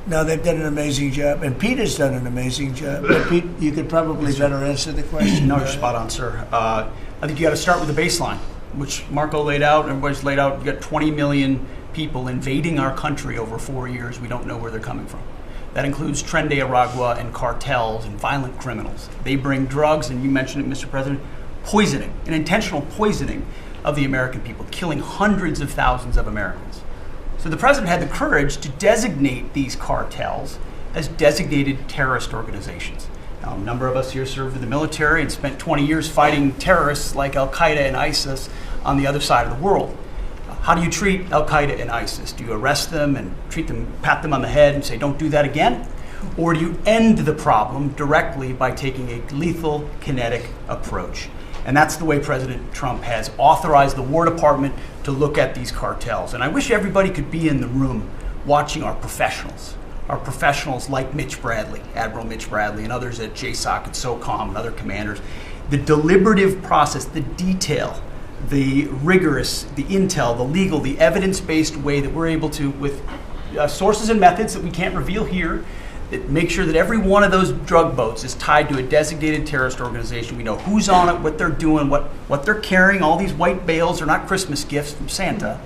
No, they've done an amazing job, and Pete has done an amazing job. But Pete, you could probably better answer the question. No, you're spot on, sir. I think you got to start with the baseline, which Marco laid out. Everybody's laid out. You got 20 million people invading our country over 4 years. We don't know where they're coming from. That includes Tren de Aragua and cartels and violent criminals. They bring drugs, and you mentioned it, Mr. President, poisoning, an intentional poisoning of the American people, killing hundreds of thousands of Americans. So the president had the courage to designate these cartels as designated terrorist organizations. Now, a number of us here served in the military and spent 20 years fighting terrorists like Al-Qaeda and ISIS on the other side of the world. How do you treat Al-Qaeda and ISIS? Do you arrest them and pat them on the head and say, don't do that again? Or do you end the problem directly by taking a lethal, kinetic approach? And that's the way President Trump has authorized the War Department to look at these cartels. And I wish everybody could be in the room watching our professionals like Mitch Bradley, Admiral Mitch Bradley, and others at JSOC and SOCOM and other commanders. The deliberative process, the detail, the rigorous, the intel, the legal, the evidence-based way that we're able to, with sources and methods that we can't reveal here, that make sure that every one of those drug boats is tied to a designated terrorist organization. We know who's on it, what they're doing, what they're carrying. All these white bales are not Christmas gifts from Santa.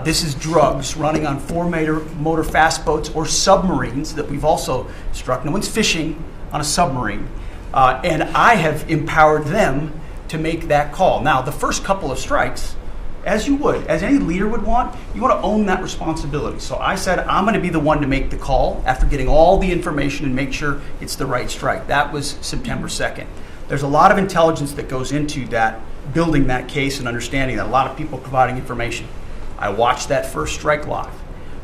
This is drugs running on 4-motor fast boats or submarines that we've also struck. No one's fishing on a submarine. And I have empowered them to make that call. Now, the first couple of strikes, as any leader would want, you want to own that responsibility. So I said, I'm going to be the one to make the call after getting all the information and make sure it's the right strike. That was September 2nd. There's a lot of intelligence that goes into that, building that case and understanding that, a lot of people providing information. I watched that first strike live.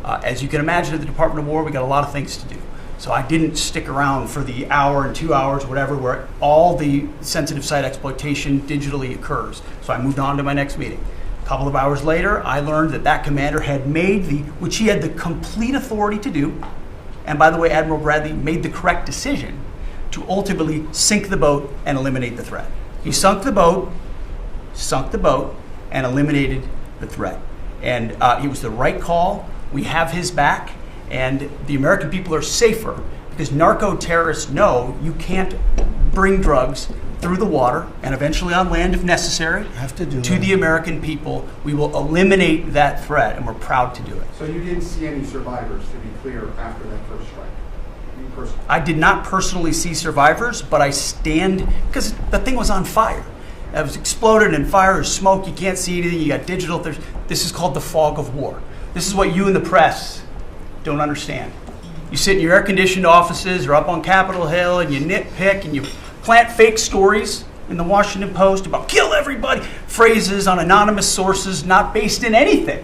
As you can imagine, at the Department of War, we got a lot of things to do. So I didn't stick around for the hour and 2 hours, whatever, where all the sensitive site exploitation digitally occurs. So I moved on to my next meeting. A couple of hours later, I learned that that commander had made which he had the complete authority to do, and by the way, Admiral Bradley made the correct decision to ultimately sink the boat and eliminate the threat. He sunk the boat, and eliminated the threat. And it was the right call. We have his back, and the American people are safer because narco-terrorists know you can't bring drugs through the water and eventually on land if necessary to the American people. We will eliminate that threat, and we're proud to do it. So you didn't see any survivors, to be clear, after that first strike? You personally? I did not personally see survivors, but I stand, because the thing was on fire. It was exploded in fire or smoke. You can't see anything. You got digital. This is called the fog of war. This is what you in the press don't understand. You sit in your air-conditioned offices or up on Capitol Hill and you nitpick and you plant fake stories in the Washington Post about kill everybody, phrases on anonymous sources not based in anything,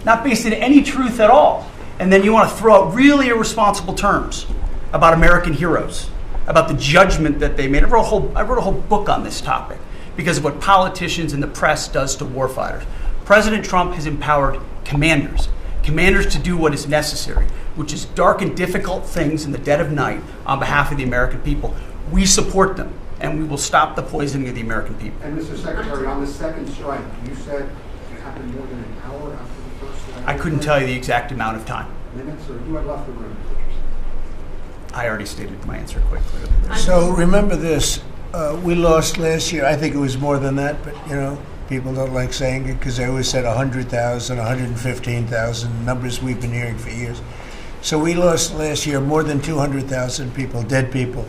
not based in any truth at all. And then you want to throw out really irresponsible terms about American heroes, about the judgment that they made. I wrote a whole book on this topic because of what politicians and the press does to warfighters. President Trump has empowered commanders to do what is necessary, which is dark and difficult things in the dead of night on behalf of the American people. We support them, and we will stop the poisoning of the American people. And Mr. Secretary, on the second strike, you said it happened more than an hour after the first strike? I couldn't tell you the exact amount of time. Minutes, or you had left the room? I already stated my answer quite clearly. So remember this, we lost last year, I think it was more than that, but people don't like saying it because they always said 100,000, 115,000, numbers we've been hearing for years. So we lost last year more than 200,000 people, dead people,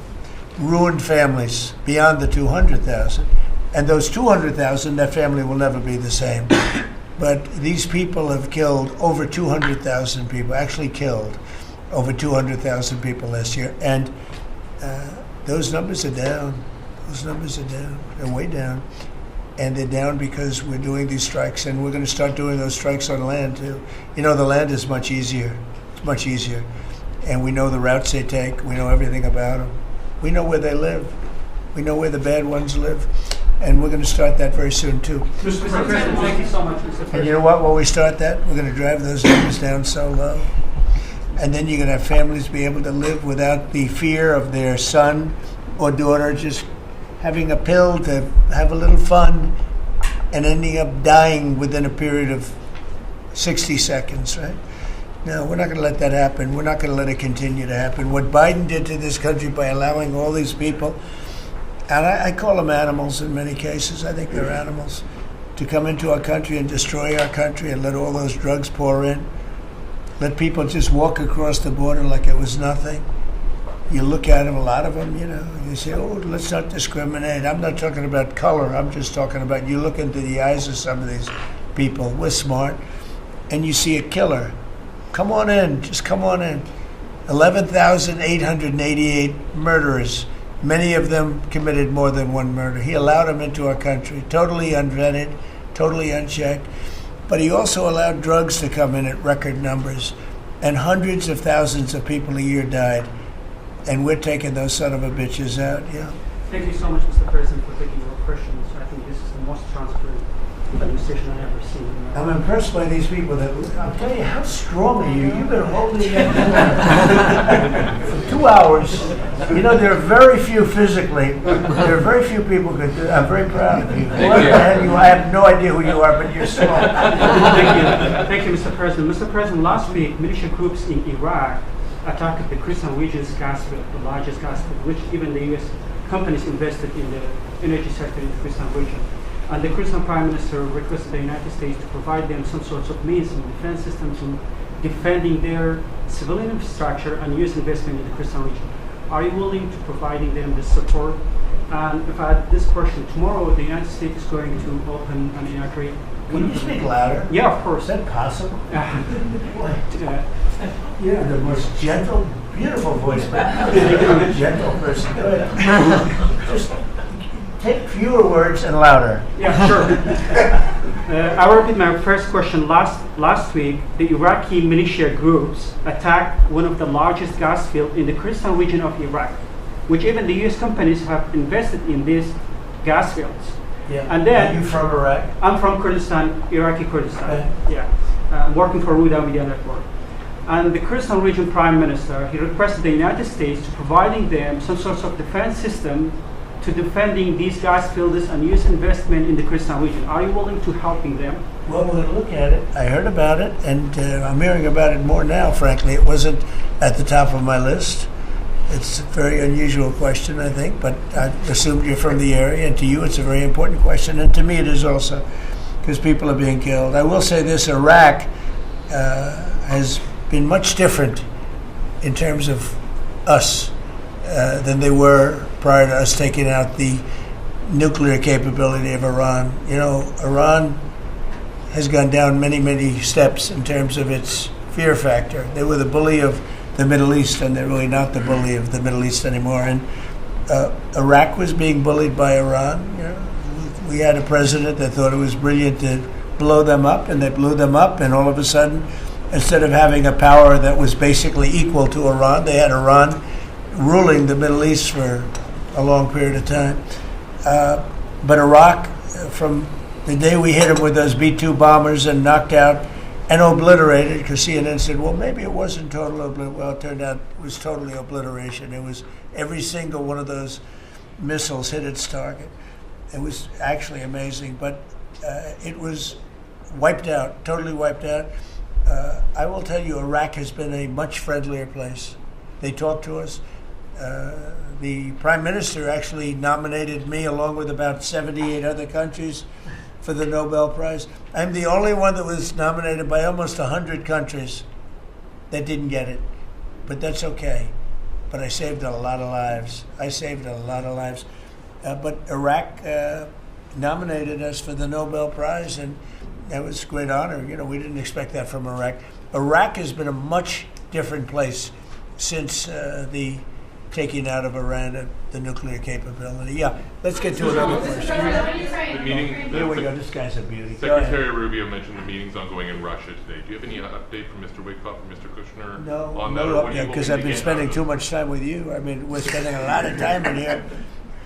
ruined families beyond the 200,000. And those 200,000, that family will never be the same. But these people have killed over 200,000 people, actually killed over 200,000 people last year. And those numbers are down. Those numbers are down. They're way down. And they're down because we're doing these strikes, and we're going to start doing those strikes on land too. The land is much easier. It's much easier. And we know the routes they take. We know everything about them. We know where they live. We know where the bad ones live. And we're going to start that very soon too. Mr. President, thank you so much, Mr. President. And you know what? When we start that, we're going to drive those numbers down so low. And then you're going to have families be able to live without the fear of their son or daughter just having a pill to have a little fun and ending up dying within a period of 60 seconds, right? No, we're not going to let that happen. We're not going to let it continue to happen. What Biden did to this country by allowing all these people, and I call them animals in many cases, I think they're animals, to come into our country and destroy our country and let all those drugs pour in, let people just walk across the border like it was nothing. You look at them, a lot of them, you say, oh, let's not discriminate. I'm not talking about color. I'm just talking about you look into the eyes of some of these people. We're smart. And you see a killer. Come on in. Just come on in. 11,888 murderers. Many of them committed more than one murder. He allowed them into our country, totally unvetted, totally unchecked. But he also allowed drugs to come in at record numbers. And hundreds of thousands of people a year died. And we're taking those son of a bitches out, yeah. Thank you so much, Mr. President, for taking your questions. I think this is the most transparent administration I've ever seen. I'm impressed by these people. I'll tell you, how strong are you? You've been holding that for 2 hours. There are very few physically. There are very few people who could do it. I'm very proud of you. I have no idea who you are, but you're strong. Thank you, Mr. President. Mr. President, last week, militia groups in Iraq attacked the Christian region's gas field, the largest gas field, which even the U.S. companies invested in the energy sector in the Christian region. And the Christian Prime Minister requested the United States to provide them some sorts of means and defense systems in defending their civilian infrastructure and U.S. investment in the Christian region. Are you willing to providing them the support? And if I had this question, tomorrow the United States is going to open and inaugurate. Can you speak louder? Yeah, of course. Is that possible? Yeah, the most gentle, beautiful voice. You're a gentle person. Go ahead. Just take fewer words and louder. Yeah, sure. I will repeat my first question. Last week, the Iraqi militia groups attacked one of the largest gas fields in the Kurdistan region of Iraq, which even the U.S. companies have invested in these gas fields. Yeah. And then, are you from Iraq? I'm from Kurdistan, Iraqi Kurdistan. Okay. Yeah, I'm working for Ruda Media Network. And the Kurdistan region prime minister, he requested the United States to providing them some sort of defense system to defending these gas fields and U.S. investment in the Kurdistan region. Are you willing to helping them? Well, we'll look at it. I heard about it, and I'm hearing about it more now, frankly. It wasn't at the top of my list. It's a very unusual question, I think, but I assumed you're from the area, and to you it's a very important question, and to me it is also, because people are being killed. I will say this, Iraq has been much different in terms of us than they were prior to us taking out the nuclear capability of Iran. You know, Iran has gone down many, many steps in terms of its fear factor. They were the bully of the Middle East, and they're really not the bully of the Middle East anymore. And Iraq was being bullied by Iran. You know, we had a president that thought it was brilliant to blow them up, and they blew them up, and all of a sudden, instead of having a power that was basically equal to Iran, they had Iran ruling the Middle East for a long period of time. But Iraq, from the day we hit them with those B-2 bombers and knocked out and obliterated, because CNN said, well, maybe it wasn't total obliteration. Well, it turned out it was totally obliteration. It was every single one of those missiles hit its target. It was actually amazing, but it was wiped out, totally wiped out. I will tell you, Iraq has been a much friendlier place. They talk to us. The Prime Minister actually nominated me, along with about 78 other countries, for the Nobel Prize. I'm the only one that was nominated by almost 100 countries that didn't get it. But that's okay. But I saved a lot of lives. But Iraq nominated us for the Nobel Prize, and that was a great honor. You know, we didn't expect that from Iraq. Iraq has been a much different place since the taking out of Iran the nuclear capability. Yeah, let's get to another question. The meeting. Here we go. This guy's a beauty. Secretary Rubio mentioned the meetings ongoing in Russia today. Do you have any update from Mr. Wickoff or Mr. Kushner on that? No update, because I've been spending too much time with you. I mean, we're spending a lot of time in here.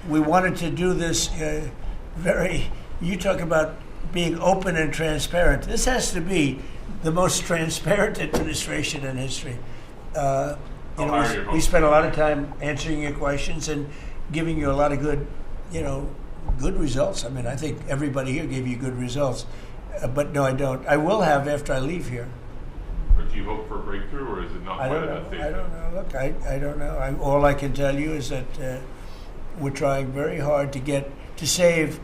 We wanted to do this you talk about being open and transparent. This has to be the most transparent administration in history. We spent a lot of time answering your questions and giving you a lot of good results. I mean, I think everybody here gave you good results. But no, I don't. I will have after I leave here. But do you hope for a breakthrough, or is it not quite at that stage? I don't know. Look, I don't know. All I can tell you is that we're trying very hard to save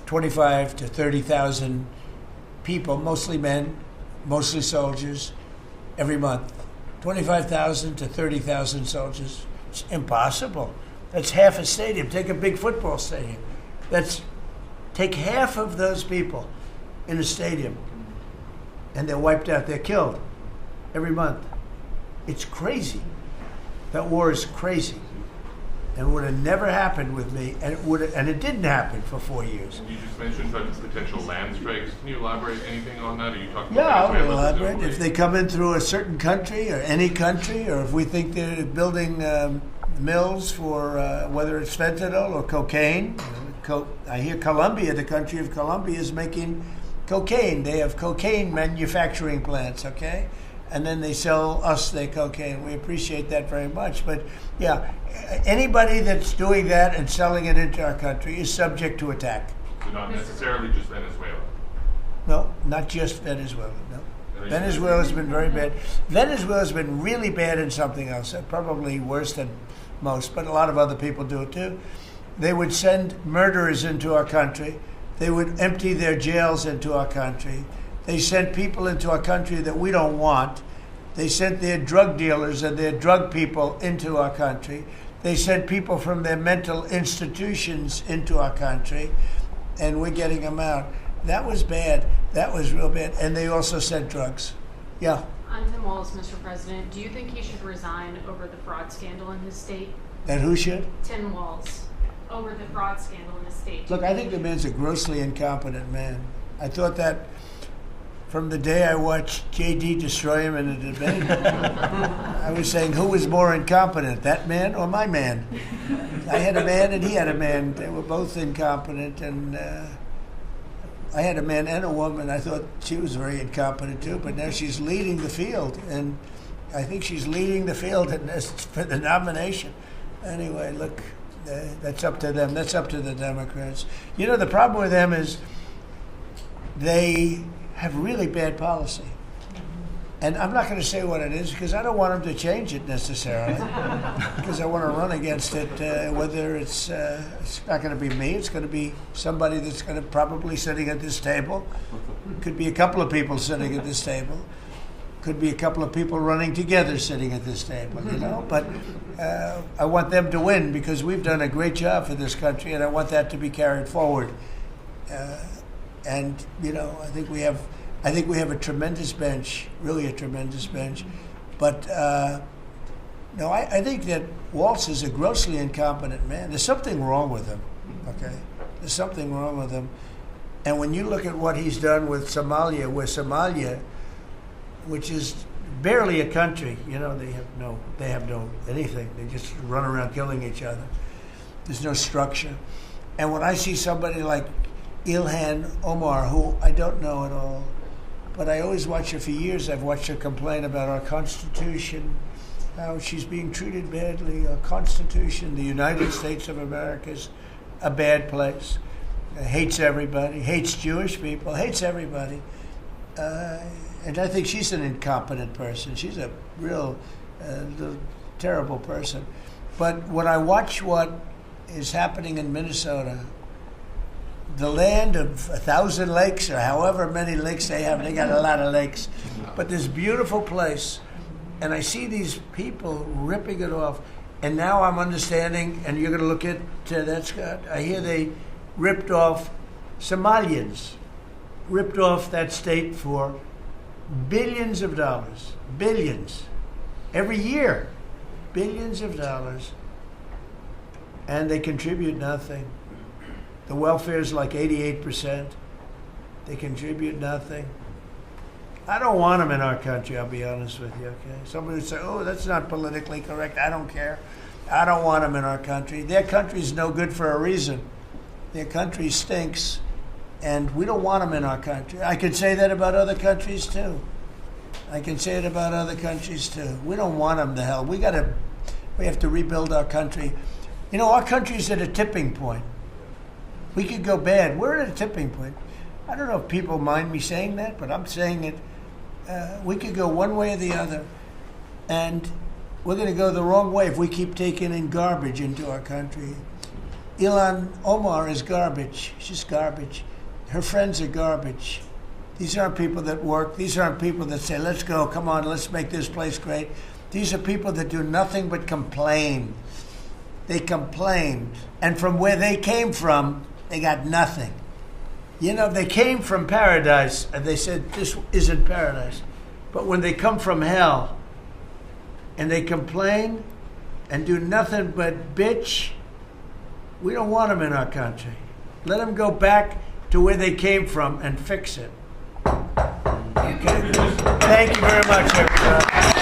25 to 30,000 people, mostly men, mostly soldiers, every month. 25,000 to 30,000 soldiers. It's impossible. That's half a stadium. Take a big football stadium. Take half of those people in a stadium, and they're wiped out. They're killed every month. It's crazy. That war is crazy. And it would have never happened with me, and it didn't happen for 4 years. You just mentioned potential land strikes. Can you elaborate anything on that? Are you talking Yeah, about I'll elaborate. If they come in through a certain country or any country, or if we think they're building mills for whether it's fentanyl or cocaine. I hear Colombia, the country of Colombia, is making cocaine. They have cocaine manufacturing plants, okay? And then they sell us their cocaine. We appreciate that very much. But yeah, anybody that's doing that and selling it into our country is subject to attack. So not necessarily just Venezuela. No, not just Venezuela, no. Venezuela's been very bad. Venezuela's been really bad in something else, probably worse than most, but a lot of other people do it too. They would send murderers into our country. They would empty their jails into our country. They sent people into our country that we don't want. They sent their drug dealers and their drug people into our country. They sent people from their mental institutions into our country, and we're getting them out. That was bad. That was real bad. And they also sent drugs. Yeah. On Tim Walz, Mr. President, do you think he should resign over the fraud scandal in his state? That who should? Tim Walz. over the fraud scandal in the state. Look, I think the man's a grossly incompetent man. I thought that from the day I watched JD destroy him in a debate. I was saying, who was more incompetent, that man or my man? I had a man and he had a man. They were both incompetent, and I had a man and a woman. I thought she was very incompetent too, but now she's leading the field, and I think she's leading the field for the nomination. Anyway, look, that's up to them. That's up to the Democrats. You know, the problem with them is they have really bad policy. And I'm not going to say what it is because I don't want them to change it necessarily because I want to run against it, whether it's not going to be me, it's going to be somebody that's going to probably sitting at this table. Could be a couple of people sitting at this table. Could be a couple of people running together sitting at this table, you know. But I want them to win because we've done a great job for this country, and I want that to be carried forward. And you know, I think we have a tremendous bench, really a tremendous bench. But no, I think that Waltz is a grossly incompetent man. There's something wrong with him. Okay, there's something wrong with him. And when you look at what he's done with Somalia, which is barely a country, you know, they have no anything. They just run around killing each other. There's no structure. And when I see somebody like Ilhan Omar, who I don't know at all, but I always watch her for years. I've watched her complain about our Constitution, how she's being treated badly. Our Constitution, the United States of America, is a bad place. Hates everybody, hates Jewish people, hates everybody. And I think she's an incompetent person. She's a real terrible person. But when I watch what is happening in Minnesota, the land of 1,000 lakes, or however many lakes they have, they got a lot of lakes, but this beautiful place, and I see these people ripping it off, and now I'm understanding, and you're going to look at that, Scott, I hear they ripped off Somalians, ripped off that state for billions of dollars, billions, every year, billions of dollars, and they contribute nothing. The welfare is like 88%. They contribute nothing. I don't want them in our country, I'll be honest with you, okay? Somebody would say, oh, that's not politically correct. I don't care. I don't want them in our country. Their country's no good for a reason. Their country stinks, and we don't want them in our country. I could say that about other countries, too. I can say it about other countries, too. We don't want them to hell. We have to rebuild our country. You know, our country's at a tipping point. We could go bad. We're at a tipping point. I don't know if people mind me saying that, but I'm saying it. We could go one way or the other, and we're going to go the wrong way if we keep taking in garbage into our country. Ilhan Omar is garbage. She's garbage. Her friends are garbage. These aren't people that work. These aren't people that say, let's go, come on, let's make this place great. These are people that do nothing but complain. They complain. And from where they came from, they got nothing. You know, they came from paradise, and they said, this isn't paradise. But when they come from hell, and they complain, and do nothing but bitch, we don't want them in our country. Let them go back to where they came from and fix it. Okay. Thank you very much, everybody.